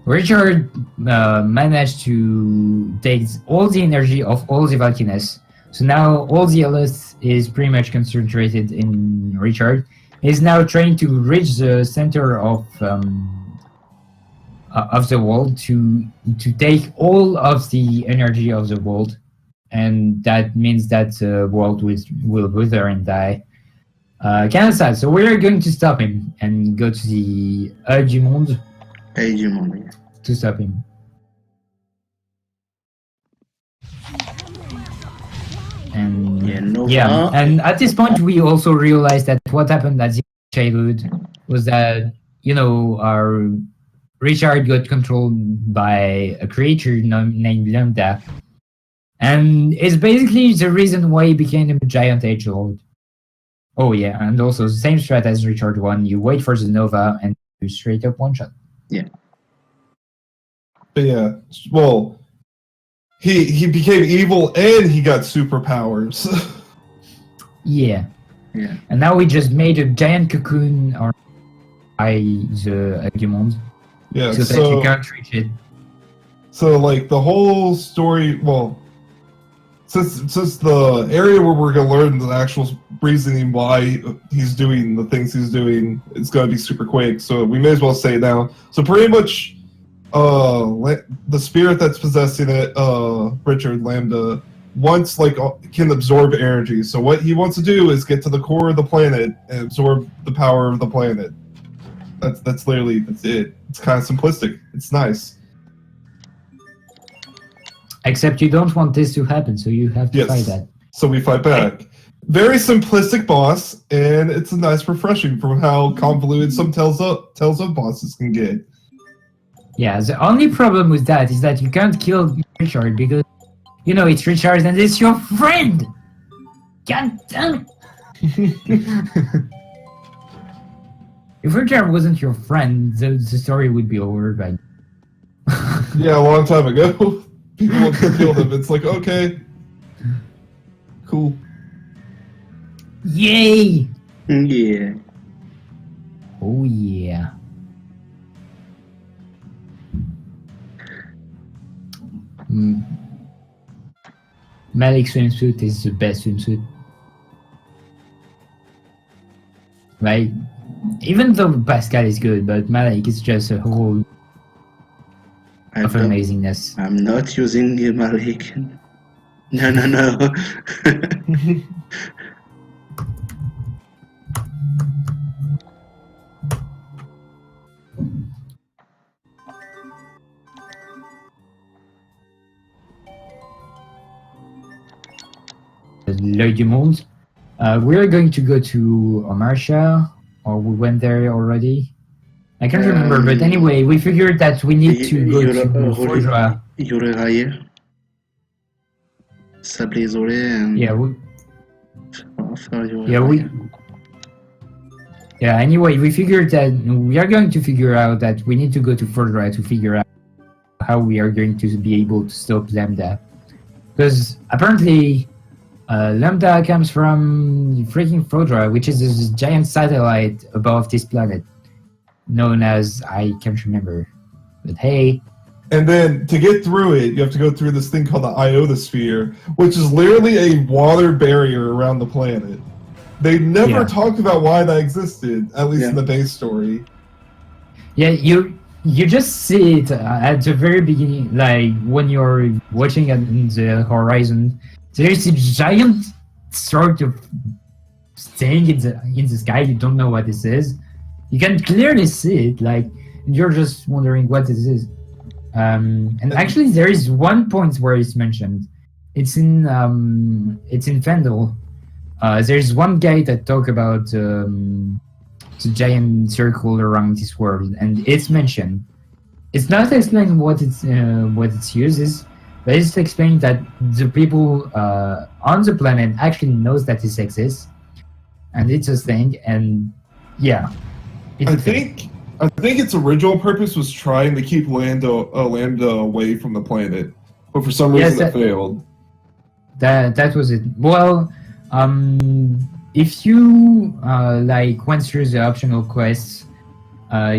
Richard managed to take all the energy of all the Valkynes. So now all the LS is pretty much concentrated in Richard. He's now trying to reach the center of the world to take all of the energy of the world, and that means that the world will wither and die. Kind of sad. So we're going to stop him and go to the Œil du Monde Hey, Jimon. to stop him. And Yeah, Nova. yeah, and at this point we also realized that what happened at the childhood was that our Richard got controlled by a creature named Lambda, and it's basically the reason why he became a giant Edge Lord. Oh yeah, and also the same strat as Richard 1, you wait for the Nova and you straight up one shot. But yeah, well, he became evil and he got superpowers. Yeah. Yeah. And now we just made a giant cocoon or by the Dumont, Yeah, so that you can't reach it. So like the whole story, well, since the area where we're gonna learn the actual reasoning why he's doing the things he's doing, it's gonna be super quick. So we may as well say it now. So pretty much, the spirit that's possessing it, Richard Lambda, wants can absorb energy. So what he wants to do is get to the core of the planet and absorb the power of the planet. That's literally it. It's kind of simplistic. It's nice. Except you don't want this to happen, so you have to fight that. So we fight back. Very simplistic boss, and it's a nice refreshing from how convoluted some Tales of bosses can get. Yeah, the only problem with that is that you can't kill Richard because, you know, it's Richard and it's your friend! God damn it! If Richard wasn't your friend, the story would be over by now. Yeah, a long time ago. People want to kill him. It's like, okay. Cool. Yay! Yeah. Oh yeah. Malik's swimsuit is the best swimsuit. Right? Even though Pascal is good, but Malik is just a whole of amazingness. I'm not using Malik. No. L'Œil du Monde. We're going to go to Omarsha, or we went there already. I can't remember, but anyway, we figured that we need to go to Fodra. Raillé. Sable isolé. And anyway, we figured that we are going to figure out that we need to go to Fodra to figure out how we are going to be able to stop Lambda. Because apparently, Lambda comes from freaking Fodra, which is this giant satellite above this planet, known as, I can't remember, but hey. And then to get through it, you have to go through this thing called the ionosphere, which is literally a water barrier around the planet. They never talked about why that existed, at least in the base story. Yeah, you just see it at the very beginning, like when you're watching at the horizon. There's a giant sort of thing in the sky. You don't know what this is. You can clearly see it, like you're just wondering what this is. And actually, there is one point where it's mentioned. It's in Fandel. There's one guy that talk about the giant circle around this world, and it's mentioned. It's not explained what its use is, but it's explained that the people on the planet actually knows that this exists, and it's a thing. And yeah, I think its original purpose was trying to keep Lambda away from the planet, but for some reason it failed. That was it. Well, if you went through the optional quests,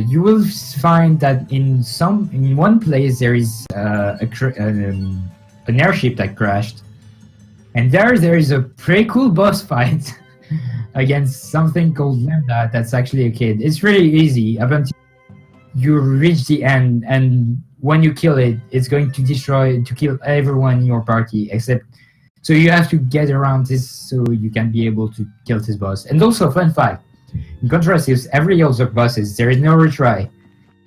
you will find that in one place there is an airship that crashed, and there is a pretty cool boss fight against something called Lambda. That's actually a kid. It's really easy up until you reach the end, and when you kill it, it's going to kill everyone in your party except. So you have to get around this so you can be able to kill this boss. And also, fun fact, in contrast with every other bosses, there is no retry.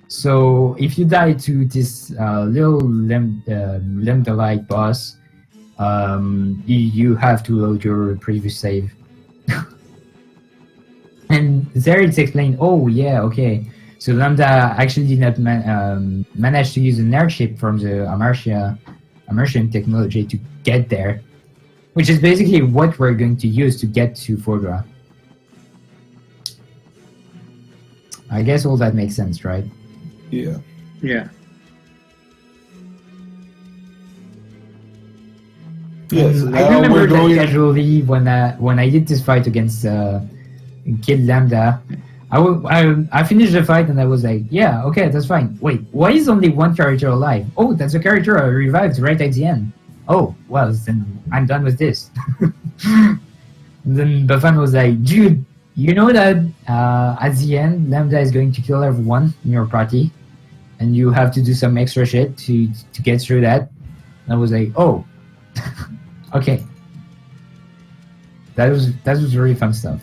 So if you die to this little Lambda-like boss, you have to load your previous save. And there it's explained, oh yeah, okay. So Lambda actually did not manage to use an airship from the Amartian technology to get there. Which is basically what we're going to use to get to Fodra. I guess all that makes sense, right? Yeah. Yeah. Yes, I now remember we're that going. casually when I did this fight against Kid Lambda. I finished the fight and I was like, yeah, okay, that's fine. Wait, why is only one character alive? Oh, that's a character I revived right at the end. Oh, well, then I'm done with this. Then Buffon was like, dude, you know that at the end, Lambda is going to kill everyone in your party, and you have to do some extra shit to get through that. And I was like, oh, okay. That was really fun stuff.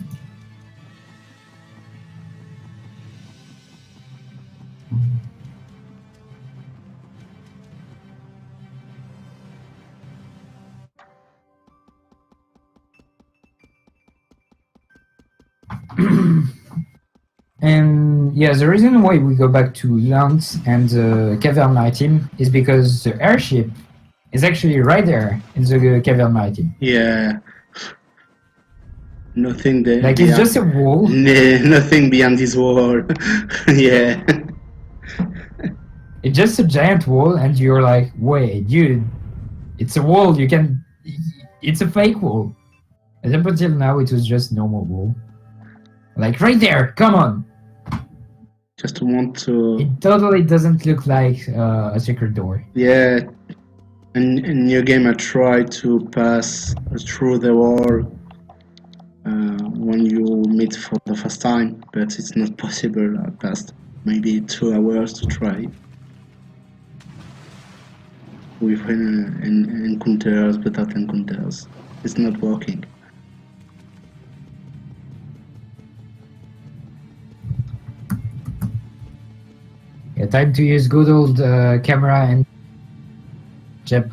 And yeah, the reason why we go back to Lance and the Cavern Maritime is because the airship is actually right there in the Cavern Maritime. Yeah. Nothing there. Like it's just a wall. Nothing beyond this wall. Yeah. It's just a giant wall, and you're like, wait, dude, it's a wall. You can. It's a fake wall. And up until now, it was just normal wall. Like right there, come on. Just want to. It totally doesn't look like a secret door. Yeah. And in New Game, I tried to pass through the wall when you meet for the first time, but it's not possible. I passed maybe 2 hours to try with encounters, without encounters. It's not working. Yeah, time to use good old camera and chip.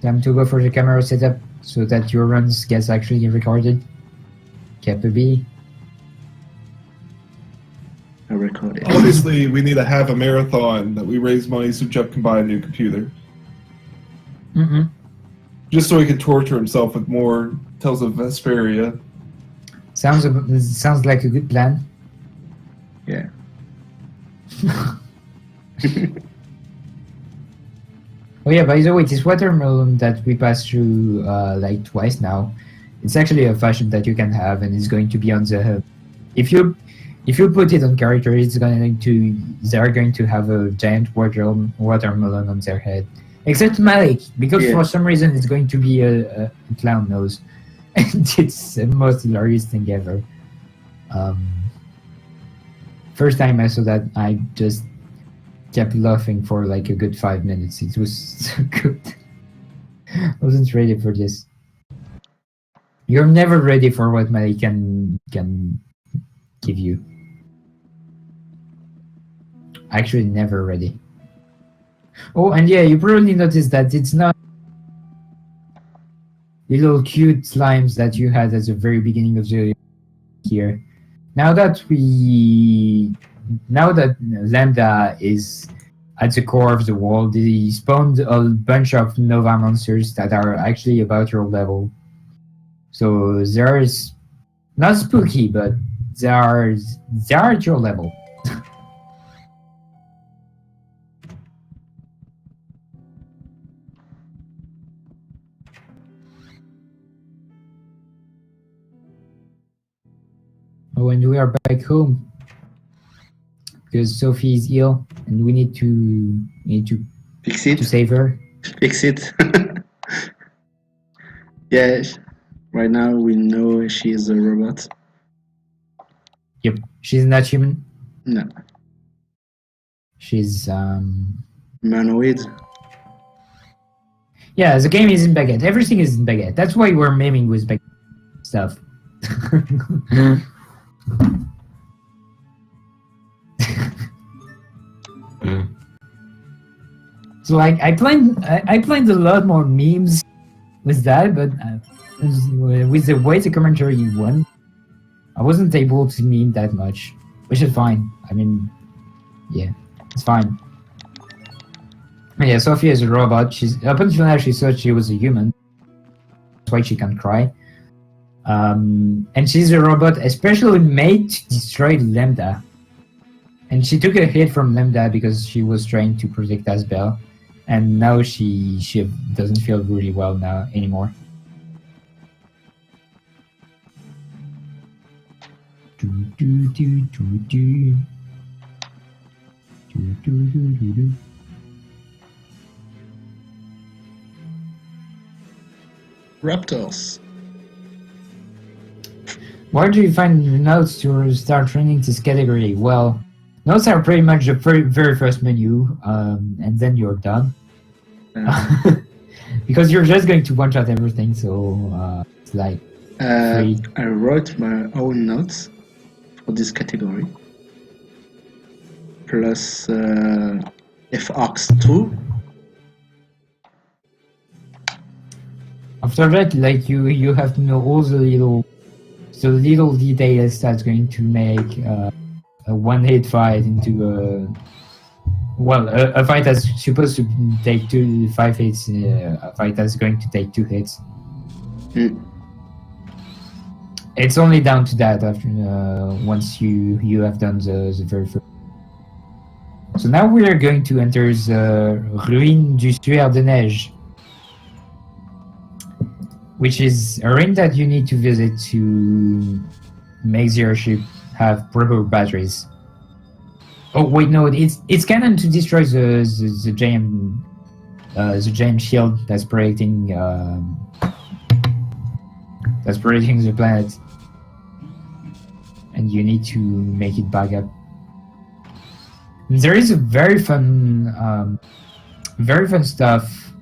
Time to go for the camera setup so that your runs gets actually recorded. Capability. I record it. Obviously, we need to have a marathon that we raise money so Jeff can buy a new computer. Just so he can torture himself with more Tales of Vesperia. Sounds like a good plan. Yeah. Oh yeah, by the way, this watermelon that we passed through like twice now, it's actually a fashion that you can have, and it's going to be on the. If you put it on character, they're going to have a giant watermelon on their head, except Malik, because for some reason it's going to be a clown nose, and it's the most hilarious thing ever. First time I saw that, I just kept laughing for like a good 5 minutes. It was so good. I wasn't ready for this. You're never ready for what Malik can give you. Actually, never ready. Oh, and yeah, you probably noticed that it's not the little cute slimes that you had at the very beginning of the here. Now that Lambda is at the core of the world, they spawned a bunch of Nova monsters that are actually about your level. So there's not spooky, but they are at your level. Oh, and we are back home because Sophie is ill, and we need to Fix it. to save her. Fix it. Yes. Right now we know she is a robot. Yep, she's not human. No. She's Humanoid. Yeah, the game is in baguette. Everything is in baguette. That's why we're memeing with baguette stuff. So like I planned a lot more memes with that, but with the way the commentary went, I wasn't able to meme that much, which is fine. I mean, yeah, it's fine. But yeah, Sophia is a robot. She's up until now she thought she was a human. That's why she can cry. And she's a robot especially made to destroy Lambda. And she took a hit from Lambda because she was trying to protect Asbel. and now she doesn't feel really well now anymore. Do, do, do, do, do. Do, do, do, do, do. Raptors. Where do you find the notes to start training this category? Well, notes are pretty much the very first menu, and then you're done. Because you're just going to one-shot everything, so it's like free. I wrote my own notes for this category. Plus FOX2. After that, like you have to know all the little details that's going to make a one-hit fight into a fight that's supposed to take 5 hits, a fight that's going to take 2 hits. It's only down to that after once you have done the very first. So now we are going to enter the Ruine du Suaire de Neige, which is a ruin that you need to visit to make your ship have proper batteries. Oh wait, no, it's canon to destroy the giant shield that's protecting the planet, and you need to make it back up. There is a very fun stuff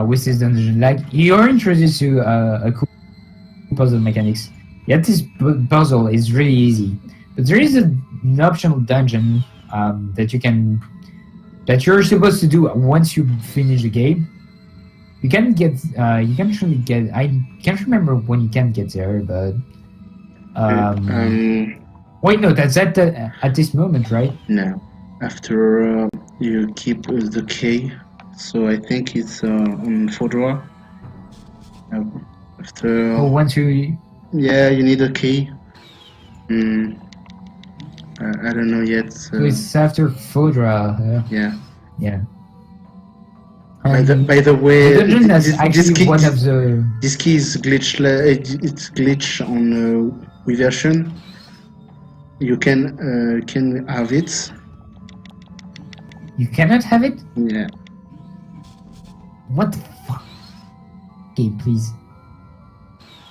with this dungeon. Like, you're introduced to a cool puzzle mechanics. Yet this puzzle is really easy, but there is an optional dungeon that you're supposed to do once you finish the game. You can actually get. I can't remember when you can get there, but wait, no, that's at this moment, right? No, after you keep the key. So I think it's on Fodra. After. Oh, once you. Yeah, you need a key. I don't know yet. So it's after Fodra. Yeah. Yeah. By the way, this key, one of the. This key is glitch. It's glitch on Wii version. You can have it. You cannot have it? Yeah. What the fuck? Okay, please.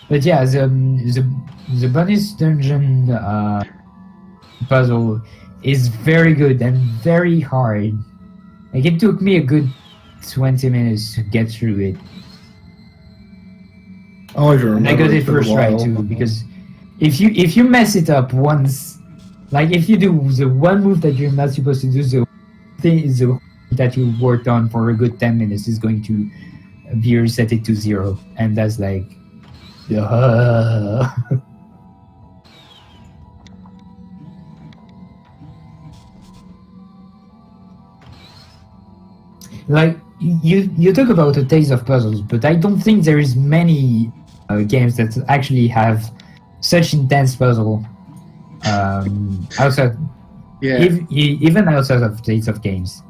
But yeah, the bonus dungeon puzzle is very good and very hard. Like, it took me a good 20 minutes to get through it. Oh, if you remember, And I got it it's been a first try while. too, because if you mess it up once, like if you do the one move that you're not supposed to do, the that you worked on for a good 10 minutes is going to be reset it to 0, and that's like like you talk about a taste of puzzles, but I don't think there is many games that actually have such intense puzzle outside. Yeah. Even outside of Taste of Games,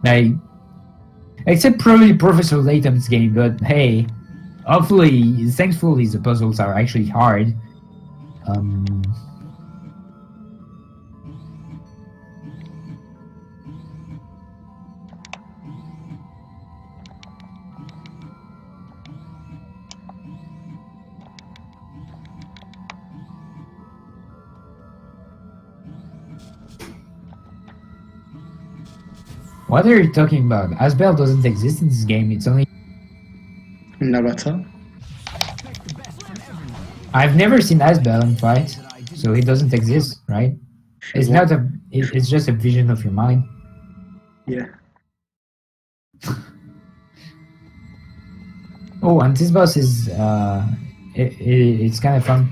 like, except probably Professor Layton's game. But hey, thankfully, the puzzles are actually hard. What are you talking about? Asbel doesn't exist in this game. It's only. Narata. I've never seen Asbel in fight, so he doesn't exist, right? It's not a. It's just a vision of your mind. Yeah. Oh, and this boss is. It's kind of fun.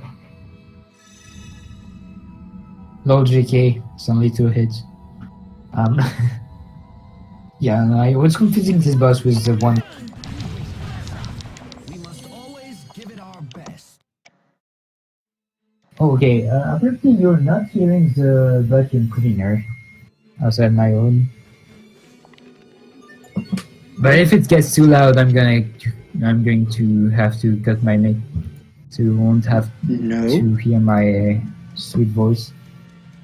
Low GK. It's only 2 hits. Yeah, no, I was confusing this boss with the one. We must always give it our best. Oh, okay, apparently you're not hearing the vacuum cleaner outside my room. But if it gets too loud, I'm going to have to cut my mic, so you won't have No, to hear my sweet voice.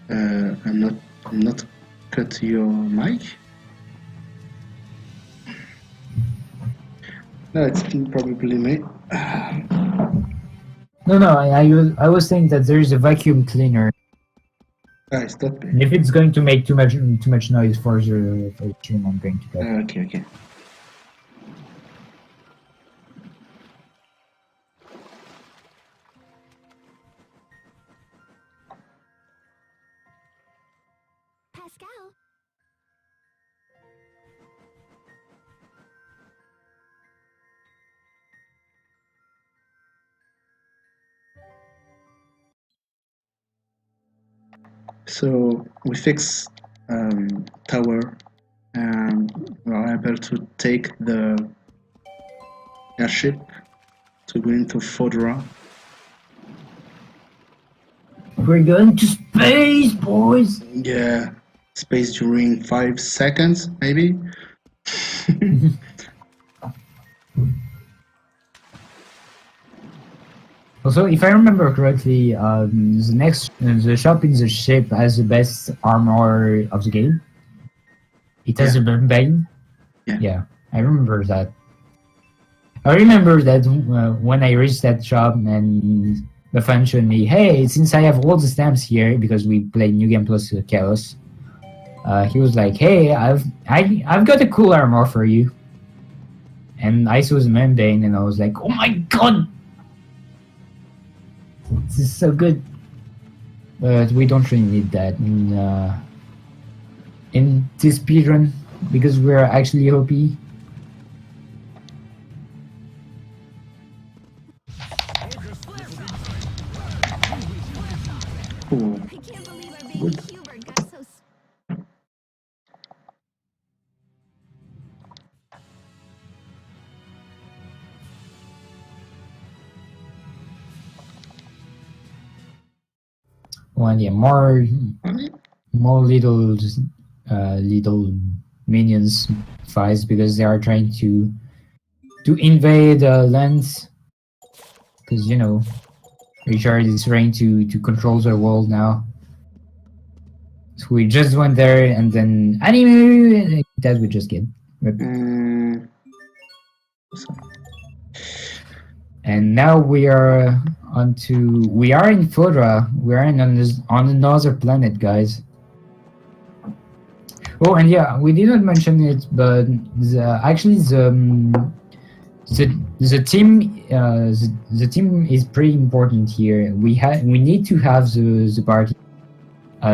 I'm not cut your mic. No, it's probably me. No, I was saying that there is a vacuum cleaner. Stop me. And if it's going to make too much noise for the tune, I'm going to cut. Okay. Pascal. So we fix tower, and we are able to take the airship to go into Fodra. We're going to space, boys! Yeah, space during 5 seconds, maybe. Also, if I remember correctly, the shop in the ship has the best armor of the game. It has a bane. Yeah. I remember that. I remember that when I reached that shop and the fan showed me, hey, since I have all the stamps here because we play New Game Plus Chaos, he was like, hey, I've got a cool armor for you. And I saw the mundane and I was like, oh my god! This is so good. But we don't really need that in this speedrun because we're actually OP. Cool. I can't believe our baby Good. Hubert got so. Well, yeah, more little minions fights because they are trying to invade lands. Because you know, Richard is trying to control the world now. So we just went there and then anime that we just get. And now we are we are in Fodra. We are on another planet, guys. Oh, and yeah, we didn't mention it, but the team is pretty important here. We need to have the party,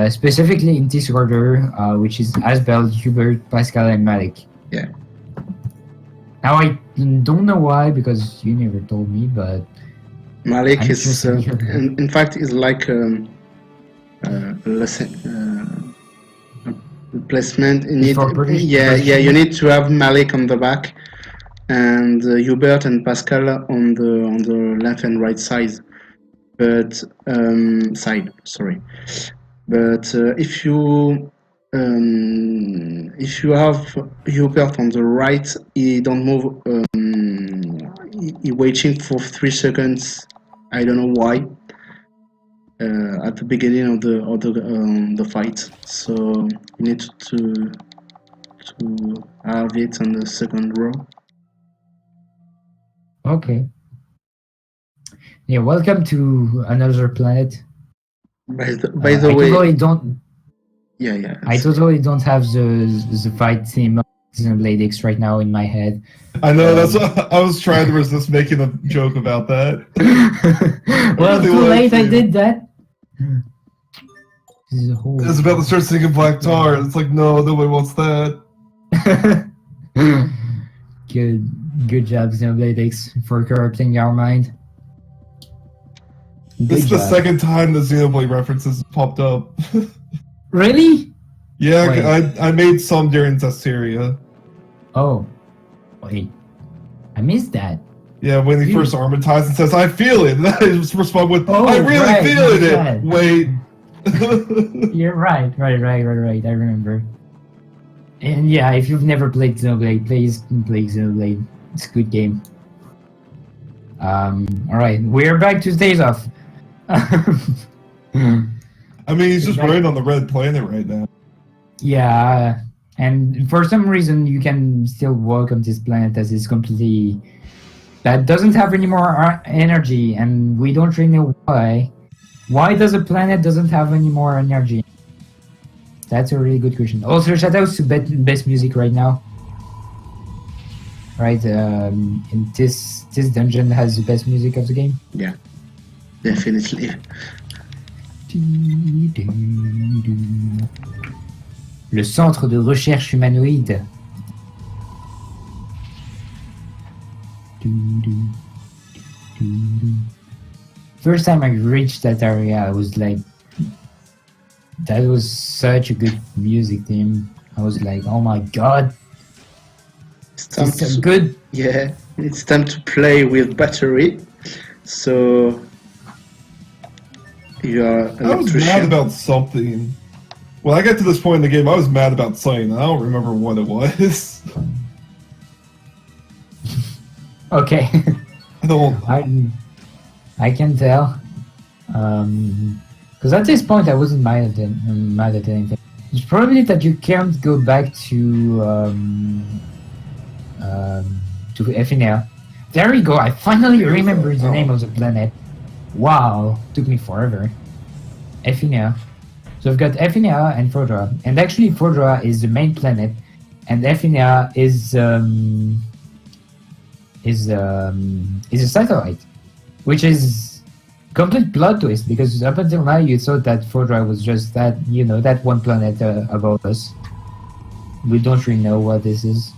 specifically in this order, which is Asbel, Hubert, Pascal, and Malik. Yeah. Now I don't know why because you never told me, but Malik I'm is, just here. in fact, is like a replacement. You need to have Malik on the back, and Hubert and Pascal on the left and right side. But sorry. But if you have Hubert on the right, he don't move. He waiting for 3 seconds. I don't know why. At the beginning of the fight, so you need to have it on the second row. Okay. Yeah, welcome to another planet. By the I way, totally don't. yeah. I totally don't have the fight theme of Xenoblade X right now in my head. I know, that's what I was trying to resist making a joke about that. Well, really too late. I to. did that. This is a whole. It's about to start singing Black Tar. It's like, no, nobody wants that. Good job, Xenoblade X, for corrupting your mind. This is the second time the Xenoblade references popped up. Really? Yeah, Wait. I made some during Zestiria. Oh, wait, I missed that. Yeah, when he first armatized and says, I feel it, and I just respond with, Oh, I really right, feel it! right. Wait. You're right. I remember. And yeah, if you've never played Xenoblade, please play Xenoblade. It's a good game. Alright, we're back to Days Off. I mean, he's just running on the red planet right now. Yeah, and for some reason you can still walk on this planet as it's completely... that doesn't have any more energy, and we don't really know why. Why does a planet doesn't have any more energy? That's a really good question. Also, shout out to best music right now. Right, in this dungeon has the best music of the game. Yeah, definitely. Le centre de recherche humanoïde. First time I reached that area, I was like, that was such a good music theme. I was like, oh my god, It's time it's so to, good. yeah, it's time to play with battery. So you are I was mad electrician. about something. When I got to this point in the game, I was mad about something. I don't remember what it was. Okay. I don't. I can tell. Because at this point I wasn't mad at anything. It's probably that you can't go back to Ephina. There we go. I finally remembered the name of the planet. Wow, took me forever. Ephina. So we've got Ephina and Fodra, and actually Fodra is the main planet, and Ephina is a satellite, which is complete plot twist because up until now you thought that Fodra was just that, you know, that one planet above us. We don't really know what this is.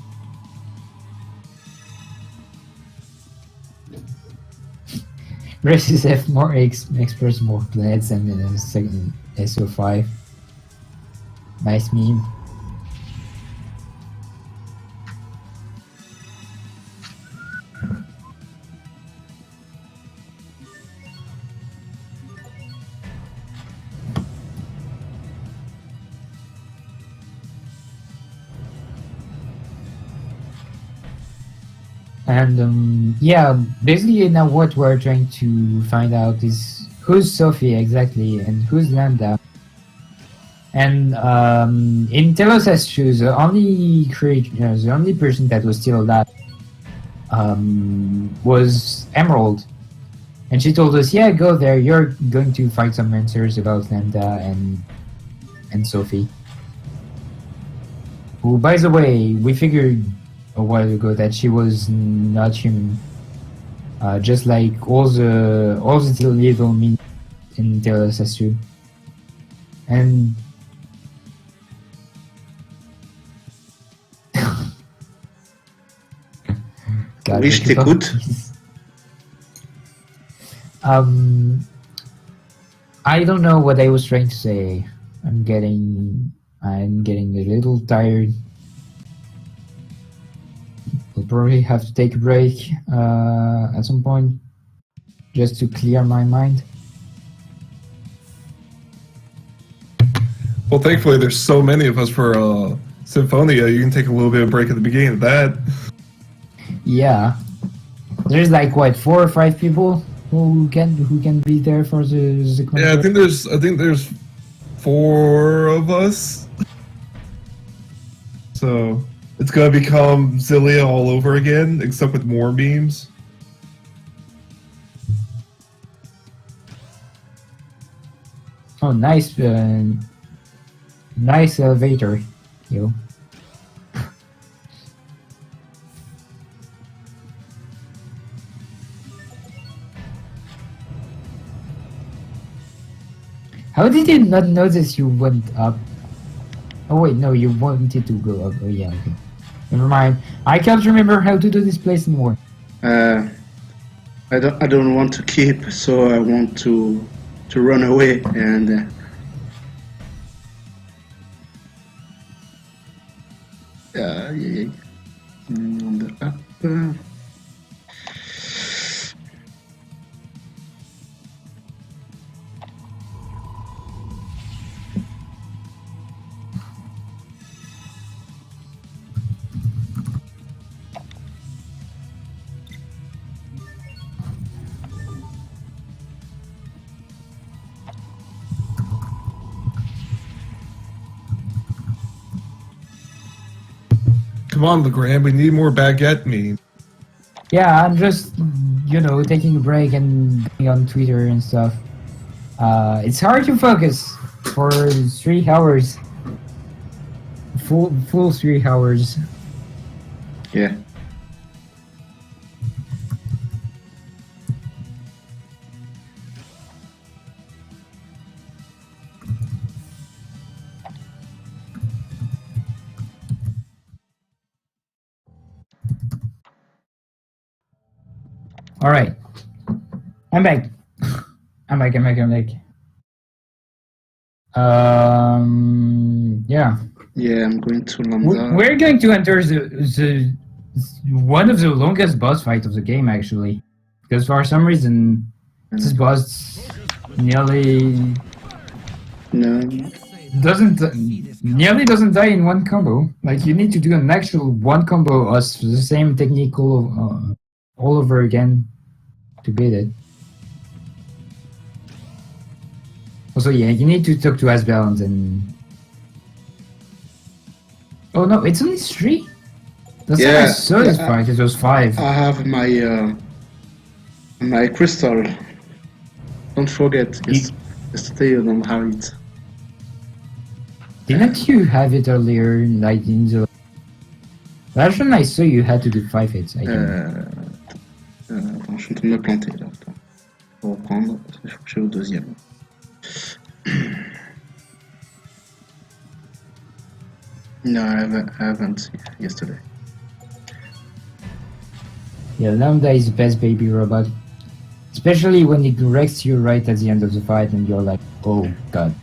Races have more express more planets than the second SO5. Nice meme. And yeah, basically now what we're trying to find out is who's Sophie exactly and who's Lambda. And in Telos S2, the only person that was still alive was Emerald. And she told us, yeah, go there, you're going to find some answers about Lambda and Sophie. Who, by the way, we figured a while ago that she was not human. Just like all the little meat in Telos S2. And God, Wish they could. I don't know what I was trying to say. I'm getting a little tired. We'll probably have to take a break at some point just to clear my mind. Well, thankfully, there's so many of us for Symphonia. You can take a little bit of break at the beginning of that. Yeah, there's like what 4 or 5 people who can be there for the Yeah, I think there's 4 of us. So it's gonna become Zillia all over again, except with more memes. Oh, nice, nice elevator, yo. How did you not notice you went up? Oh wait, no, you wanted to go up. Oh yeah, okay. Never mind. I can't remember how to do this place anymore. I don't want to keep, so I want to run away and. Yeah. On the up. Come on, Legrand, we need more baguette meat. Yeah, I'm just, taking a break and being on Twitter and stuff. It's hard to focus for 3 hours. Full 3 hours. Yeah. All right, I'm back. I'm back. Yeah. Yeah, I'm going to Lambda. We're going to enter the one of the longest boss fight of the game, actually, because for some reason this boss nearly No. doesn't die in one combo. Like, you need to do an actual one combo of the same technique all over again to beat it. Also, yeah, you need to talk to Asbel and. Oh no, it's only 3. That's Yeah, how I saw this yeah, fight. It was 5. I have my crystal. Don't forget, yesterday you don't have it. Didn't you have it earlier, like in the last time I saw you had to do 5 hits? I think. Attends, je suis en train de me planter là. Attends. Faut reprendre, parce qu'il faut que j'aille au deuxième. No, I haven't yesterday. Yeah, Lambda is the best baby robot. Especially when it wrecks you right at the end of the fight and you're like, oh god.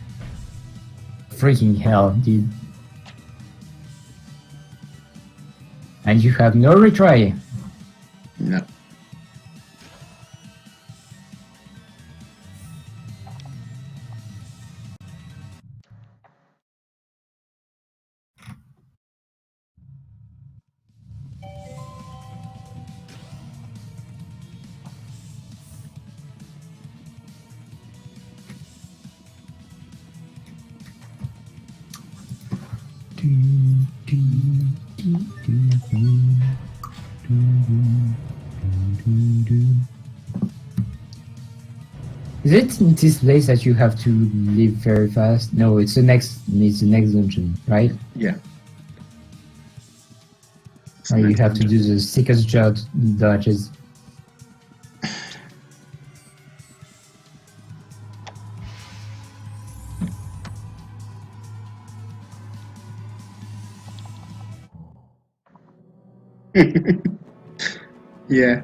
Freaking hell, dude. And you have no retry. No. Is it in this place that you have to leave very fast? No, it's the next dungeon, right? Yeah. Or you have to do the sickest dodges. Yeah.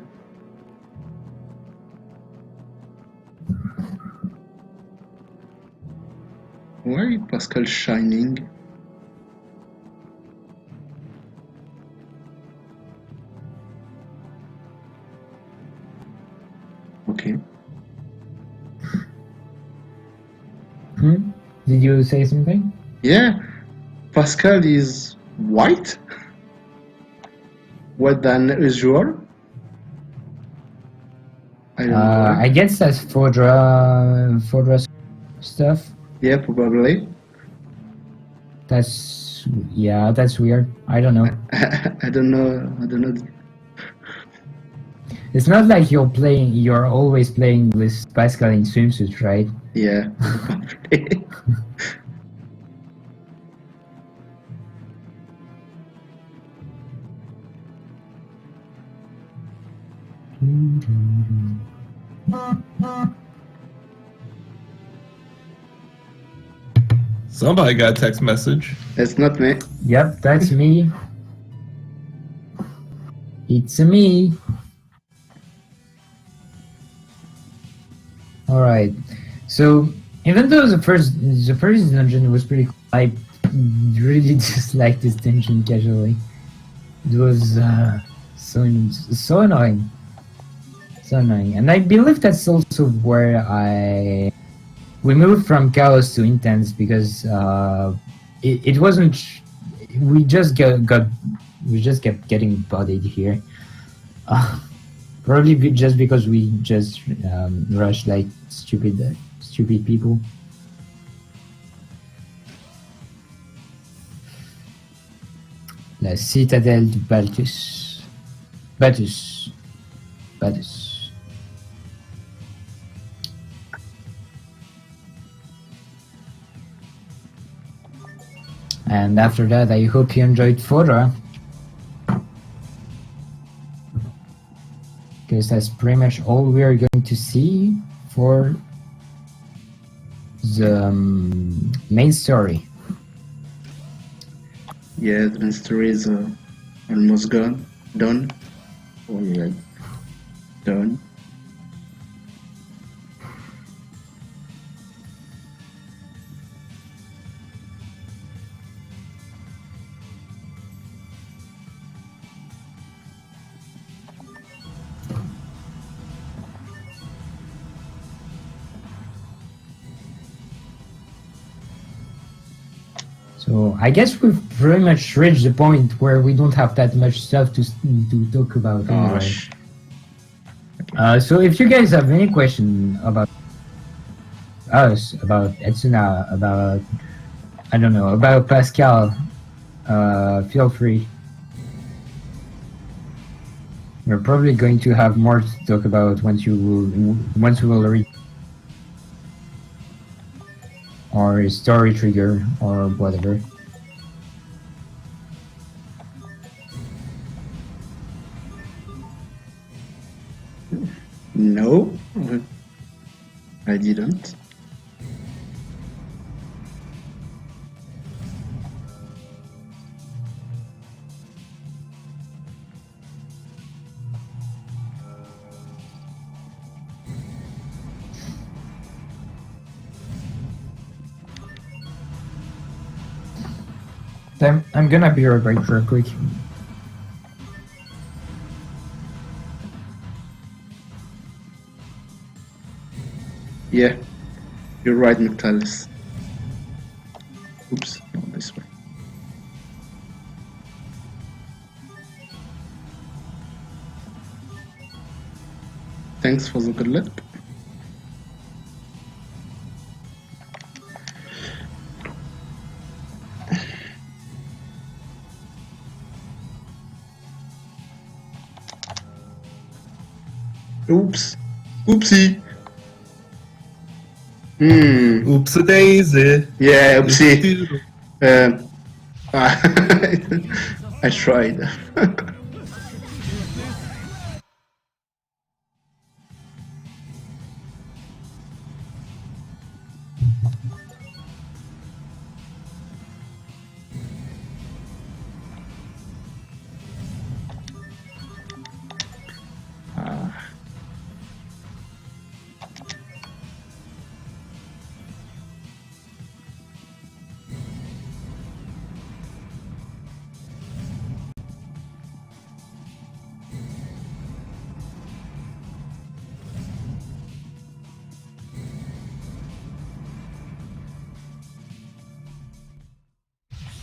Why is Pascal shining? Okay. Did you say something? Yeah. Pascal is white? What than usual? I don't know. I guess that's Fodra stuff. Yeah, probably. That's weird. I don't know. I don't know. It's not like you're always playing with Pascal in swimsuit, right? Yeah, probably. Somebody got a text message. It's not me. Yep, that's me. It's me. All right. So even though the first dungeon was pretty cool, I really disliked this dungeon casually. It was so annoying. So annoying. And I believe that's also where we moved from chaos to intense because it wasn't. We just kept getting bodied here. Probably just because we just rushed like stupid people. La citadelle de Baltus. Batus. Batus. And after that, I hope you enjoyed Fodra. Because that's pretty much all we are going to see for the main story. Yeah, the story is almost done. Oh yeah, done. So I guess we've pretty much reached the point where we don't have that much stuff to talk about anyway. Gosh. So if you guys have any question about us, about Etsuna, about I don't know, about Pascal, feel free. We're probably going to have more to talk about once we will read or story trigger or whatever. No, I didn't. I'm gonna be right back real quick. Yeah, you're right, McTalis. Oops, not this way. Thanks for the good luck. Oops. Oopsie. Oops a daisy. Yeah, oopsie. I tried.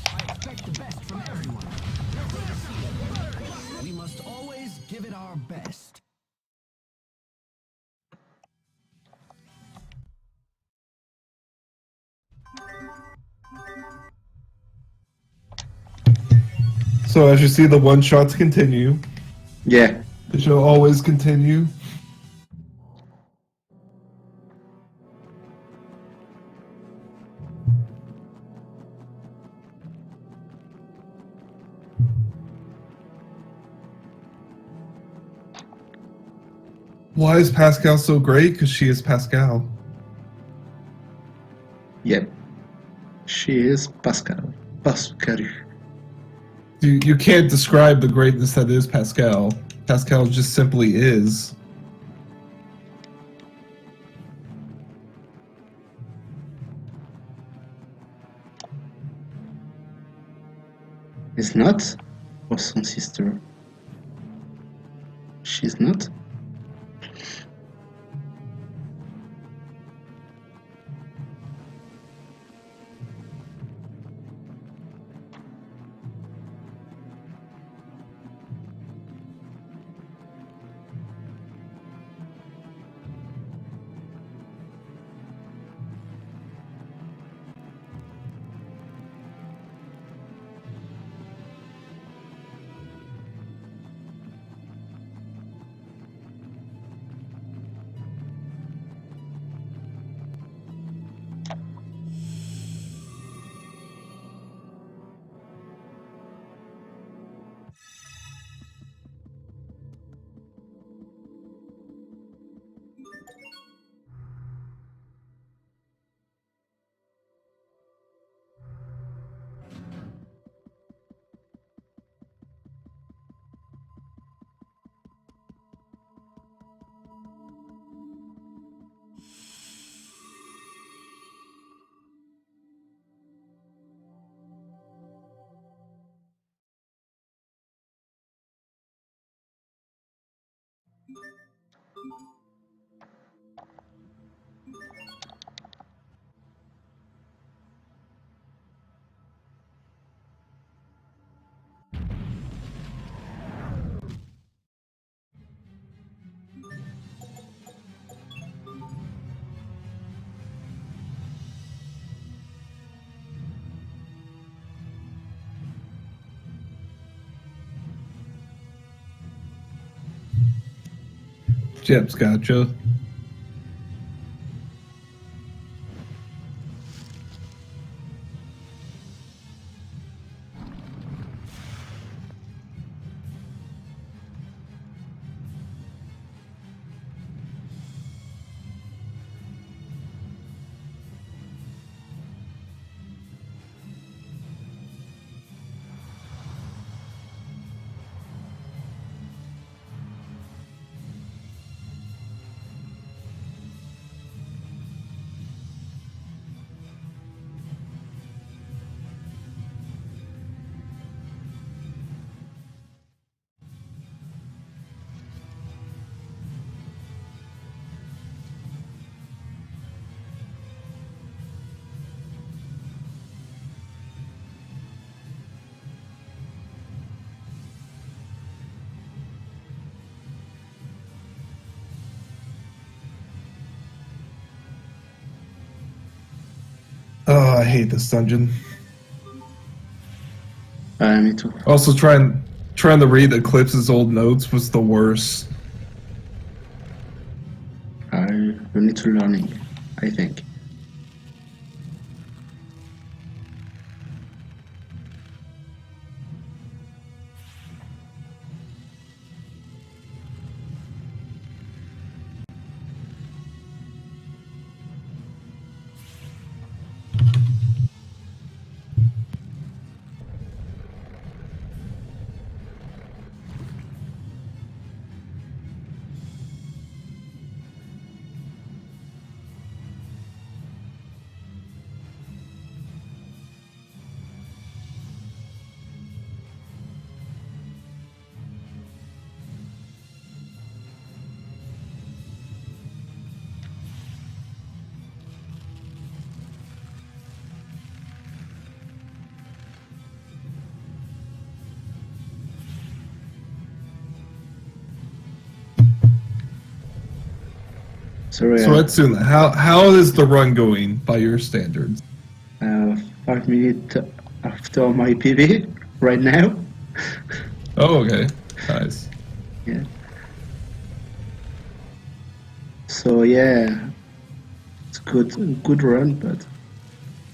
I expect the best from everyone. We must always give it our best. So as you see, the one-shots continue. Yeah. It shall always continue. Why is Pascal so great? Because she is Pascal. Yep. She is Pascal. Pascal. You can't describe the greatness that is Pascal. Pascal just simply is. Is not? Or son sister? She's not? Jep's gotcha. Oh, I hate this dungeon. Me too. Also, trying to read Eclipse's old notes was the worst. You need to learning, I think. Sorry, So Etsuna, how is the run going by your standards? 5 minutes after my PV right now. Oh, okay, nice. Yeah. So yeah, it's good run, but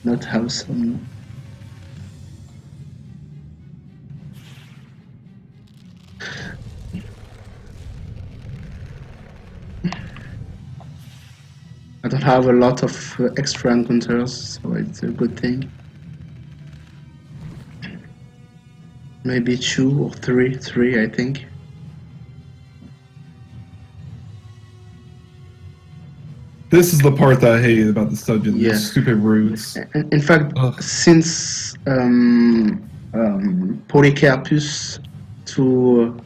not awesome. I don't have a lot of extra encounters, so it's a good thing. Maybe 2 or 3, I think. This is the part that I hated about this dungeon. Yeah. These stupid roots. In fact, Ugh. since Polycarpus to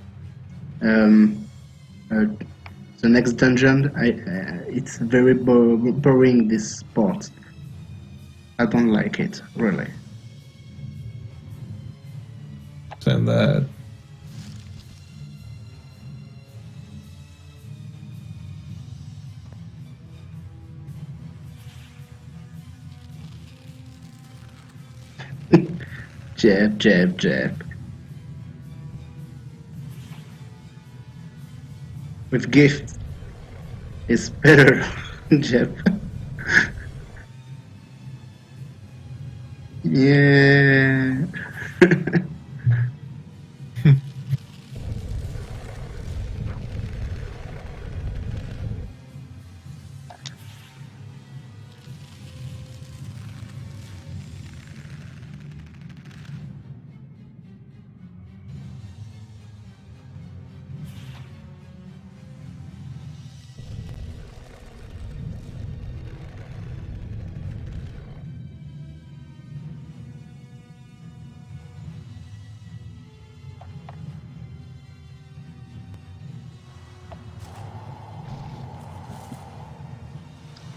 the next dungeon, it's very boring, this part. I don't like it, really. And that. Jab, jab, jab. With gift, it's better, jab. Yeah.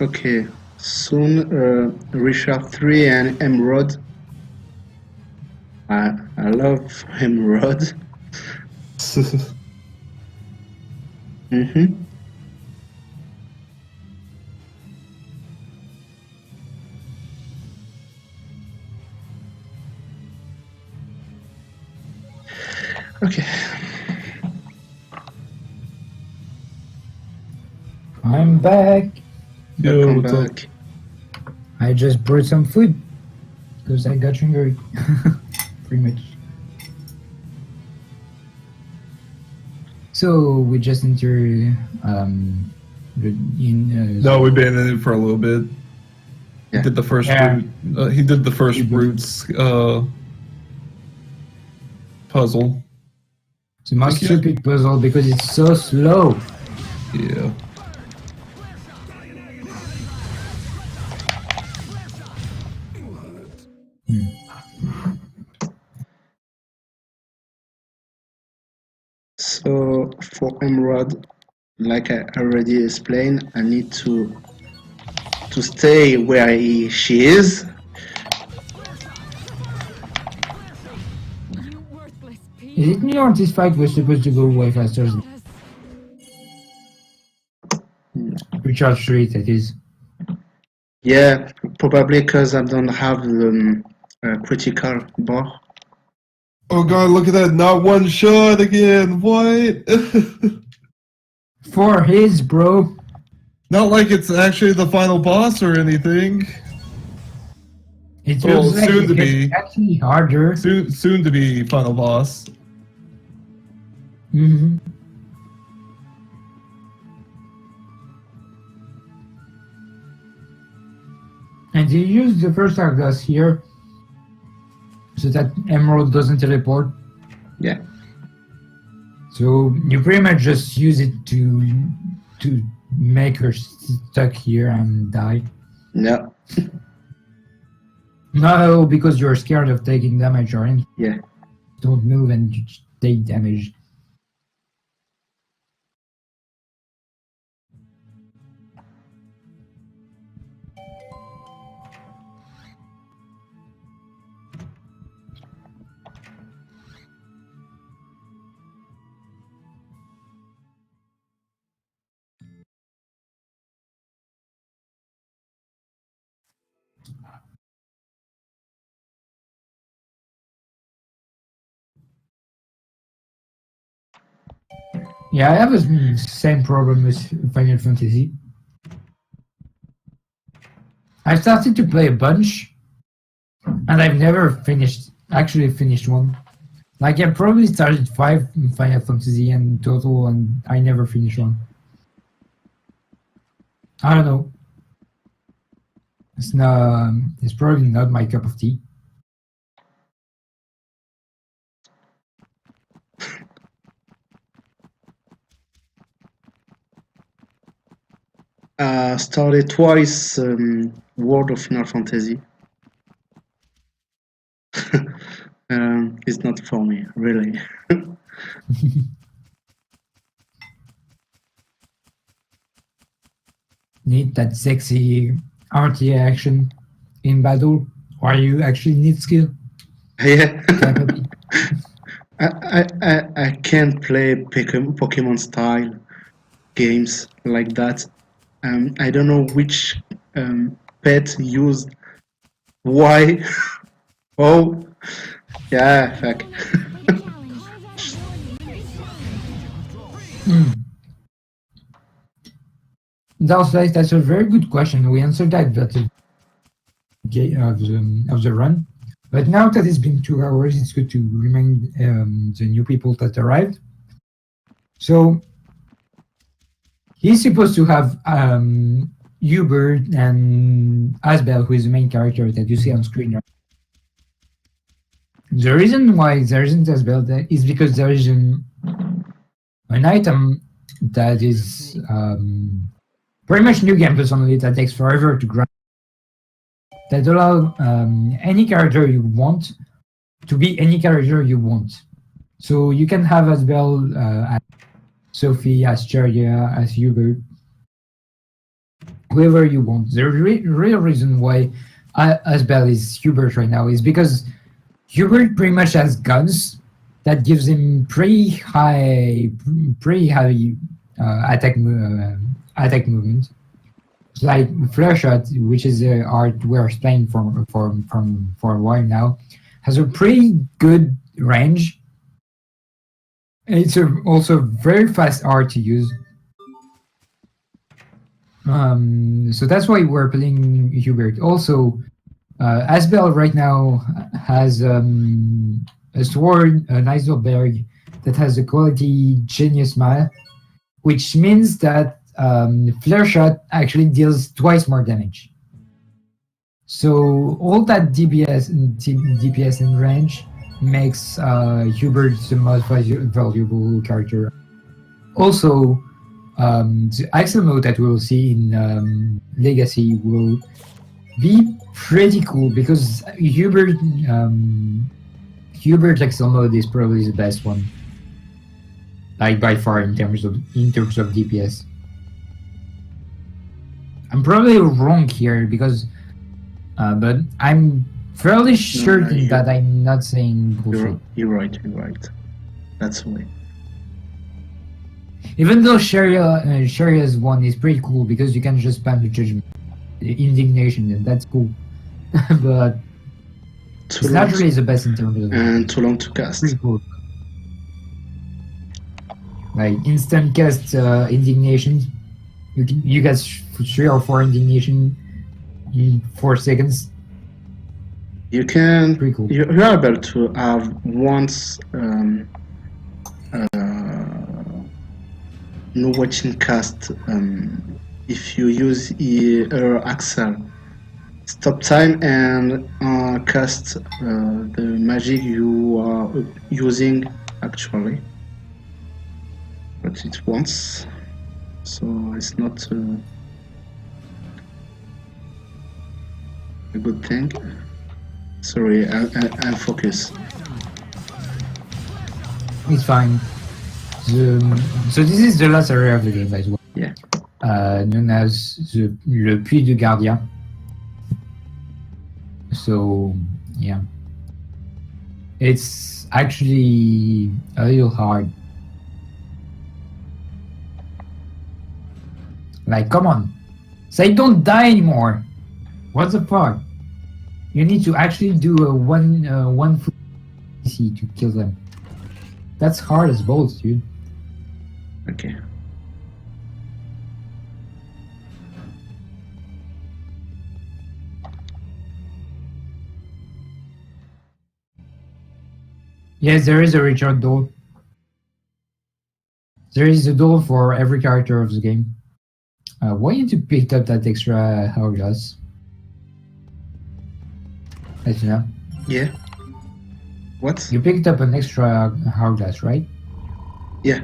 Okay, soon Richard 3 and Emerald. I love Emerald. Mm-hmm. Okay. I'm back. Yo, Welcome what's up? back. I just brought some food because I got hungry. Pretty much. So we just enter No, we've been in it for a little bit. He Yeah. did the first Yeah. route. He did the first He did. routes puzzle. It's the most Yeah. stupid puzzle because it's so slow. Yeah. So for Emerald, like I already explained, I need to stay where she is. You worthless Is piece. it me or this fight was supposed to go way faster than recharge rate, that is? Yeah, probably because I don't have the critical bar. Oh god, look at that! Not one shot again. What? For his, bro. Not like it's actually the final boss or anything. It Well, feels like soon it to gets be. actually harder. Soon to be final boss. Mhm. And you use the first hourglass here so that Emerald doesn't teleport. Yeah. So you pretty much just use it to make her stuck here and die. No. No, because you're scared of taking damage or anything. Yeah. Don't move and you just take damage. Yeah, I have the same problem with Final Fantasy. I started to play a bunch, and I've never actually finished one. Like I probably started 5 Final Fantasy in total, and I never finished one. I don't know. It's probably not my cup of tea. Started twice World of Final Fantasy. It's not for me, really. Need that sexy RTA action in battle, or you actually need skill. Yeah. Capability. I can't play Pokemon style games like that. I don't know which pet used why. Oh, yeah, fuck. That's a very good question. We answered that at the of the run. But now that it's been 2 hours, it's good to remind the new people that arrived. So he's supposed to have Hubert and Asbel, who is the main character that you see on screen. The reason why there isn't Asbel there is because there is an item that is pretty much new game plus only that takes forever to grind. That allow any character you want to be any character you want. So you can have Asbel as Sophie, as Cheria, as Hubert, whoever you want. The real reason why Asbel is Hubert right now is because Hubert pretty much has guns that gives him pretty high attack movement. It's like Flare Shot, which is the art we're playing for a while now, has a pretty good range. It's also very fast art to use. So that's why we're playing Hubert. Also, Asbel right now has a sword, an Eiselberg, that has a quality Genius Mile, which means that Flare Shot actually deals twice more damage. So all that DPS and range makes Hubert the most valuable character. Also, the Axel mode that we'll see in Legacy will be pretty cool because Hubert Axel mode is probably the best one, like by far in terms of DPS. I'm probably wrong here because, but I'm fairly certain that I'm not saying bullshit. You're right. That's the way. Even though Sharia's one is pretty cool because you can just spam the judgment, the indignation, and that's cool. But it's not really the best in terms of and too long to cast. Pretty cool. Like instant cast indignation, you get 3 or 4 indignation in 4 seconds. You can. Pretty cool. You are able to have once no watching cast if you use Axel. Stop time and cast the magic you are using actually, but it once, so it's not a good thing. Sorry, I'm focused. It's fine. So this is the last area of the game as well. Yeah. Known as le Puits du Gardien. So yeah, it's actually a little hard. Like, come on, say don't die anymore. What the fuck? You need to actually do a one foot CC to kill them. That's hard as balls, dude. Okay. Yes, there is a recharge door. There is a door for every character of the game. Why did you pick up that extra hourglass? Etsuna? Yeah. What? You picked up an extra hourglass, right? Yeah.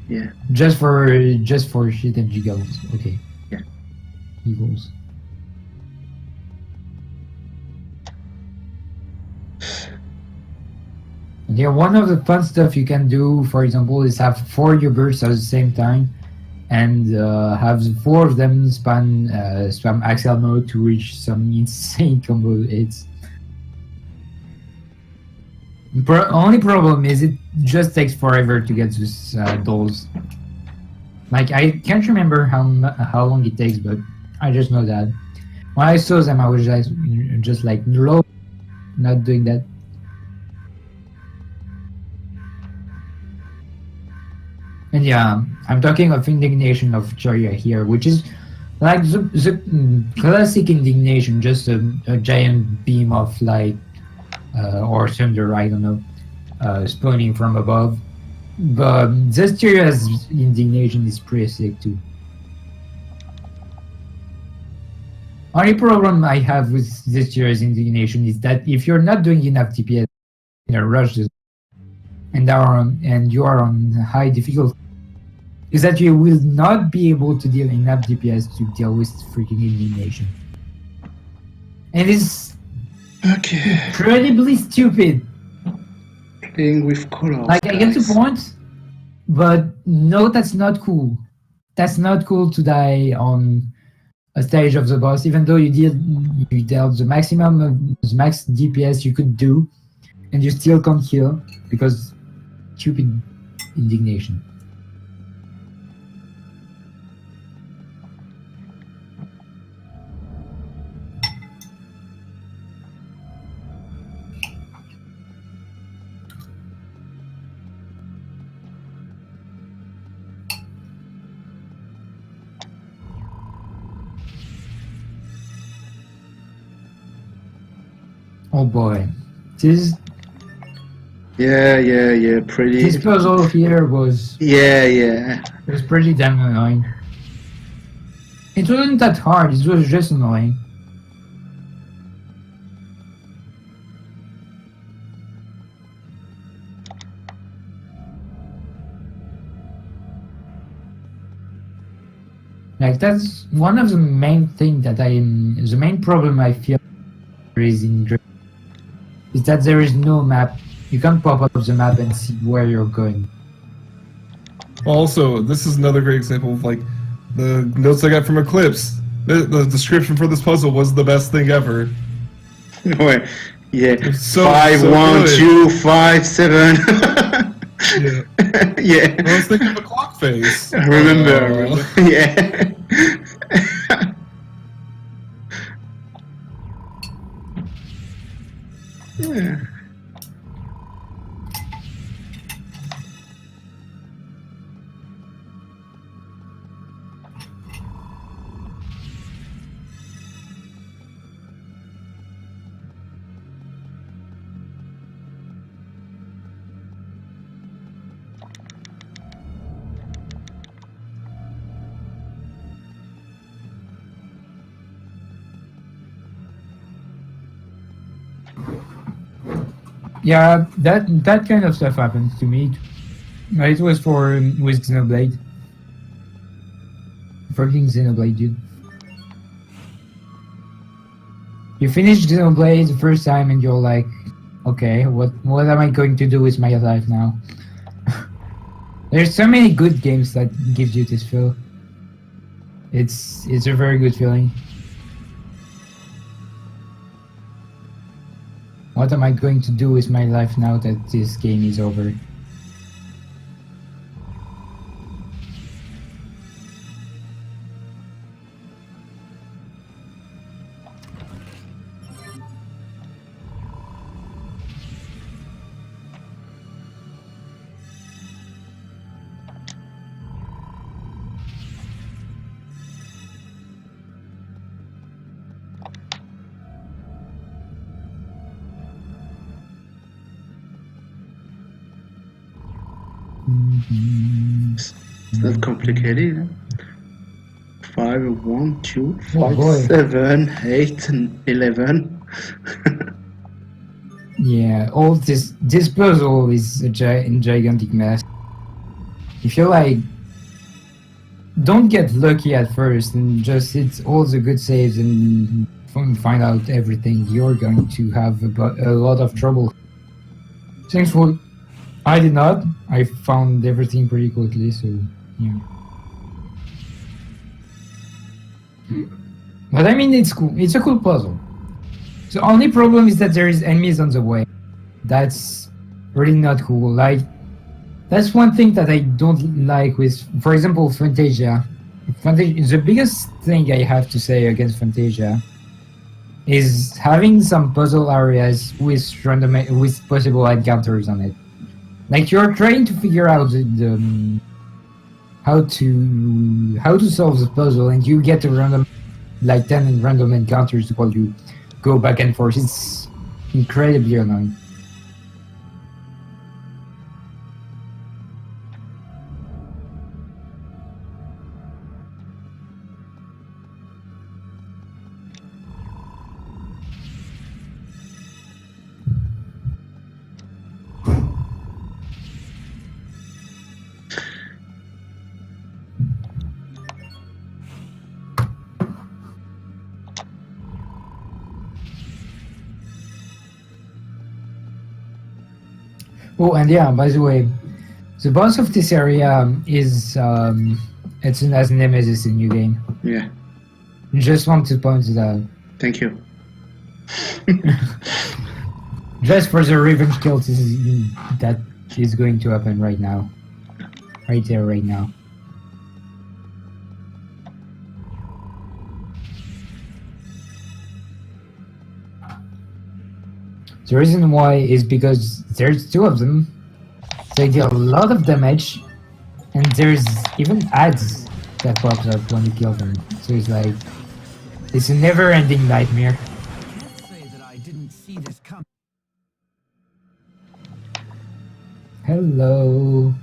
Yeah. Just for shit and giggles. Okay. Yeah. Giggles. And yeah, one of the fun stuff you can do, for example, is have 4 Ubers at the same time, and have 4 of them spam Axel mode to reach some insane combo hits. Only problem is it just takes forever to get these dolls. Like, I can't remember how long it takes, but I just know that when I saw them, I was just like, no, not doing that. And yeah, I'm talking of indignation of Charia here, which is like the classic indignation, just a giant beam of light or thunder, I don't know, spawning from above. But Zestiria's indignation is pretty sick too. Only problem I have with Zestiria's indignation is that if you're not doing enough DPS in a rush and you are on high difficulty, is that you will not be able to deal enough DPS to deal with freaking indignation. And it's incredibly stupid. Playing with colors. Like, I get the point, but no, that's not cool. That's not cool to die on a stage of the boss, even though you dealt the max DPS you could do, and you still can't kill because stupid indignation. Oh boy, this pretty. puzzle here was Yeah. pretty damn annoying. It wasn't that hard, it was just annoying. Like that's one of the main thing that the main problem I feel is is that there is no map. You can't pop up the map and see where you're going. Also, this is another great example of like the notes I got from Eclipse. The description for this puzzle was the best thing ever. Yeah. It's so- 5, so 1, good. 2, 5, 7. Yeah. Yeah. I was thinking of a clock face. I remember. Yeah. Yeah. Yeah, that kind of stuff happened to me. It was with Xenoblade. Fucking Xenoblade, dude. You finish Xenoblade the first time and you're like, okay, what am I going to do with my life now? There's so many good games that gives you this feel. It's a very good feeling. What am I going to do with my life now that this game is over? It's not complicated. 5, 1, 2, Oh, 5, boy. 7, 8, and 11. Yeah, all this puzzle is a gigantic mess. If you like, don't get lucky at first and just hit all the good saves and find out everything, you're going to have a lot of trouble. Thankfully, I did not. I found everything pretty quickly, so yeah. But I mean, it's cool. It's a cool puzzle. The only problem is that there is enemies on the way. That's really not cool. Like, that's one thing that I don't like with, for example, Fantasia. The biggest thing I have to say against Fantasia is having some puzzle areas with possible encounters on it. Like, you're trying to figure out how to solve the puzzle, and you get a random, like 10 random encounters while you go back and forth. It's incredibly annoying. Oh, and yeah, by the way, the boss of this area is Etsuna's nemesis in New Game. Yeah. Just want to point it out. Thank you. Just for the revenge kill, that is going to happen right now. Right there, right now. The reason why is because there's two of them. They deal a lot of damage, and there's even ads that pops up when you kill them. So it's like, it's a never-ending nightmare. I can't say that I didn't see this coming. Hello.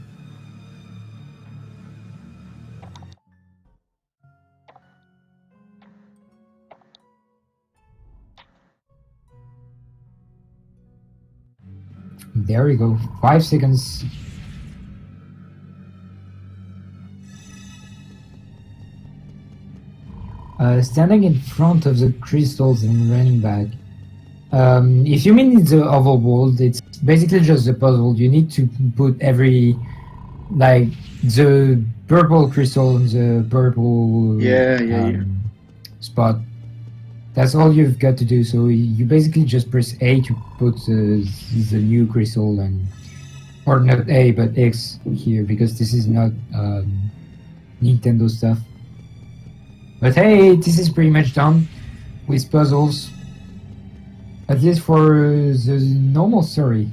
There we go. 5 seconds. Standing in front of the crystals and running back. If you mean the overworld, it's basically just a puzzle. You need to put every, like, the purple crystal in the purple spot. That's all you've got to do. So you basically just press A to put the new crystal, and or not A but X here, because this is not Nintendo stuff. But hey, this is pretty much done with puzzles. At least for the normal story.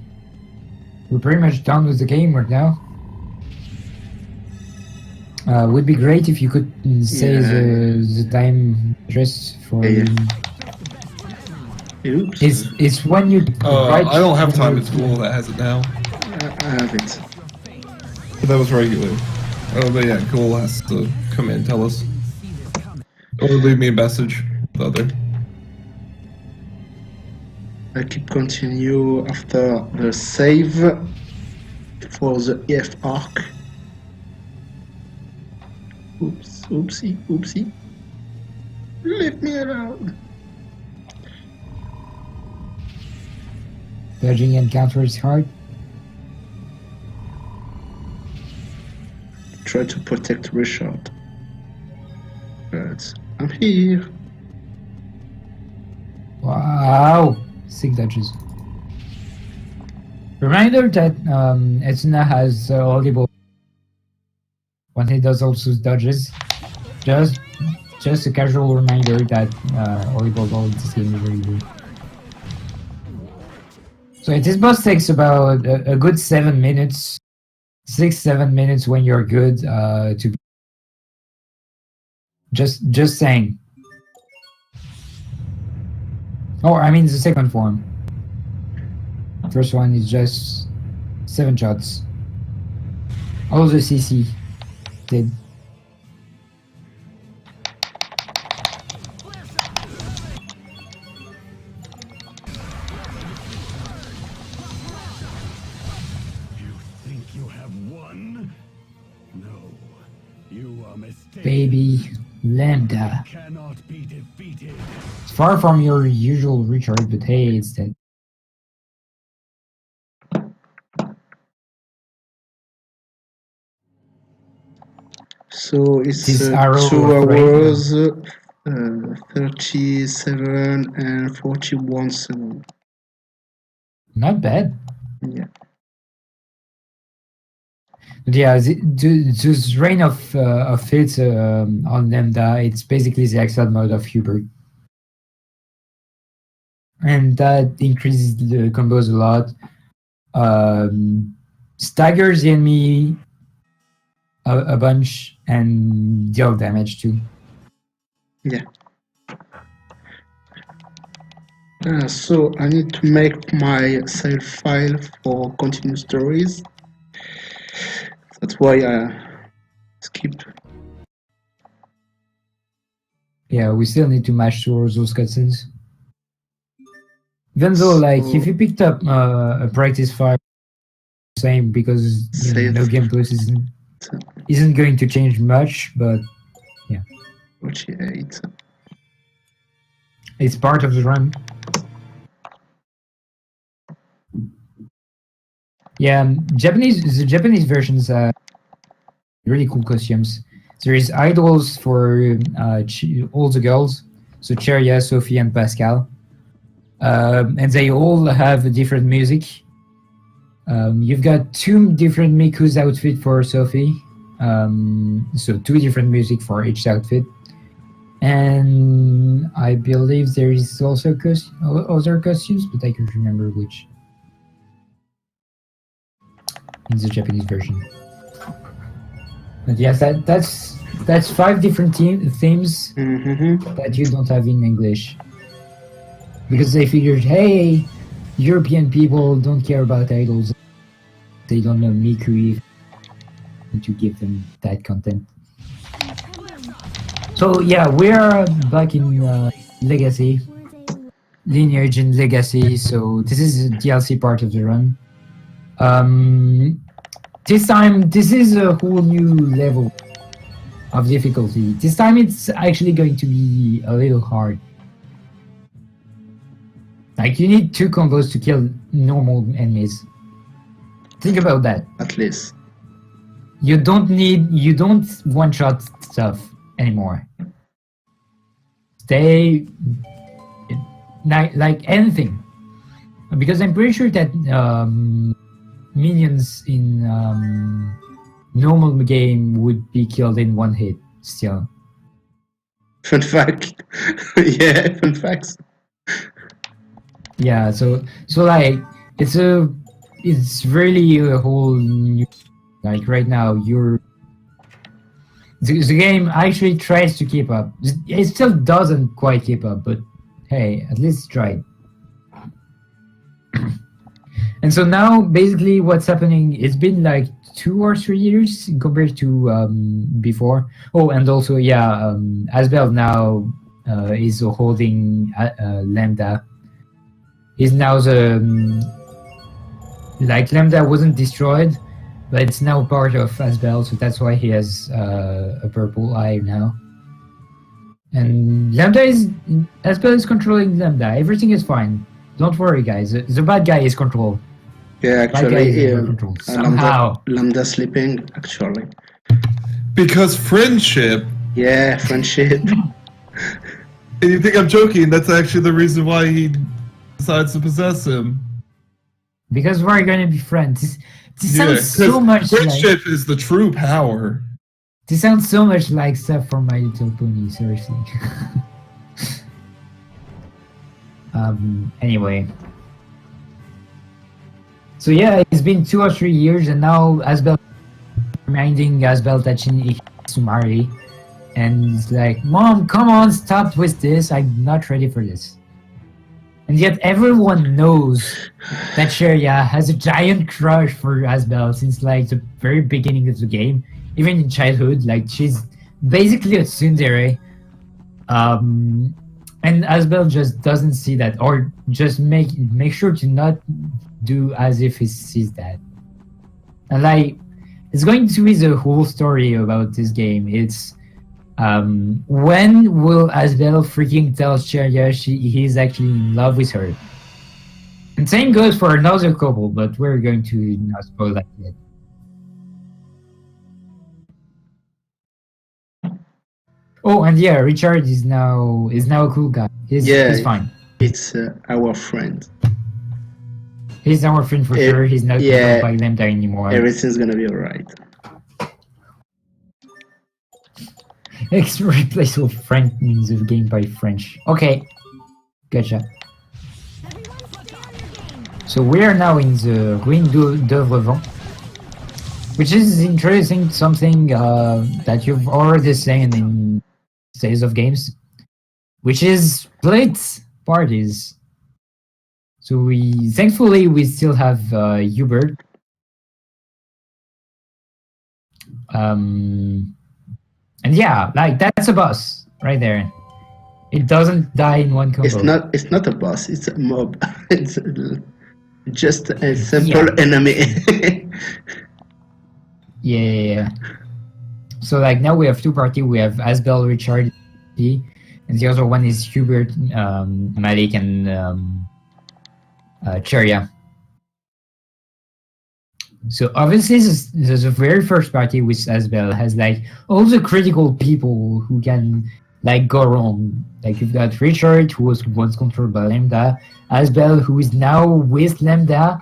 We're pretty much done with the game right now. Would be great if you could say the time just for. Oops. It's when you. I don't have time at school that has it now. I have it. But that was regular. Oh, but yeah, Cole has to come in and tell us. Or leave me a message. The other. I keep continue after the save for the EF arc. Oops, oopsie, oopsie. Leave me alone. Dodging encounter is hard. Try to protect Richard. But I'm here. Wow, 6 dodges. Reminder that Etsuna has audible when he does also dodges. Just a casual reminder that audible in this game is really good. So this boss takes about a good 7 minutes, 6-7 minutes when you're good to. Just saying. Oh, I mean the second form. First one is just 7 shots. All the CC did. You think you have won? No, you are mistaken. Baby Lambda. Cannot be defeated. It's far from your usual Richard, but hey, it's dead. So it's This 2 arrow hours, 37 and 41 seconds. Not bad. Yeah. But yeah, this reign of hits on Lambda, it's basically the exiled mode of Hubert. And that increases the combos a lot. Staggers the enemy a bunch and deal damage too. Yeah. So I need to make my save file for continuous stories. That's why I skipped. Yeah, we still need to match towards those cutscenes. Even though, like, if you picked up a practice file, same, because no game plus isn't going to change much, but yeah. 48. It's part of the run. Yeah, the Japanese versions really cool costumes. There is idols for all the girls, so Cheria, Sophie, and Pascal, and they all have different music. You've got 2 different Miku's outfit for Sophie, so 2 different music for each outfit. And I believe there is also other costumes, but I can't remember which in the Japanese version. But yes, that's 5 different themes that you don't have in English, because they figured, hey, European people don't care about idols. They don't know Miku, to give them that content. So yeah, we're back in Legacy, Lineage and Legacy. So this is the DLC part of the run. This time, this is a whole new level of difficulty. This time it's actually going to be a little hard. Like, you need 2 combos to kill normal enemies. Think about that. At least. You don't one-shot stuff anymore. Stay like anything, because I'm pretty sure that minions in normal game would be killed in 1 hit still. Fun fact. Yeah, fun facts. Yeah, so like it's really a whole new, like, right now the game actually tries to keep up. It still doesn't quite keep up, but hey, at least try. And so now, basically, what's happening? It's been like 2 or 3 years compared to before. Oh, and also, yeah, Asbel now is holding Lambda. He's now like, Lambda wasn't destroyed, but it's now part of Asbel, so that's why he has a purple eye now. And Asbel is controlling Lambda. Everything is fine. Don't worry, guys. The bad guy is controlled. Yeah, actually, somehow. Lambda sleeping, actually. Because friendship. Yeah, friendship. And you think I'm joking? That's actually the reason why he decides to possess him. Because we're going to be friends. This sounds so much friendship is the true power. This sounds so much like stuff from My Little Pony, seriously. Anyway. So yeah, it's been 2 or 3 years, and now Asbel reminding Asbel that she needs to marry. And it's like, Mom, come on, stop with this. I'm not ready for this. And yet everyone knows that Sheria has a giant crush for Asbel since like the very beginning of the game. Even in childhood, like, she's basically a tsundere. And Asbel just doesn't see that, or just make sure to not do as if he sees that. And like, it's going to be the whole story about this game. It's when will Asbel freaking tell Sheria he's actually in love with her? And same goes for another couple, but we're going to not spoil that yet. Oh, and yeah, Richard is now a cool guy. He's fine. It's our friend. He's our friend for sure. He's not controlled by Lambda anymore. Everything's gonna be alright. Replace with friend means of game by French. Okay, gotcha. So we are now in the Ruine d'Oevrevent, which is interesting, something that you've already seen in Days of Games, which is split parties. So thankfully we still have Hubert. And yeah, like, that's a boss right there. It doesn't die in one combo. It's not a boss, it's a mob. It's just a simple enemy. Yeah. So like, now we have 2 parties. We have Asbel, Richard, and the other one is Hubert, Malik, and Cheria. So obviously, the very first party with Asbel has like all the critical people who can like go wrong. Like you've got Richard, who was once controlled by Lambda, Asbel, who is now with Lambda.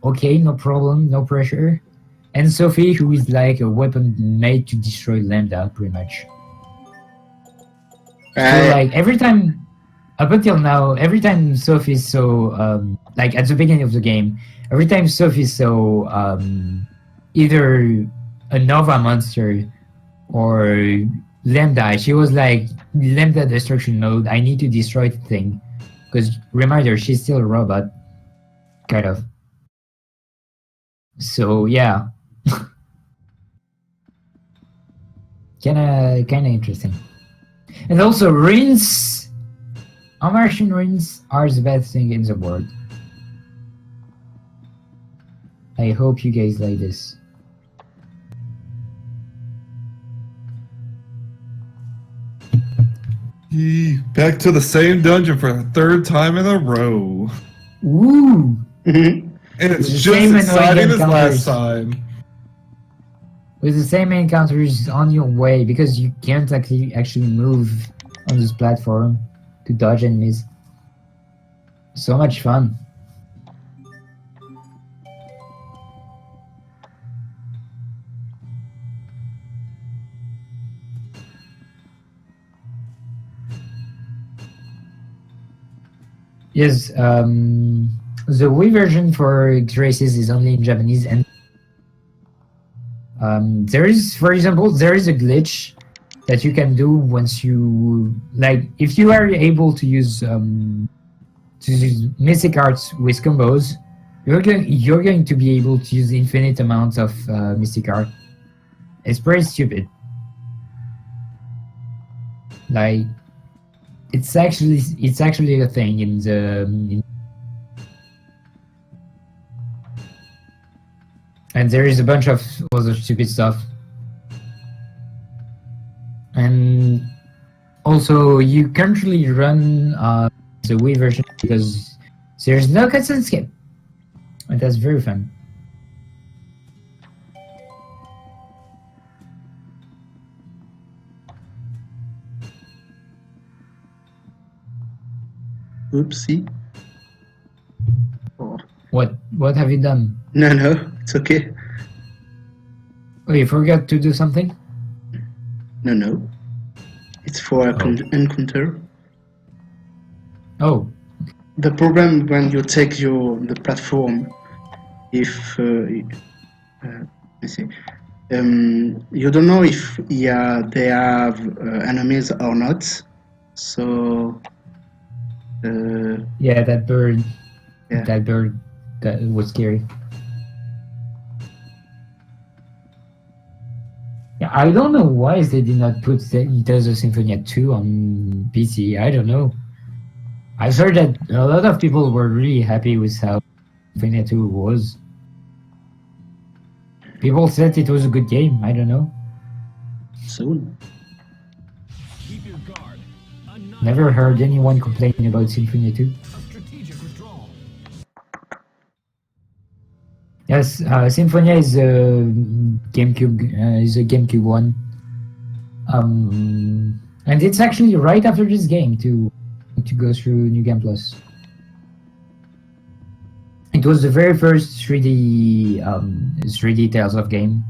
Okay, no problem, no pressure. And Sophie, who is like a weapon made to destroy Lambda, pretty much. So like every time, up until now, every time Sophie saw, like at the beginning of the game, every time Sophie saw either a Nova monster or Lambda, she was like, Lambda destruction mode, I need to destroy the thing. Because, reminder, she's still a robot. Kind of. So, yeah. Kinda interesting. And also, rings! Martian rings are the best thing in the world. I hope you guys like this. Back to the same dungeon for the third time in a row. Ooh! And it's The just same as exciting annoying as encounters. last time. With the same encounters on your way, because you can't actually move on this platform to dodge enemies. So much fun. Yes, the Wii version for X-Races is only in Japanese, and there is, for example, there is a glitch that you can do once you, like, if you are able to use Mystic Arts with combos, you're going to be able to use infinite amounts of Mystic Art. It's pretty stupid. Like, it's actually a thing in the and there is a bunch of other stupid stuff. And also, you can't really run the Wii version because there's no cutscene skip, and that's very fun. Oopsie. Oh. What have you done? No, it's okay. Oh, you forgot to do something? No. It's for encounter. Oh, The problem when you take the platform, if let me see, you don't know if they have enemies or not. So yeah, that bird. Yeah. That bird, that was scary. Yeah, I don't know why they did not put Tales of Symphonia 2 on PC. I don't know. I've heard that a lot of people were really happy with how Symphonia 2 was. People said it was a good game. I don't know. soon. Keep your guard. Never heard anyone complaining about Symphonia 2. A strategic withdrawal. Yes, Symphonia is a GameCube one. And it's actually right after this game to go through New Game Plus. It was the very first 3D Tales of game.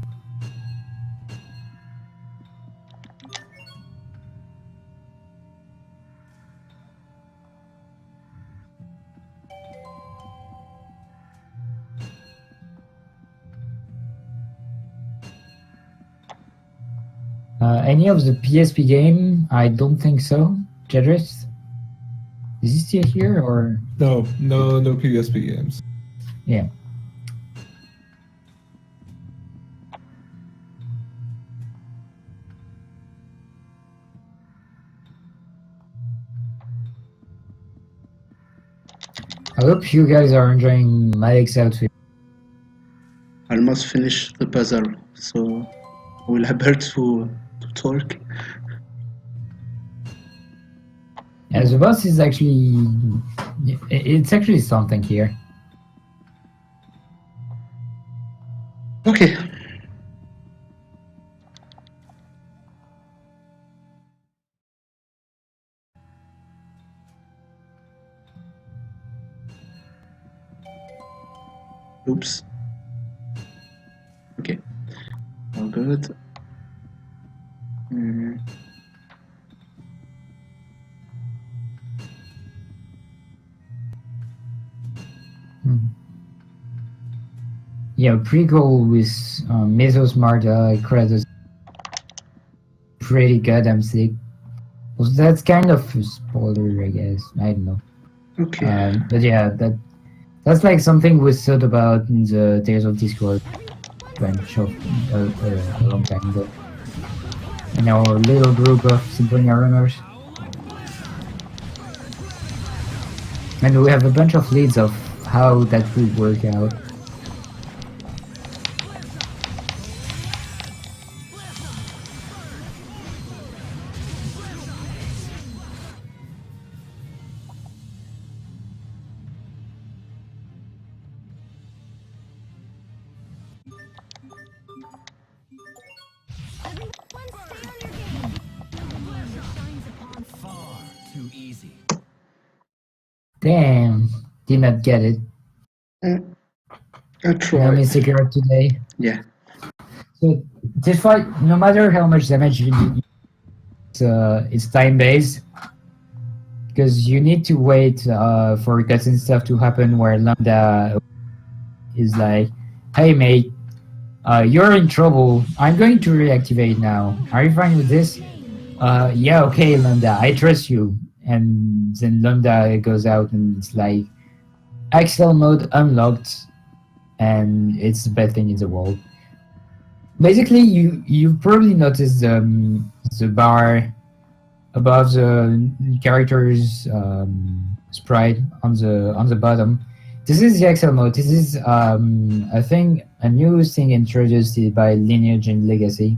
Any of the PSP game? I don't think so. Jedris? Is he still here or? No PSP games. Yeah. I hope you guys are enjoying Malik's outfit. Almost finished the puzzle, so we'll have to talk. Yeah, the boss is actually... It's actually something here. Oops. Okay. All good. Mm. Yeah, pretty cool with Mesos Marta, Kratos. Pretty goddamn sick. Well, that's kind of a spoiler, I guess. I don't know. Okay. But yeah, that's like something we thought about in the Tales of Discord bunch of a long time ago. In our little group of Symphonia runners. And we have a bunch of leads of how that would work out. Far too easy. Damn, did not get it. I No tried. missing card today. Yeah. So this fight, no matter how much damage you do, it's time based because you need to wait for cutscene stuff to happen where Lambda is like, "Hey mate, you're in trouble. I'm going to reactivate now. Are you fine with this?" Yeah, okay, Lambda, I trust you. And then Lambda goes out and it's like, Axel mode unlocked, and it's the best thing in the world. Basically, you probably noticed the bar above the character's sprite on the bottom. This is the Axel mode. This is a new thing introduced by Lineage and Legacy.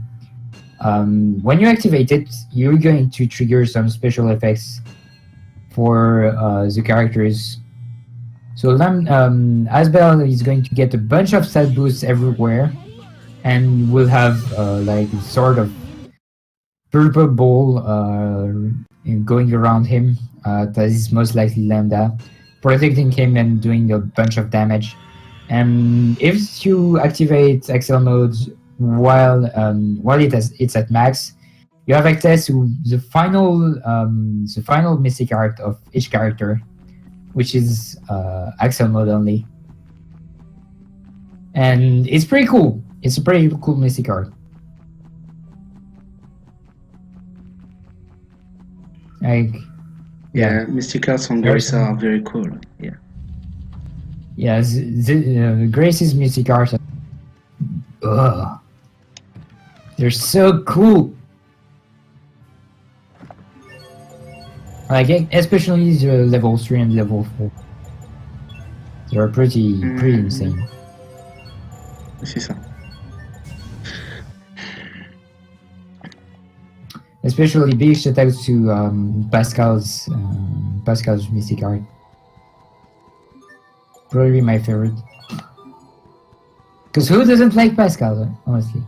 When you activate it, you're going to trigger some special effects for the characters. So Asbel is going to get a bunch of stat boosts everywhere, and will have like sort of purple ball going around him. That is most likely Lambda, protecting him and doing a bunch of damage. And if you activate Axel mode while it's at max, you have access to the final mystic art of each character, which is Axel mode only, and it's pretty cool. It's a pretty cool mystic art. Like, Yeah, Mystic Arts on Grace are very cool. Yeah. yeah, Grace's mystic art. Ugh. They're so cool. Like, especially the level 3 and level 4. They're pretty insane. C'est ça. Especially big shout out to Pascal's mystic art. Probably my favorite. Because who doesn't like Pascal, honestly?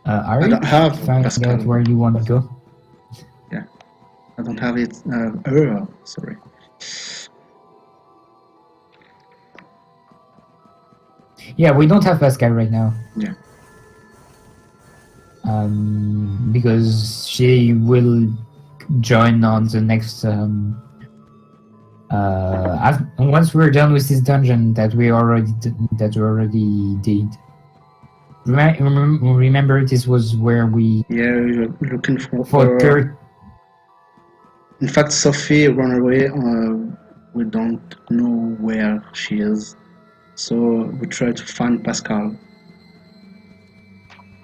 Are I you don't have finding Pascal. out where you want to go? Yeah. I don't have it. Sorry. Yeah, we don't have Pascal right now. Yeah. Because she will join on the next once we're done with this dungeon that we already did. Remember, this was where we Yeah, we're looking for fought Kurt. In fact, Sophie ran away. We don't know where she is, so we try to find Pascal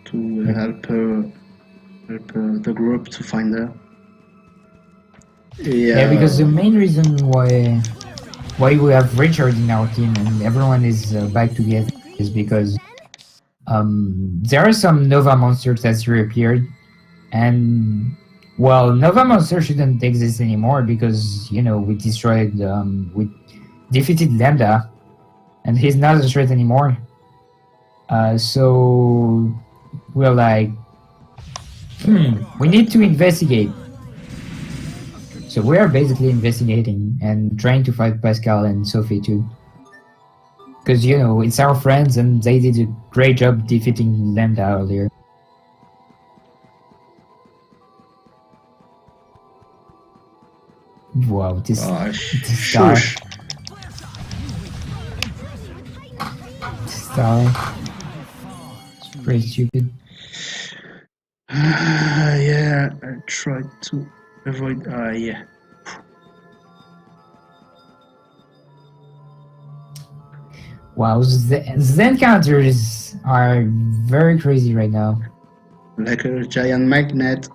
to help the group to find her. Yeah, because the main reason why we have Richard in our team and everyone is back together is because there are some Nova monsters that reappeared, and well, Nova monster shouldn't exist anymore because we destroyed we defeated Lambda, and he's not a threat anymore. So we're like, we need to investigate. So we are basically investigating and trying to fight Pascal and Sophie too. Because, you know, it's our friends and they did a great job defeating Lambda earlier. Wow, this star. Shush. Star. It's pretty stupid. Yeah, I tried to avoid. Yeah. Wow, the encounters are very crazy right now. Like a giant magnet.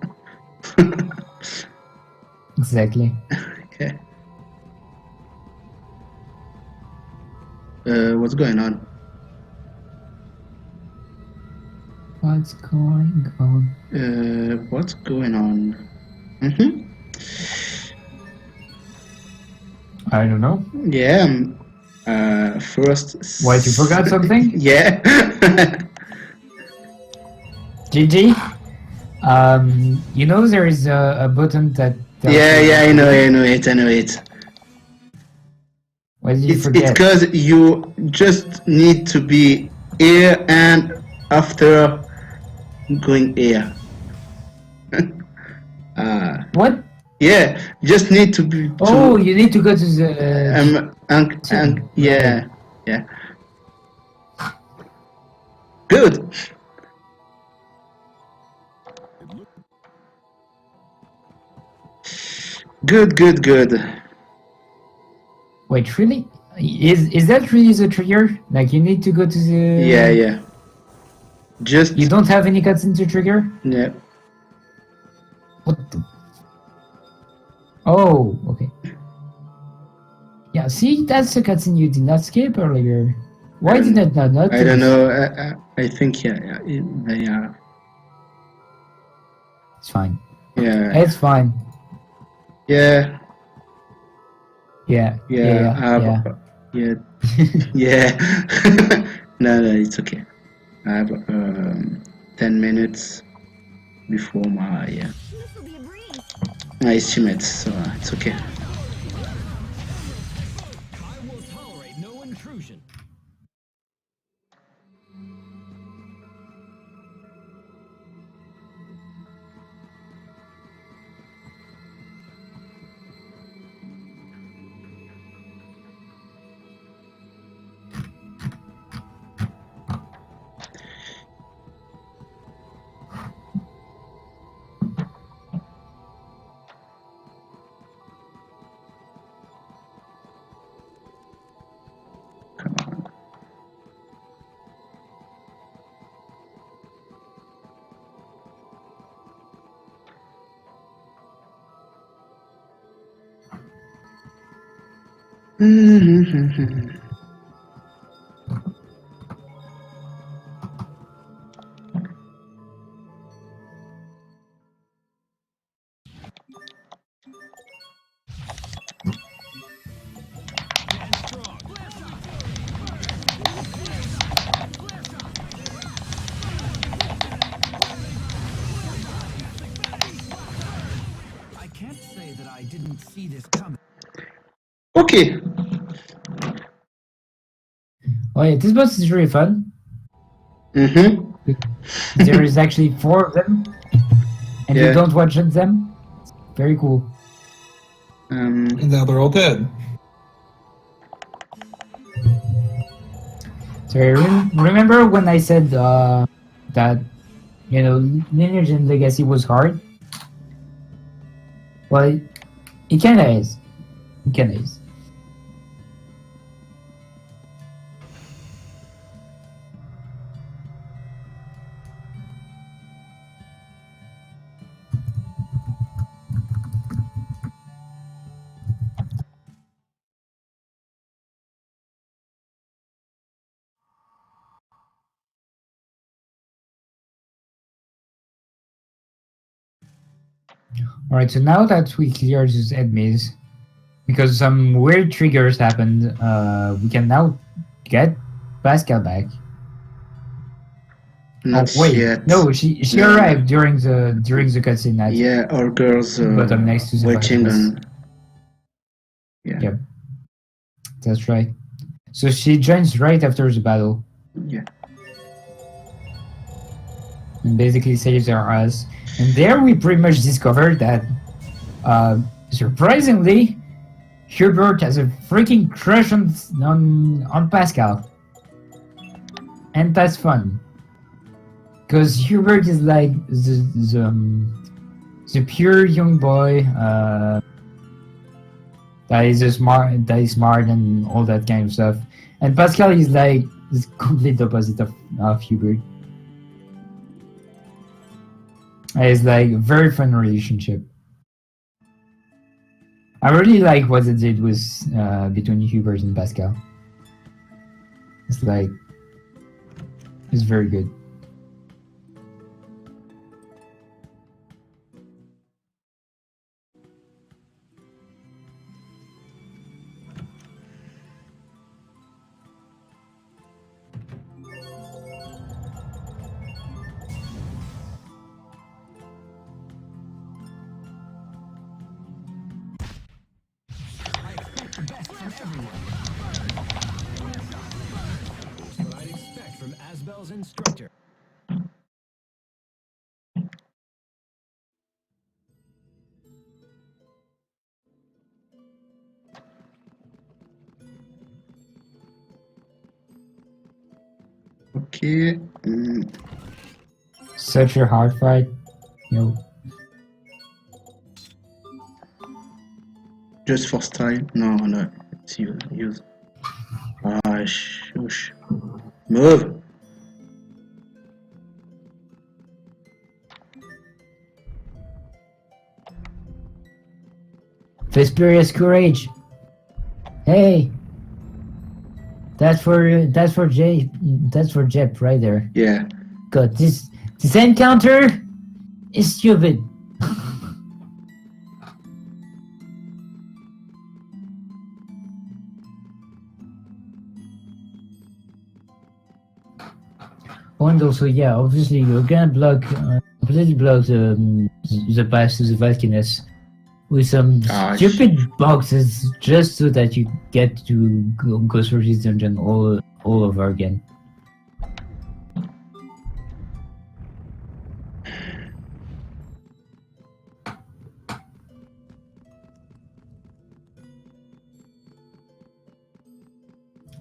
Exactly. Okay. What's going on? What's going on? What's going on? I don't know. Yeah. First. What, you forgot something? Yeah. GG. You know there is a button that. Yeah, I know it. What did you It's forget? because you just need to be here and after going here. What? Yeah, just need to be. Oh, you need to go to the. Yeah. Good. Good. Wait, really? Is that really the trigger? Like you need to go to the. Yeah. Just. You don't have any cutscene to trigger? Yeah. What the? Oh, okay. Yeah, see, that's the cutscene you did not skip earlier. Why did that not? I don't know. I think yeah. It's fine. Yeah. It's fine. Yeah. Yeah. Yeah. No, it's okay. I have 10 minutes before my This'll be a breeze. my estimates, so it's okay. I will tolerate no intrusion. Come on. I can't say that I didn't see this coming. Okay. Oh yeah, this boss is really fun. There is actually 4 of them, and Yeah. you don't one-shot them. Very cool. And now they're all dead. So remember when I said that, you know, Lineage and Legacy was hard? Well, it kinda is. It kinda is. Alright, so now that we cleared these enemies, because some weird triggers happened, we can now get Pascal back. Not wait, yet. no, she No. arrived during the cutscene. At Yeah, our girls bottom next to the waiting bus. on. Yeah. Yep, that's right. So she joins right after the battle Yeah. and basically saves our ass. And there we pretty much discovered that, surprisingly, Hubert has a freaking crush on Pascal. And that's fun. Because Hubert is like the pure young boy that is smart and all that kind of stuff. And Pascal is like the complete opposite of Hubert. It's like a very fun relationship. I really like what they did with between Hubert and Pascal. It's very good. What I'd expect from Asbel's instructor. Okay. Such a hard fight. Just for style? No. Let's use. Ah, shush. Move. Vesperia's courage. Hey, that's for Jay. That's for Jep right there. Yeah. God, this encounter is stupid. And also, yeah, obviously you're gonna completely block the path to the Valkiness with some stupid boxes just so that you get to go through this dungeon all over again.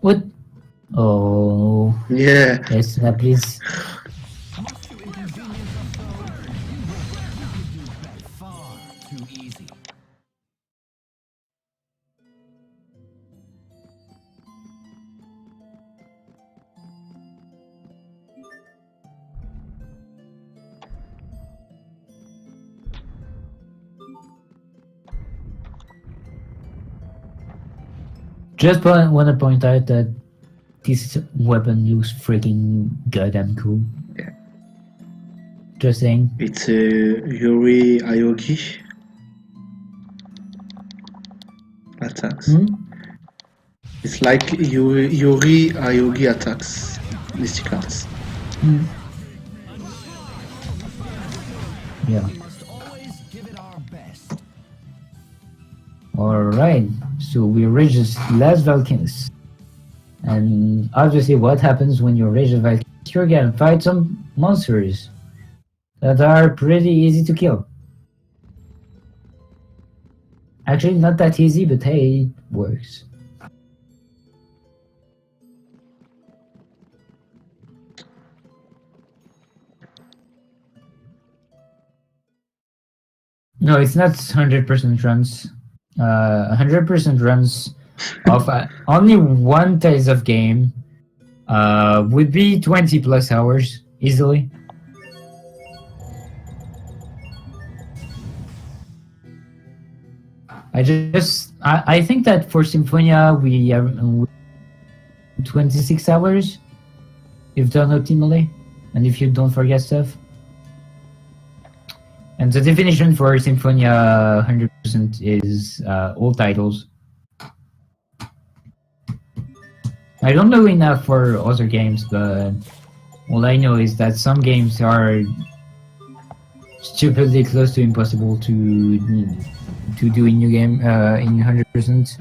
What? Oh. Yeah. Etsuna, please. Far too easy. Just want to point out that this weapon looks freaking goddamn cool. Yeah. Just saying. It's Yuri Aogi attacks. It's like Yuri Aogi attacks. Mystic Arts. Yeah. We must always give it our best. Alright, so we reach this last Valkinus. And obviously what happens when you reach the Valkinus, you're gonna fight some monsters that are pretty easy to kill. Actually, not that easy, but hey, it works. No, it's not 100% runs. 100% runs of only one Tales of game would be 20 plus hours easily. I think that for Symphonia we have 26 hours if done optimally and if you don't forget stuff. And the definition for Symphonia 100% is all titles. I don't know enough for other games, but all I know is that some games are stupidly close to impossible to do in new game in 100%.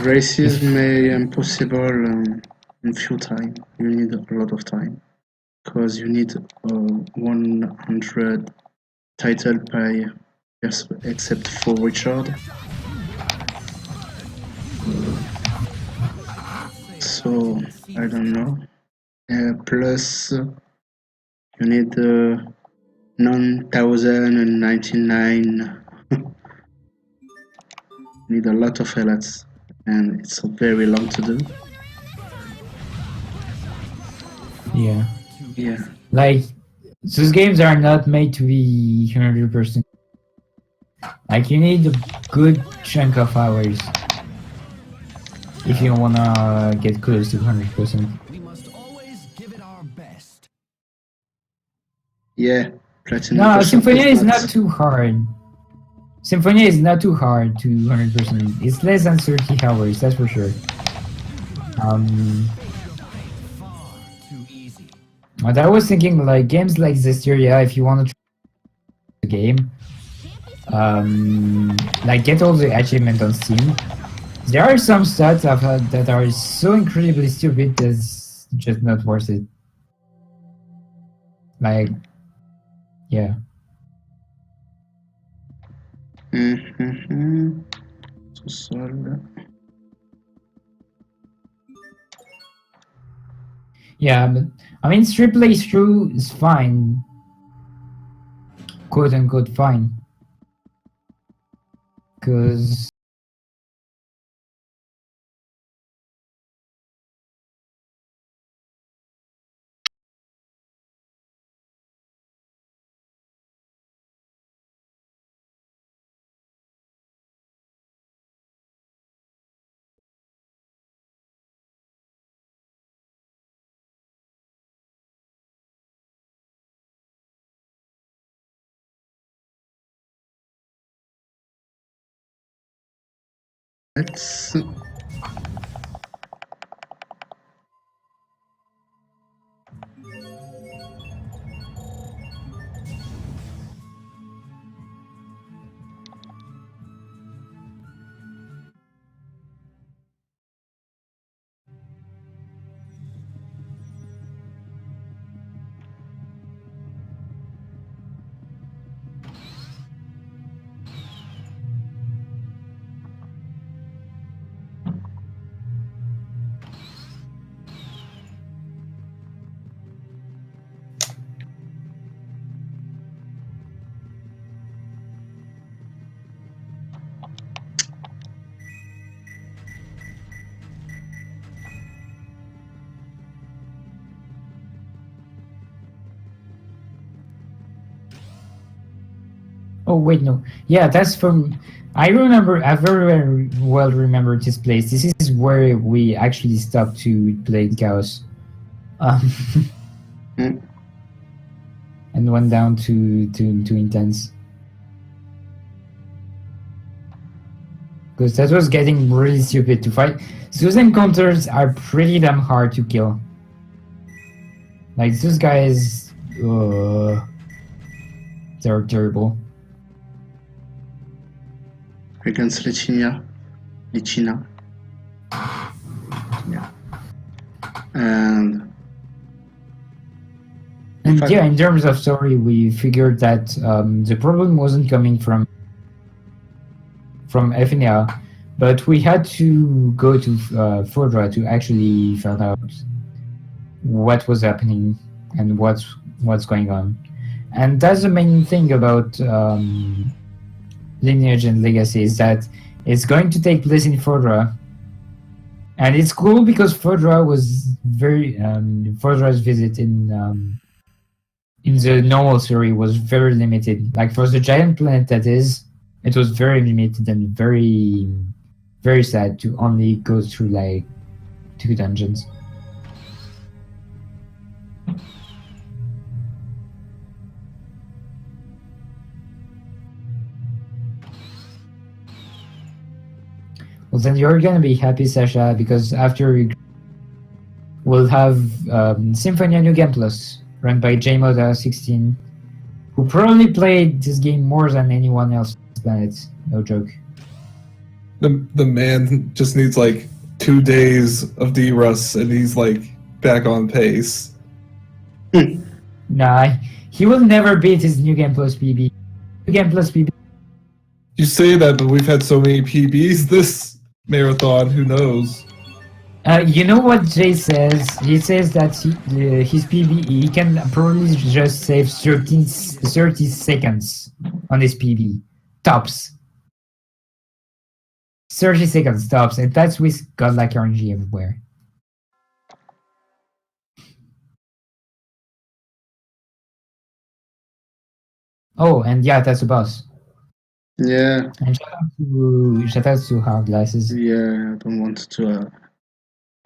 Races may impossible in few time. You need a lot of time because you need 100 title per except for Richard. So I don't know. Plus you need 9,099. Need a lot of highlights, and it's very long to do. Yeah. Yeah. Like, those games are not made to be 100%. Like, you need a good chunk of hours if you wanna get close to 100%. We must always give it our best. Yeah. Platinum No, percent Symphonia is not too hard. Symphonia is not too hard to 100%. It's less than 30 hours, that's for sure. Far too easy. But I was thinking, like, games like Zestiria, if you want to try the game, like, get all the achievements on Steam. There are some stats that are so incredibly stupid that's just not worth it. Like, yeah. So sorry. Yeah, but I mean, 3 playthrough is fine. Quote unquote fine. Because. Let's. Oh wait, no. Yeah, that's from. I remember. I very well remember this place. This is where we actually stopped to play Chaos, Mm. and went down to intense. Because that was getting really stupid to fight. Those encounters are pretty damn hard to kill. Like those guys, they're terrible. Against Lichina. Yeah. And Yeah, in terms of story, we figured that the problem wasn't coming from Ephenia, but we had to go to Fodra to actually find out what was happening and what's going on. And that's the main thing about Lineage and Legacy, is that it's going to take place in Fodra. And it's cool because Fodra was Fodra's visit in the normal story was very limited. Like for the giant planet that is, it was very limited and very, very sad to only go through like 2 dungeons. Well, then you're gonna be happy, Sasha, because after we'll have Symphonia New Game Plus, run by JModa16, who probably played this game more than anyone else on the planet. No joke. The man just needs like 2 days of D-Rust and he's like back on pace. Nah, he will never beat his New Game Plus PB. New Game Plus PB. You say that, but we've had so many PBs this marathon. Who knows? You know what Jay says? He says that his PB, he can probably just save 30 seconds on his PB. Tops. 30 seconds tops, and that's with godlike RNG everywhere. Oh, and yeah, that's a boss. Yeah, And shout out to Hard Glasses. yeah, I don't want to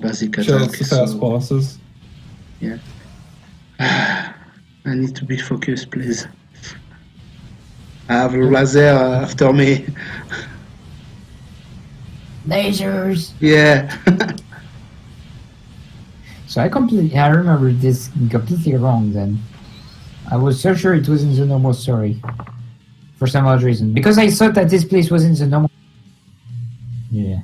basic Shout out attack. to fast So, bosses. yeah. I need to be focused, please. I have a laser after me. Lasers! Yeah. So I remember this completely wrong then. I was so sure it was in the normal story. For some odd reason. Because I thought that this place was in the normal... Yeah.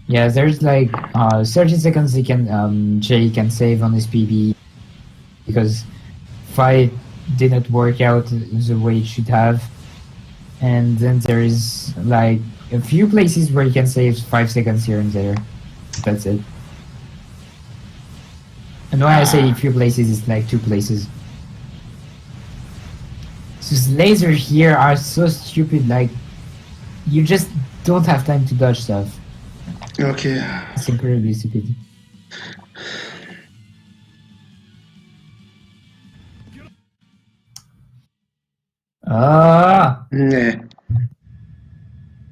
Yeah, there's like 30 seconds he can Jay can save on his PB because fight didn't work out the way it should have. And then there is like a few places where you can save 5 seconds here and there. That's it. And when I say a few places, it's like 2 places. These lasers here are so stupid, like you just don't have time to dodge stuff. Okay. It's incredibly stupid. Ah! Yeah.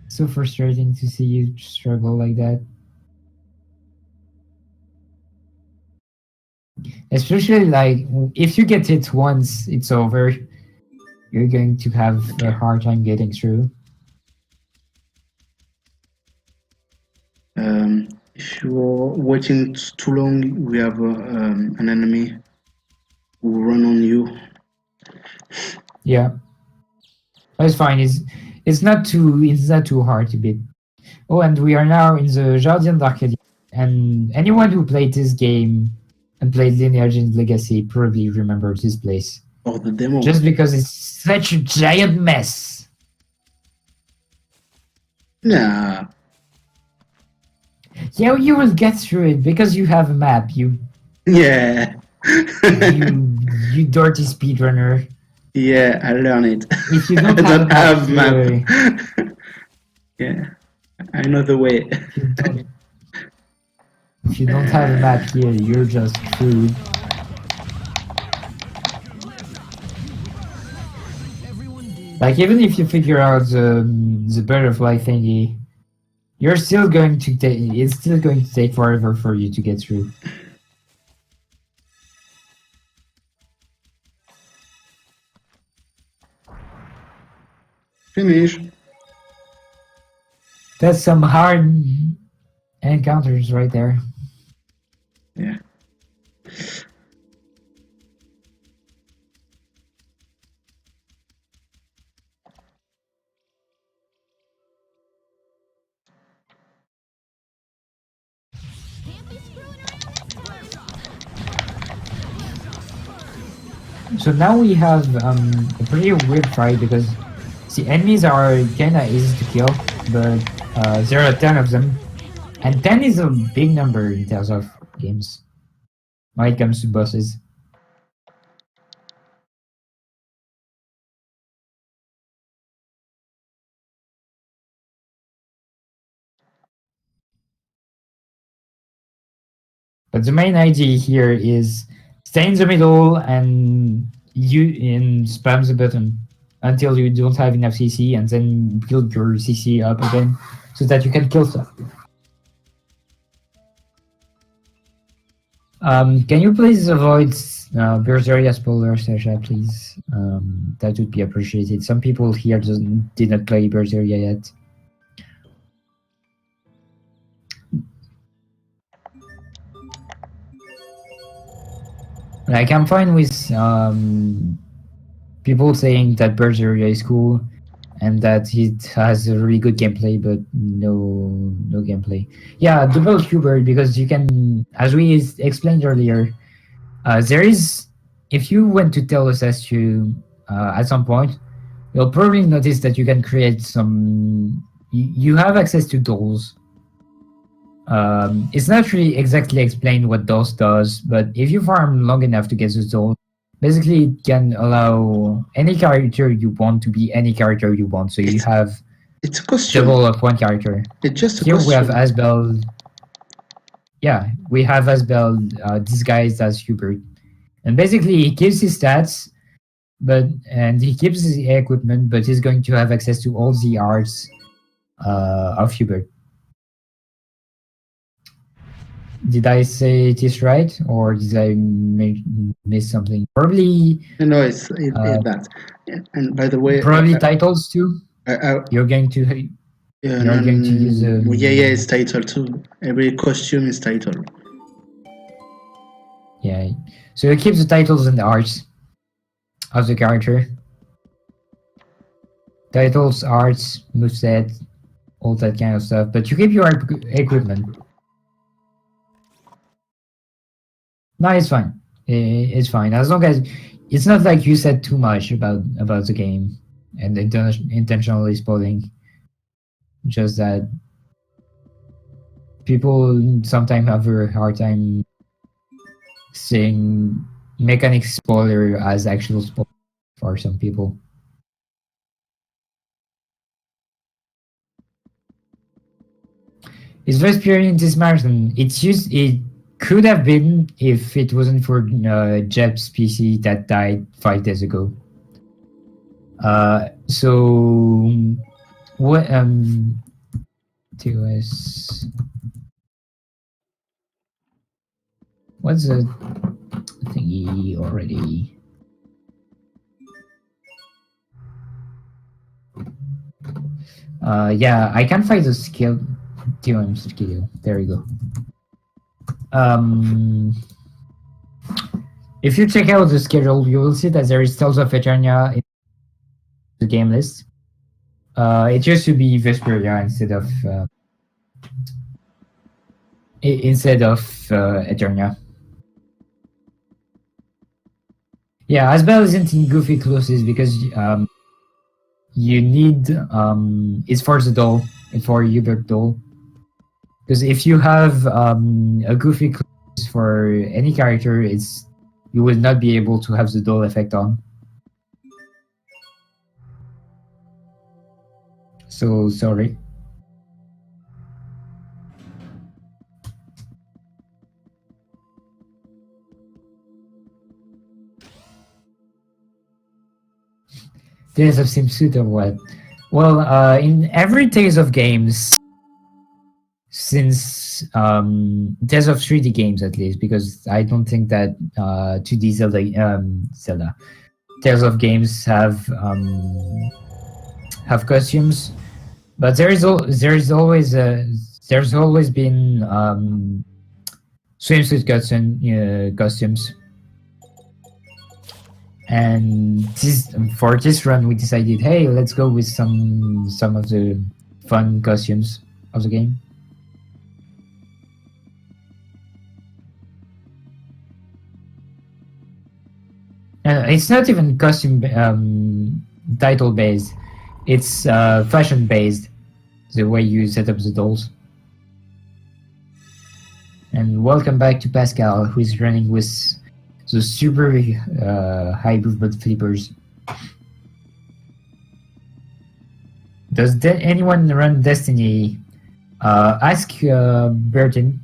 So frustrating to see you struggle like that. Especially like if you get hit once, it's over. You're going to have a hard time getting through. If you're waiting too long, we have an enemy who will run on you. Yeah, that's fine. It's not too hard to beat. Oh, and we are now in the Jardin d'Arcadia, and anyone who played this game and played Lineage and Legacy probably remembers this place. Or the demo. Just because it's such a giant mess. Nah. Yeah, you will get through it because you have a map. You Yeah. you dirty speedrunner. Yeah, I learned it. If you don't I don't have have map. Yeah, I know the way. If you don't have a map here, you're just screwed. Like even if you figure out the butterfly thingy, you're still going to take. It's still going to take forever for you to get through. Finish. That's some hard encounters right there. Yeah. So now we have a pretty weird fight because the enemies are kinda easy to kill, but there are 10 of them, and 10 is a big number in terms of games when it comes to bosses. But the main idea here is stay in the middle and spam the button until you don't have enough CC, and then build your CC up again so that you can kill stuff. Can you please avoid Berseria spoiler, Sasha, please? That would be appreciated. Some people here did not play Berseria yet. Like, I'm fine with people saying that Berseria is cool and that it has a really good gameplay, but no gameplay. Yeah, double Hubert, because you can, as we explained earlier, there is, if you went to Telos S2 at some point, you'll probably notice that you can create some, you have access to dolls. It's not really exactly explained what dolls does, but if you farm long enough to get those dolls, basically it can allow any character you want to be any character you want. So you have It's a costume. double of one character. It's just a Here we have costume. Asbel. Yeah, we have Asbel disguised as Hubert, and basically he keeps his stats, and he keeps his equipment, but he's going to have access to all the arts of Hubert. Did I say it is right, or did I miss something? Probably. No, it's that. And by the way, Probably titles too. I, You're going to yeah, you're going to use yeah, it's title too. Every costume is title. Yeah, so it keeps the titles and the arts of the character. Titles, arts, moveset, all that kind of stuff. But you keep your equipment. No, it's fine. It's fine as long as it's not like you said too much about the game and intentionally spoiling. Just that people sometimes have a hard time seeing mechanic spoiler as actual spoiler for some people. His Vesperian this marathon, it could have been if it wasn't for Jeb's PC that died 5 days ago. So what 2S, what's the thingy already? Yeah, I can't find the skill. TOM skill. There you go. If you check out the schedule, you will see that there is Tales of Eternia in the game list. It used to be Vesperia instead of Eternia. Yeah, Asbel isn't in Goofy Closes because you need it's for the doll, for Hubert doll. Because if you have a Goofy Close for any character, you will not be able to have the doll effect on. So sorry. Tales of Simsuit or what? Well, in every Tales of games, since Tales of 3D games at least, because I don't think that 2D Zelda Tales of games have costumes, but there's always been swimsuit costumes. And for this run, we decided, hey, let's go with some of the fun costumes of the game. It's not even costume title based; it's fashion based. The way you set up the dolls. And welcome back to Pascal, who is running with the super high movement flippers. Does anyone run Destiny? Ask Bertin,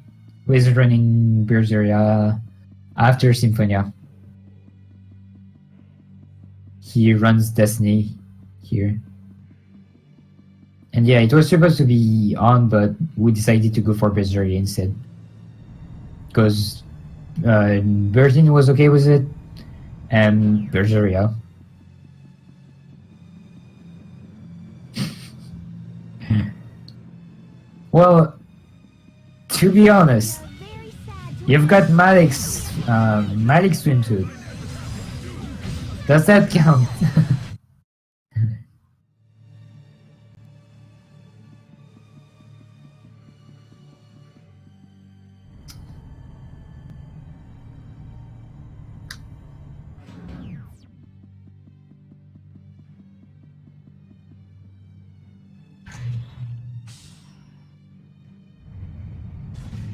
who is running Berseria after Symphonia. He runs Destiny here. And yeah, it was supposed to be on, but we decided to go for Berseria instead. Because Bertin was okay with it, and Berseria. Well, to be honest, Very sad to You've got Malik's swimsuit. Does that count?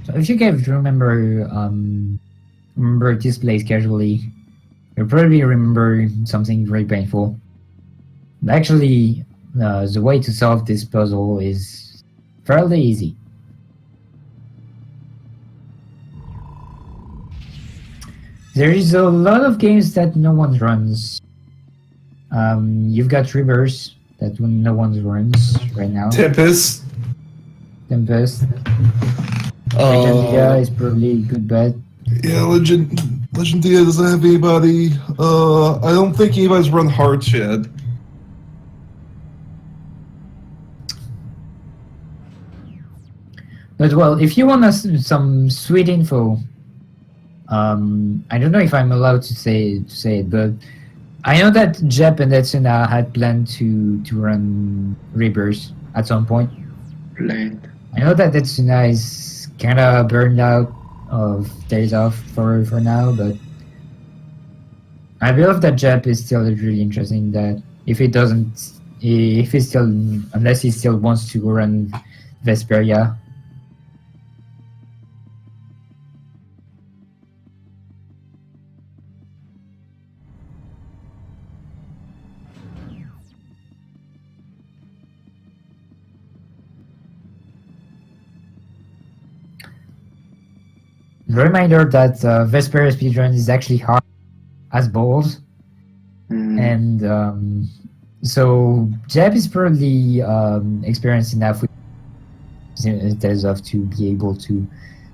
So if you guys remember this place casually, you probably remember something very painful. But actually, the way to solve this puzzle is fairly easy. There is a lot of games that no one runs. You've got Rivers that no one runs right now. Tempest. Tempest. Legendia is probably a good bet. Yeah, Legendia doesn't have anybody. I don't think anybody's run Hearts yet. But well, if you want some sweet info, I don't know if I'm allowed to say it, but I know that Jep and Etsuna had planned to run Rebirth at some point. Planned. I know that Etsuna is kind of burned out of days off for now, but I believe that Jep is still really interested in that. Unless he still wants to run Vesperia. The reminder that Vesperia speedrun is actually hard as balls, and so Jeb is probably experienced enough in terms of to be able to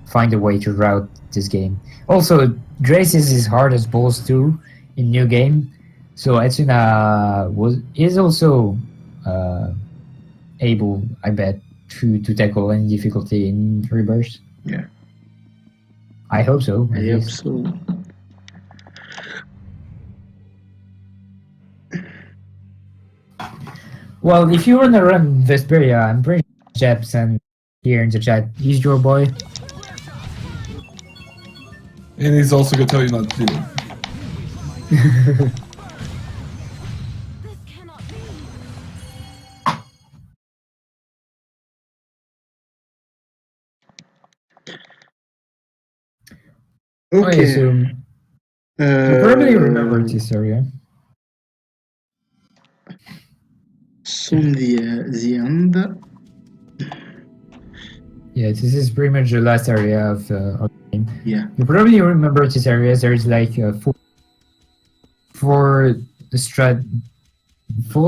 find a way to route this game. Also, Grace is hard as balls too in new game, so Etsuna is also able, I bet, to tackle any difficulty in Rebirth. Yeah. I hope so. I hope so. Well, if you want to run Vesperia, I'm pretty sure Jeps and here in the chat, he's your boy. And he's also gonna tell you not to do it. This cannot be. Okay. So you probably remember this area. Soon the end. Yeah, this is pretty much the last area of the game. Yeah. You probably remember this area. There's like four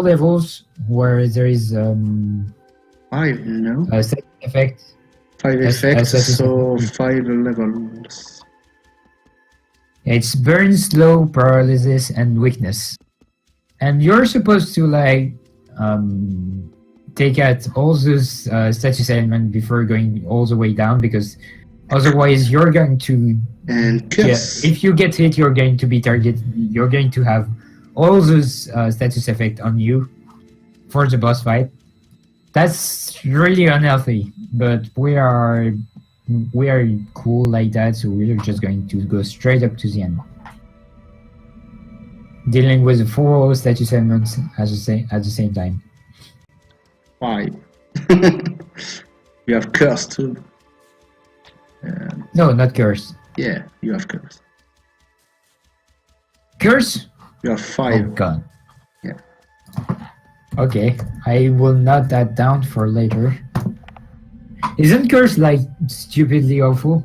levels where there is 5, no? a set effect. 5 effects, so 5 levels. It's burn, slow, paralysis, and weakness. And you're supposed to like take out all those status elements before going all the way down, because otherwise you're going to Curse. if you get hit, you're going to be targeted. You're going to have all those status effect on you for the boss fight. That's really unhealthy, but we are cool like that, so we're just going to go straight up to the end, dealing with the 4 status elements at the same time. 5. You have curse too. No, not curse. Yeah, you have curse. Curse? You have 5. Oh god. Yeah. Okay, I will note that down for later. Isn't curse like stupidly awful?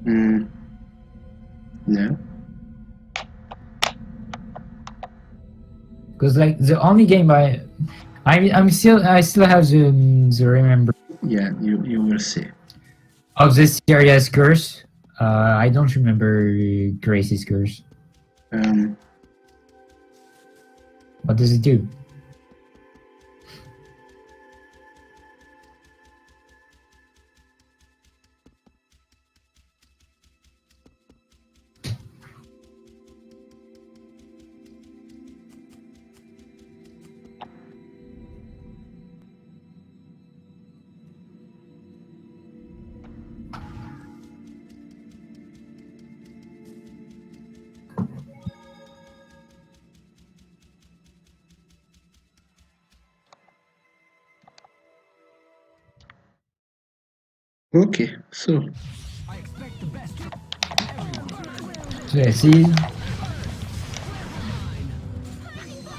No. Because like the only game I still have the remember Yeah, you will see. of this area's curse. I don't remember Grace's curse. What does it do? Okay, so I expect the best. So I see.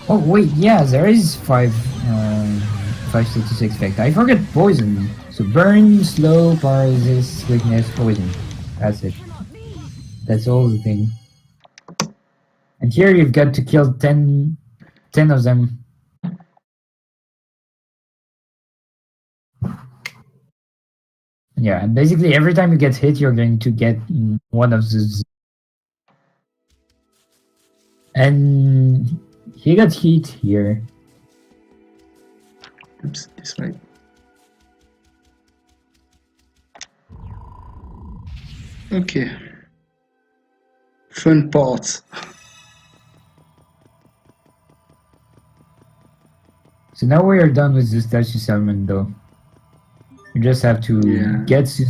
Oh wait, yeah, there is 566 effect. I forgot poison. So burn, slow, paralysis, weakness, poison. That's it. Cannot be. That's all the thing. And here you've got to kill 10 of them. Yeah, and basically every time you get hit, you're going to get one of those. And he got hit here. oops, this way. Okay. Fun part. So now we are done with the statue summon, though. You just have to Yeah. get to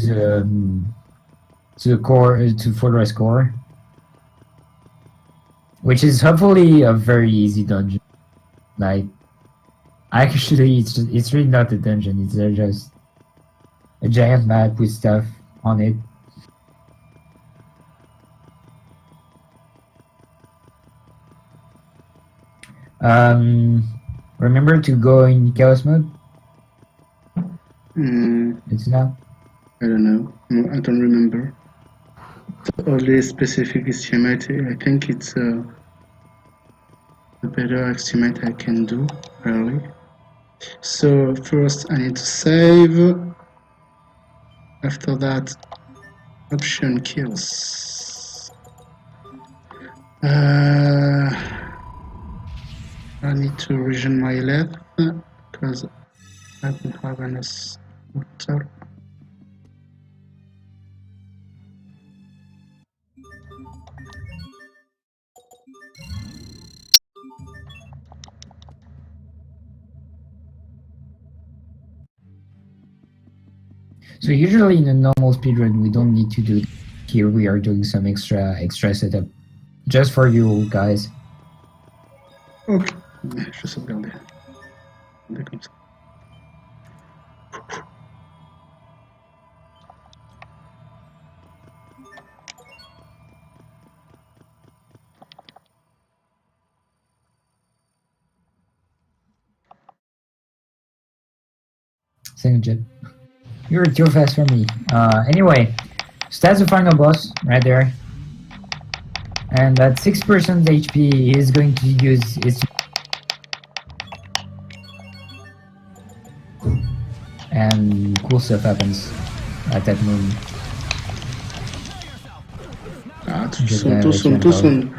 the core, to Fodra's core, which is hopefully a very easy dungeon. Like, actually, it's really not a dungeon. It's just a giant map with stuff on it. Remember to go in chaos mode. It's now. I don't know. No, I don't remember. The only specific estimate, I think it's the better estimate I can do, really. So first I need to save. After that, option kills. I need to regen my left because I don't have enough water. So usually in a normal speedrun, we don't need to do. Here we are doing some extra setup, just for you guys. Ok. Je vais sauvegarder. Comme ça. Thank you. You're too fast for me. Anyway, so that's the final boss right there. And at 6% HP, he's going to use his. And cool stuff happens at that moment. Ah, tout son.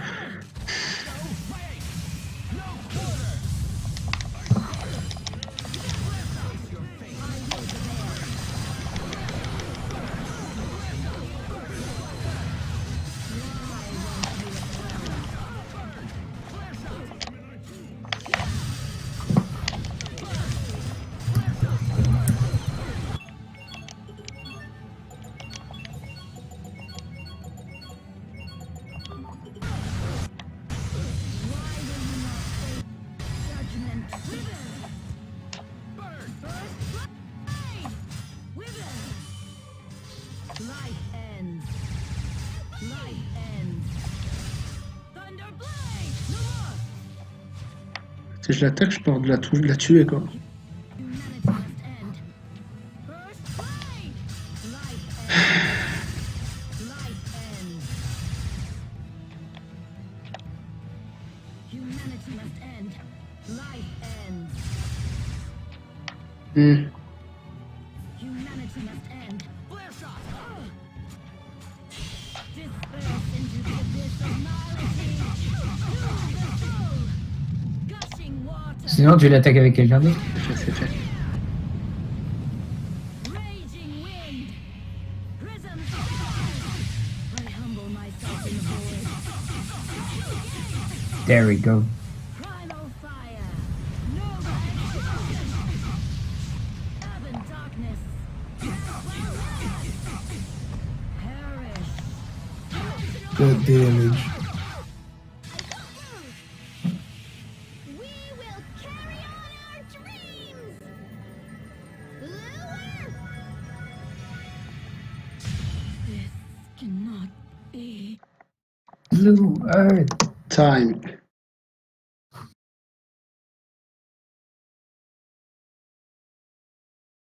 Si je l'attaque, je peux de la tuer, quoi. Sinon, tu l'attaques avec quelqu'un d'autre? C'est fait. There we go. Good damage. Blue Earth. Time.